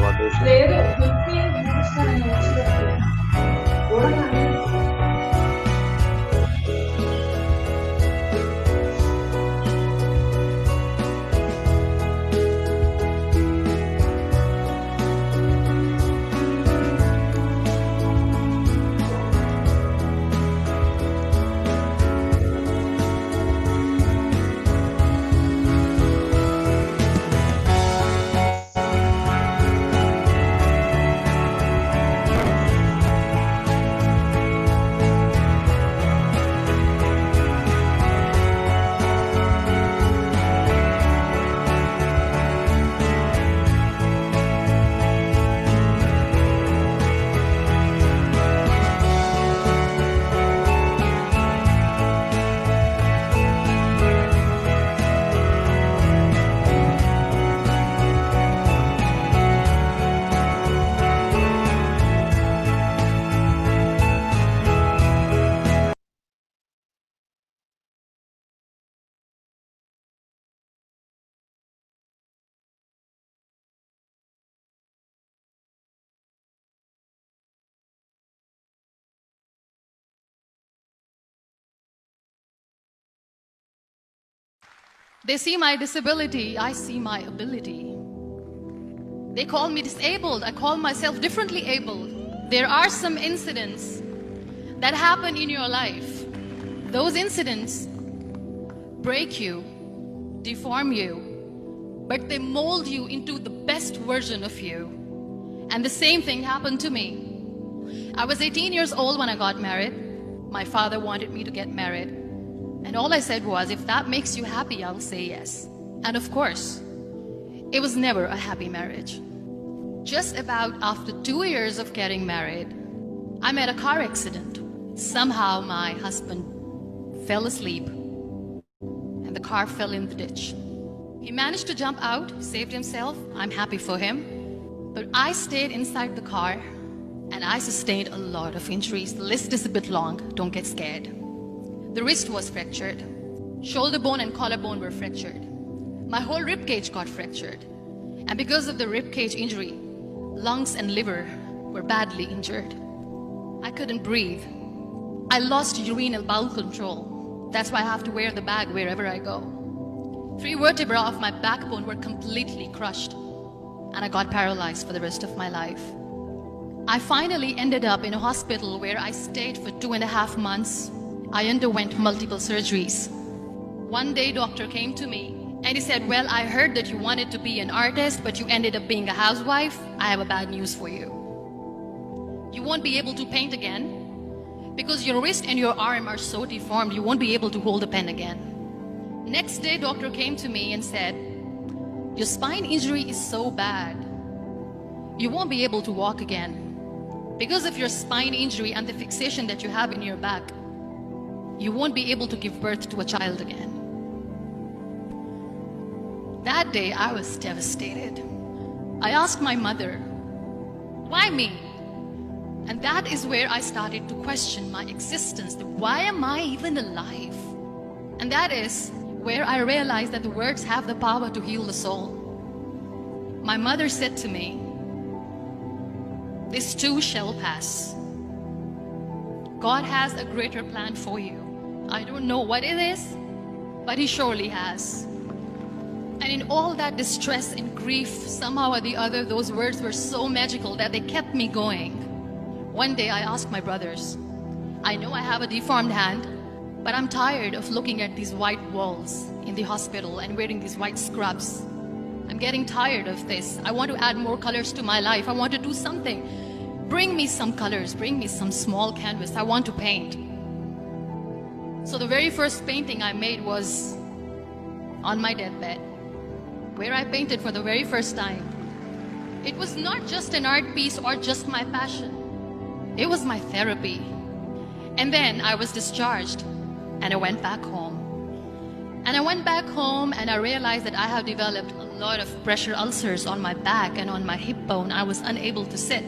They see my disability, I see my ability. They call me disabled, I call myself differently abled. There are some incidents that happen in your life. Those incidents break you, deform you, but they mold you into the best version of you. And the same thing happened to me. I was 18 years old when I got married. My father wanted me to get married. And all I said was, if that makes you happy, I'll say yes. And of course, it was never a happy marriage. Just about after 2 years of getting married, I met a car accident. Somehow my husband fell asleep and the car fell in the ditch. He managed to jump out, saved himself. I'm happy for him. But I stayed inside the car and I sustained a lot of injuries. The list is a bit long, don't get scared. The wrist was fractured. Shoulder bone and collarbone were fractured. My whole rib cage got fractured. And because of the rib cage injury, lungs and liver were badly injured. I couldn't breathe. I lost urinary bowel control. That's why I have to wear the bag wherever I go. 3 vertebrae of my backbone were completely crushed, and I got paralyzed for the rest of my life. I finally ended up in a hospital where I stayed for 2.5 months. I underwent multiple surgeries. One day, doctor came to me and he said, well, I heard that you wanted to be an artist, but you ended up being a housewife. I have a bad news for you. You won't be able to paint again because your wrist and your arm are so deformed, you won't be able to hold a pen again. Next day, doctor came to me and said, your spine injury is so bad, you won't be able to walk again. Because of your spine injury and the fixation that you have in your back, you won't be able to give birth to a child again. That day, I was devastated. I asked my mother, why me? And that is where I started to question my existence. Why am I even alive? And that is where I realized that the words have the power to heal the soul. My mother said to me, this too shall pass. God has a greater plan for you. I don't know what it is, but He surely has. And in all that distress and grief, somehow or the other, those words were so magical that they kept me going. One day I asked my brothers, I know I have a deformed hand, but I'm tired of looking at these white walls in the hospital and wearing these white scrubs. I'm getting tired of this. I want to add more colors to my life. I want to do something. Bring me some colors, bring me some small canvas. I want to paint. So the very first painting I made was on my deathbed, where I painted for the very first time. It was not just an art piece or just my passion. It was my therapy. And then I was discharged and I went back home. And I went back home and I realized that I have developed a lot of pressure ulcers on my back and on my hip bone. I was unable to sit.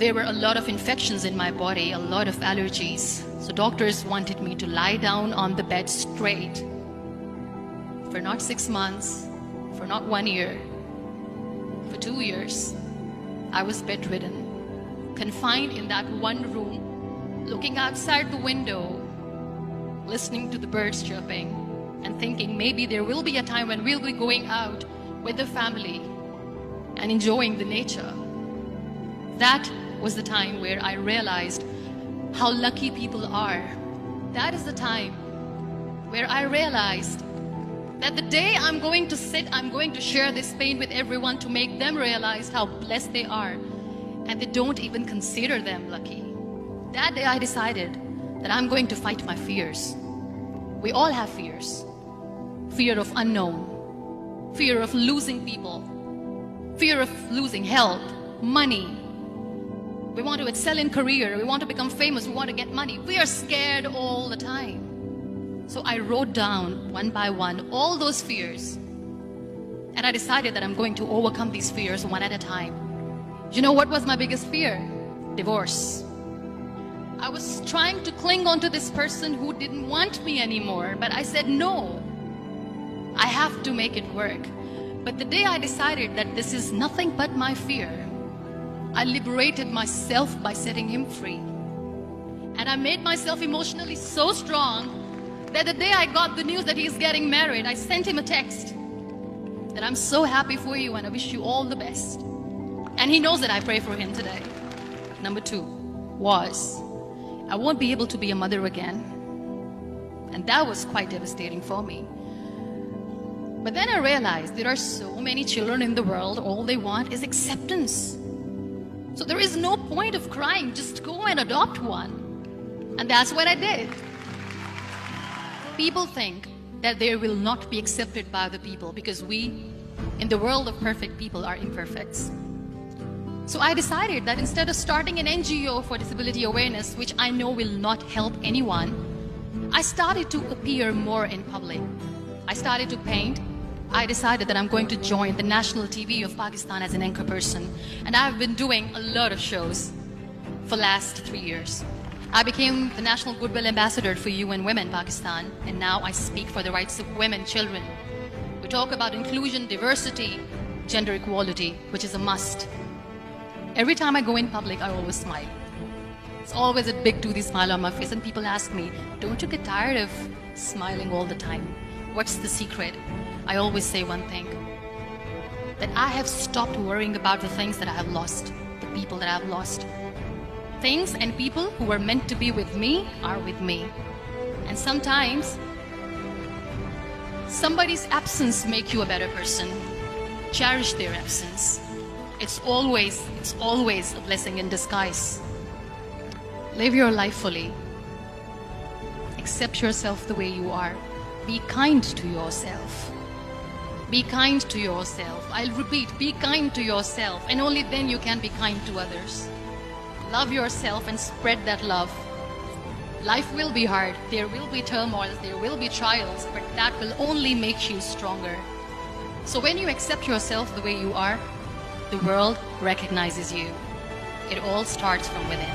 There were a lot of infections in my body, a lot of allergies. So doctors wanted me to lie down on the bed straight for not 6 months, for not 1 year, for 2 years, I was bedridden, confined in that one room, looking outside the window, listening to the birds chirping, and thinking maybe there will be a time when we'll be going out with the family and enjoying the nature. That was the time where I realized how lucky people are. That is the time where I realized that the day I'm going to sit, I'm going to share this pain with everyone to make them realize how blessed they are, and they don't even consider them lucky. That day I decided that I'm going to fight my fears. We all have fears. Fear of unknown, fear of losing people, fear of losing health, money. We want to excel in career, we want to become famous, we want to get money. We are scared all the time. So I wrote down one by one all those fears, and I decided that I'm going to overcome these fears one at a time. You know what was my biggest fear? Divorce. I was trying to cling on to this person who didn't want me anymore, but I said no. I have to make it work. But the day I decided that this is nothing but my fear, I liberated myself by setting him free. And I made myself emotionally so strong that the day I got the news that he's getting married, I sent him a text that I'm so happy for you and I wish you all the best. And he knows that I pray for him today. Number 2 was, I won't be able to be a mother again. And that was quite devastating for me. But then I realized there are so many children in the world, all they want is acceptance. So there is no point of crying, just go and adopt one. And that's what I did. People think that they will not be accepted by the people because we, in the world of perfect people, are imperfects. So I decided that instead of starting an NGO for disability awareness, which I know will not help anyone, I started to appear more in public. I started to paint. I decided that I'm going to join the national TV of Pakistan as an anchor person. And I've been doing a lot of shows for the last 3 years. I became the National Goodwill Ambassador for UN Women Pakistan, and now I speak for the rights of women, children. We talk about inclusion, diversity, gender equality, which is a must. Every time I go in public, I always smile. It's always a big toothy smile on my face, and people ask me, don't you get tired of smiling all the time? What's the secret? I always say one thing, that I have stopped worrying about the things that I have lost, the people that I have lost. Things and people who were meant to be with me are with me. And sometimes, somebody's absence makes you a better person. Cherish their absence. It's always a blessing in disguise. Live your life fully. Accept yourself the way you are. Be kind to yourself. Be kind to yourself. I'll repeat, be kind to yourself, and only then you can be kind to others. Love yourself and spread that love. Life will be hard. There will be turmoils, there will be trials, but that will only make you stronger. So when you accept yourself the way you are, the world recognizes you. It all starts from within.